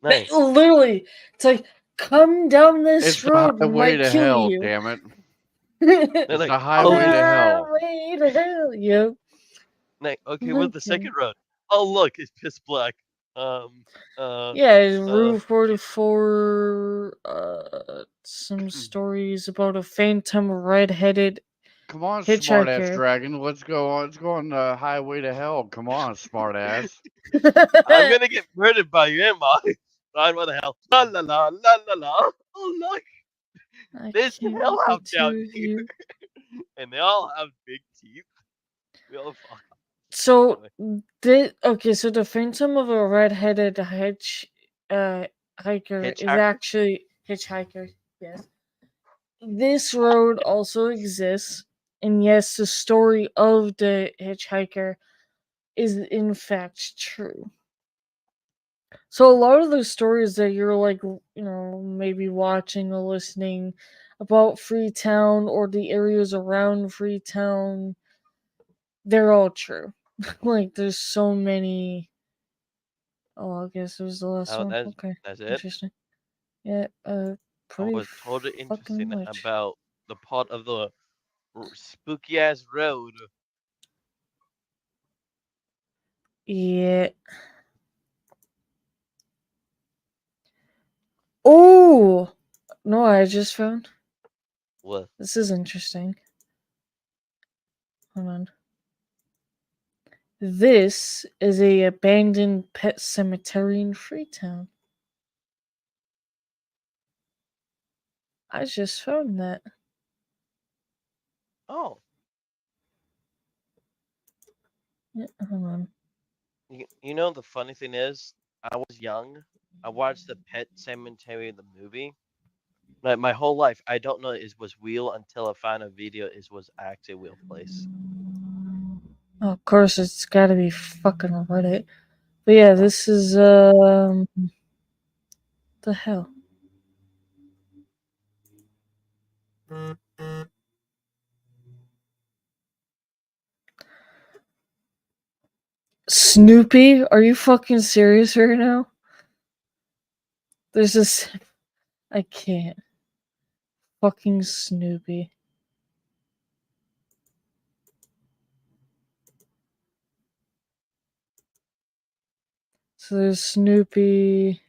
Speaker 2: Nice.
Speaker 1: Literally, it's like, come down this
Speaker 7: It's the
Speaker 1: road, we
Speaker 7: highway
Speaker 1: might
Speaker 7: to
Speaker 1: kill
Speaker 7: hell,
Speaker 1: you.
Speaker 7: damn it.
Speaker 2: They're
Speaker 7: It's
Speaker 2: like,
Speaker 7: the highway to hell.
Speaker 1: Highway to hell, yep.
Speaker 2: Like, okay, what's the
Speaker 1: Okay.
Speaker 2: second road? Oh, look, it's piss black.
Speaker 1: Yeah, Route 44, some stories about a phantom red-headed
Speaker 7: Come on, smart ass
Speaker 1: hitchhiker.
Speaker 7: dragon. Let's go on. Let's go on the highway to hell. Come on, smart ass.
Speaker 2: I'm gonna get murdered by you, am I? Ryan, what the hell? La la la la la la. Oh look,
Speaker 1: I
Speaker 2: there's
Speaker 1: can't
Speaker 2: hellhounds
Speaker 1: get
Speaker 2: down
Speaker 1: to
Speaker 2: here,
Speaker 1: you.
Speaker 2: and they all have big teeth. We all fuck.
Speaker 1: So, so the phantom of a red-headed hiker is
Speaker 2: Hitchhiker?
Speaker 1: actually hitchhiker. Yes, this road also exists, and yes, the story of the hitchhiker is in fact true. So a lot of the stories that you're like, maybe watching or listening about Freetown or the areas around Freetown, they're all true. Like, there's so many. Oh, I guess it was the last
Speaker 2: Oh,
Speaker 1: one. Okay,
Speaker 2: that's it.
Speaker 1: interesting. Yeah,
Speaker 2: I
Speaker 1: pretty
Speaker 2: was totally
Speaker 1: fucking
Speaker 2: interested
Speaker 1: much.
Speaker 2: about the part of the spooky ass road.
Speaker 1: Yeah. Oh no! I just found.
Speaker 2: What?
Speaker 1: This is interesting. Hold on. This is a abandoned pet cemetery in Freetown. I just found that.
Speaker 2: Oh.
Speaker 1: Yeah, hold on.
Speaker 2: You know the funny thing is, I was young. I watched the Pet Cemetery the movie. Like my whole life, I don't know it was real until I found a video. It was actually a real place.
Speaker 1: Oh, of course, it's got to be fucking Reddit. But yeah, this is the hell. Snoopy? Are you fucking serious right now? There's this. I can't. Fucking Snoopy. So there's Snoopy.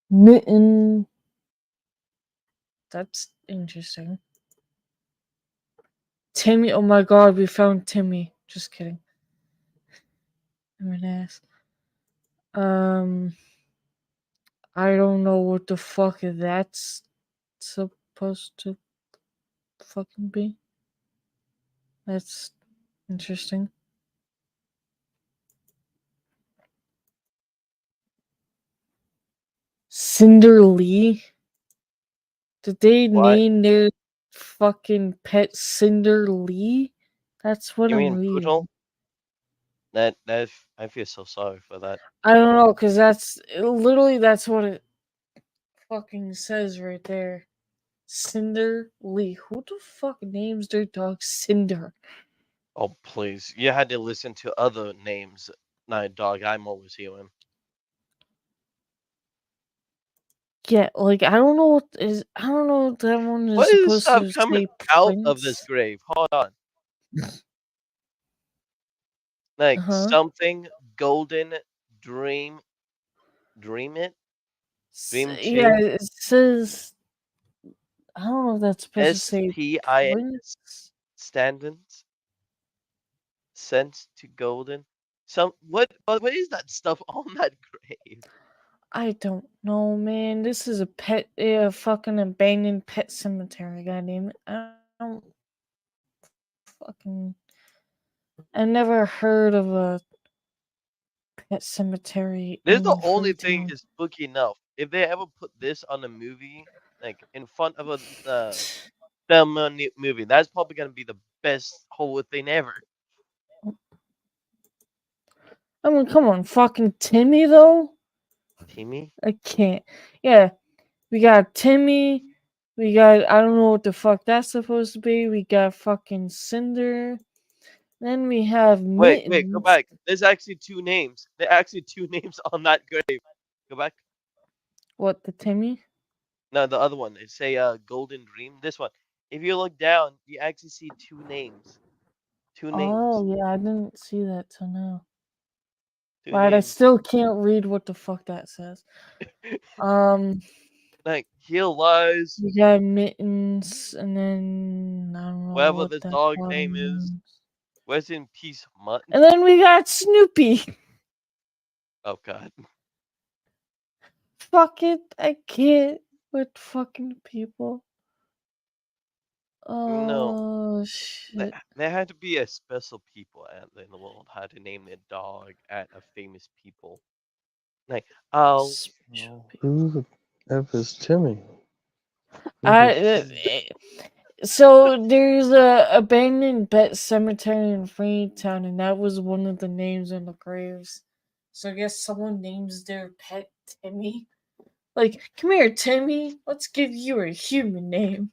Speaker 1: Mitten. That's interesting. Timmy. Oh my god, we found Timmy. Just kidding. I'm an ass. I don't know what the fuck that's supposed to fucking be. That's interesting. Cinder Lee? Did they
Speaker 2: What?
Speaker 1: name their fucking pet Cinder Lee? That's what
Speaker 2: You
Speaker 1: I'm
Speaker 2: mean
Speaker 1: reading.
Speaker 2: Poodle? I feel so sorry for that.
Speaker 1: I don't know, cause that's what it fucking says right there. Cinder Lee. Who the fuck names their dog Cinder?
Speaker 2: Oh please, you had to listen to other names. Night dog, I'm always hearing.
Speaker 1: Yeah, like I don't know what that one is
Speaker 2: What is
Speaker 1: supposed
Speaker 2: stuff
Speaker 1: to
Speaker 2: coming
Speaker 1: say.
Speaker 2: out of this
Speaker 1: Prince?
Speaker 2: grave? Hold on. Like something golden dream it? Dream
Speaker 1: Yeah,
Speaker 2: 2?
Speaker 1: it says I don't know if that's supposed to say
Speaker 2: SPIS
Speaker 1: prince.
Speaker 2: standards sent to golden. What is that stuff on that grave?
Speaker 1: I don't know, man. This is a fucking abandoned pet cemetery. Goddamn it! I don't fucking. I never heard of a pet cemetery
Speaker 2: This is the
Speaker 1: in
Speaker 2: only thing
Speaker 1: Freetown.
Speaker 2: is spooky enough. If they ever put this on a movie, like in front of a Thelma movie, that's probably gonna be the best whole thing ever.
Speaker 1: I mean, come on, fucking Timmy though.
Speaker 2: Timmy?
Speaker 1: I can't. Yeah, we got Timmy. We got I don't know what the fuck that's supposed to be. We got fucking Cinder. Then we have
Speaker 2: Wait, go
Speaker 1: Mittens.
Speaker 2: back. There's actually two names. There are actually two names on that grave. Go back.
Speaker 1: What, the Timmy?
Speaker 2: No, the other one. It say Golden Dream. This one. If you look down, you actually see two names. Two names.
Speaker 1: Oh yeah, I didn't see that till now.
Speaker 2: Two
Speaker 1: Right, I
Speaker 2: names.
Speaker 1: still can't read what the fuck that says.
Speaker 2: Like Heal Lies,
Speaker 1: We got Mittens, and then I don't know
Speaker 2: whatever
Speaker 1: what
Speaker 2: the
Speaker 1: that
Speaker 2: dog
Speaker 1: dog
Speaker 2: name is.
Speaker 1: means.
Speaker 2: Rest in peace, Mutton.
Speaker 1: And then we got Snoopy.
Speaker 2: Oh god.
Speaker 1: Fuck it, I can't with fucking people.
Speaker 2: No.
Speaker 1: Oh shit.
Speaker 2: There had to be a special people out there in the world how to name their dog at a famous people. Like, oh,
Speaker 3: Who the F is Timmy?
Speaker 1: So there's a abandoned pet cemetery in Freetown, and that was one of the names on the graves. So I guess someone names their pet Timmy. Like, come here, Timmy. Let's give you a human name.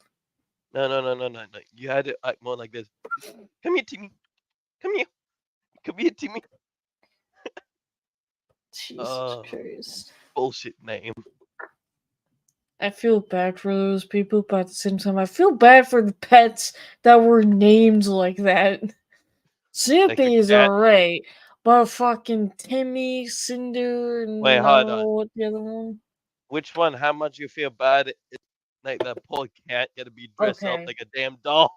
Speaker 2: No. You had to act more like this. Come here, Timmy. Come here. Come here, Timmy.
Speaker 1: Jesus Christ.
Speaker 2: Bullshit name.
Speaker 1: I feel bad for those people, but at the same time, I feel bad for the pets that were named like that. Snoopy is
Speaker 2: cat?
Speaker 1: alright, but fucking Timmy, Cinder, and
Speaker 2: Wait,
Speaker 1: I
Speaker 2: hold
Speaker 1: don't
Speaker 2: on.
Speaker 1: know what the other one.
Speaker 2: Which one? How much you feel bad? Like that poor cat got to be dressed up
Speaker 1: Okay.
Speaker 2: like a damn doll.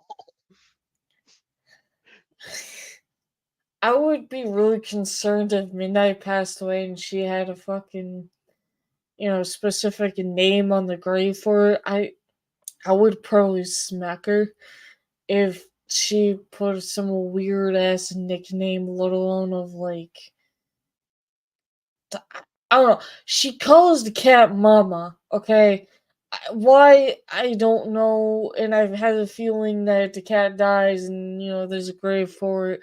Speaker 1: I would be really concerned if Midnight passed away and she had a fucking, specific name on the grave for her. I would probably smack her if she put some weird ass nickname, let alone of like, I don't know. She calls the cat Mama. Okay, why I don't know, and I've had a feeling that if the cat dies and there's a grave for it,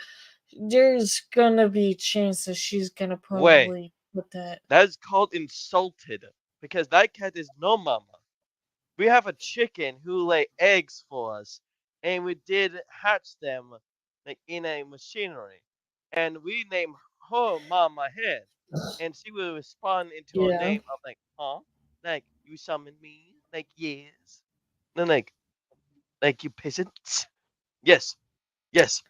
Speaker 1: there's gonna be a chance that she's gonna
Speaker 2: Wait,
Speaker 1: probably put that.
Speaker 2: that's called insulted because that cat is no mama. We have a chicken who lay eggs for us, and we did hatch them like in a machinery, and we name her Mama Hen, and she will respond into a
Speaker 1: Yeah.
Speaker 2: name of like, huh? Like you summoned me? Like yes. Then like you peasants? Yes, yes.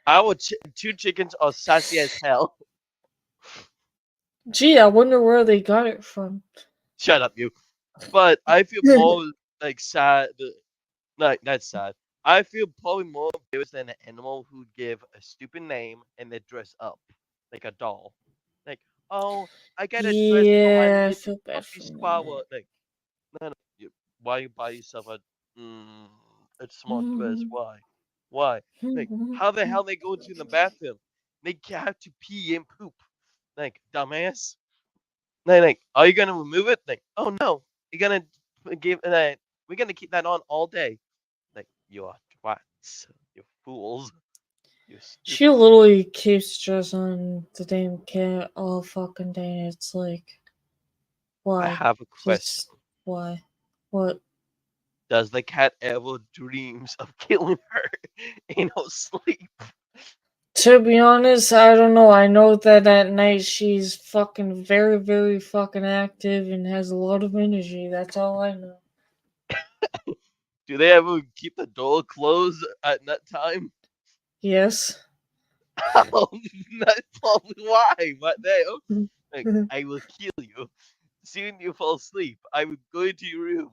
Speaker 2: Our two chickens are sassy as hell.
Speaker 1: Gee, I wonder where they got it from.
Speaker 2: Shut up, you. But I feel more like sad. Like that's sad. I feel probably more embarrassed than an animal who give a stupid name and they dress up like a doll. Like, oh, I got a dress for my
Speaker 1: Yeah, I
Speaker 2: little
Speaker 1: feel bad
Speaker 2: puppy
Speaker 1: for them.
Speaker 2: squirrel. Like, no, why you buy yourself a small dress? Why? Why? Like, how the hell they go into the bathroom? They have to pee and poop. Like, dumbass. Like, are you gonna remove it? Like, oh no, you're gonna give that. We're gonna keep that on all day. Like, you are twats, you fools. You
Speaker 1: She literally keeps just on the damn cat all fucking day. It's like, why?
Speaker 2: I have a question.
Speaker 1: Just why? What?
Speaker 2: Does the cat ever dreams of killing her in her sleep?
Speaker 1: To be honest, I don't know. I know that at night she's fucking very, very fucking active and has a lot of energy. That's all I know.
Speaker 2: Do they ever keep the door closed at night time?
Speaker 1: Yes.
Speaker 2: Oh, that's probably why. But they, like, I will kill you. Soon you fall asleep. I will go into your room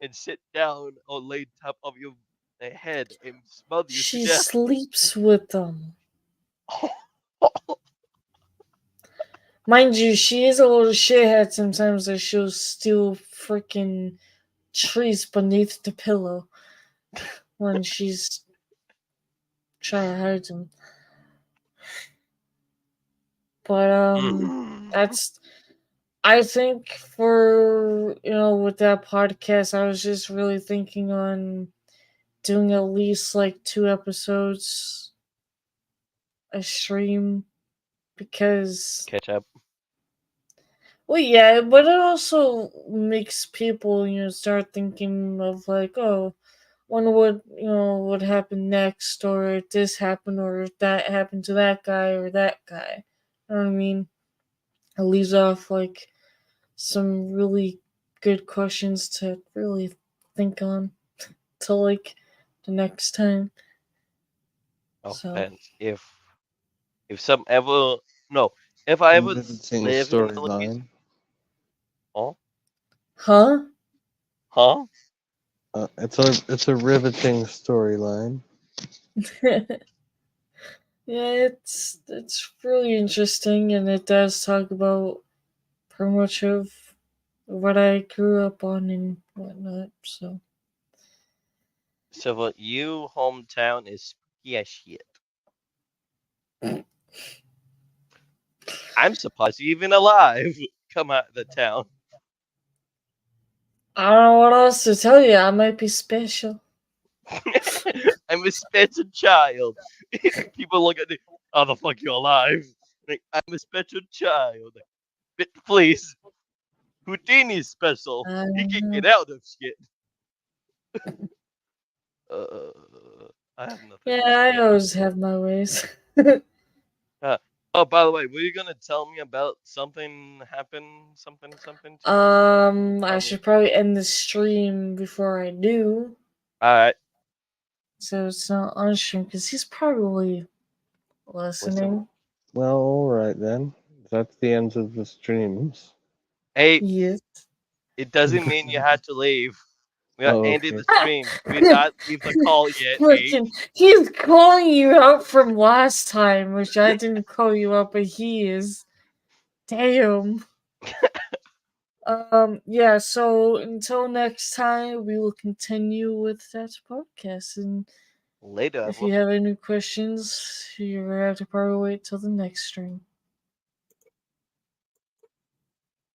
Speaker 2: and sit down or lay top of your head and smother you to
Speaker 1: She
Speaker 2: death.
Speaker 1: sleeps with them. Mind you, she is a little shithead sometimes that she'll steal freaking trees beneath the pillow when she's trying to hide them. But that's I think for with that podcast I was just really thinking on doing at least like 2 episodes a stream because
Speaker 2: Catch up.
Speaker 1: well yeah, but it also makes people, start thinking of like, oh, wonder what what happened next, or if this happened, or if that happened to that guy or that guy. You know what I mean? It leaves off like some really good questions to really think on till like the next time.
Speaker 2: Oh,
Speaker 1: So
Speaker 2: depends. If some ever no, if I ever
Speaker 3: Riveting
Speaker 2: live in the Philippines,
Speaker 3: storyline.
Speaker 2: oh,
Speaker 1: huh?
Speaker 2: huh?
Speaker 3: It's a riveting storyline.
Speaker 1: Yeah, it's really interesting, and it does talk about pretty much of what I grew up on and whatnot. So
Speaker 2: So for you, hometown is spooky as shit. I'm surprised you're even alive. Come out of the town.
Speaker 1: I don't know what else to tell you. I might be special.
Speaker 2: I'm a special child. People look at me, how the fuck you alive? Like, I'm a special child. But please, Houdini's special. He can get out of shit. I have nothing.
Speaker 1: Yeah, I always have my ways.
Speaker 2: Oh, by the way, were you gonna tell me about something happened? Something to you?
Speaker 1: I should probably end the stream before I do,
Speaker 2: Alright.
Speaker 1: so it's not on stream because he's probably listening.
Speaker 3: Well, all right then. That's the end of the streams.
Speaker 2: Hey,
Speaker 1: Yes.
Speaker 2: it doesn't mean you had to leave. We are
Speaker 3: Oh,
Speaker 2: ending
Speaker 3: okay.
Speaker 2: the stream. We not leave the call yet.
Speaker 1: Listen, he's calling you out from last time, which I didn't call you out, but he is. Damn. Yeah, so until next time, we will continue with that podcast. And
Speaker 2: Later.
Speaker 1: if you have any questions, you're gonna have to probably wait till the next stream.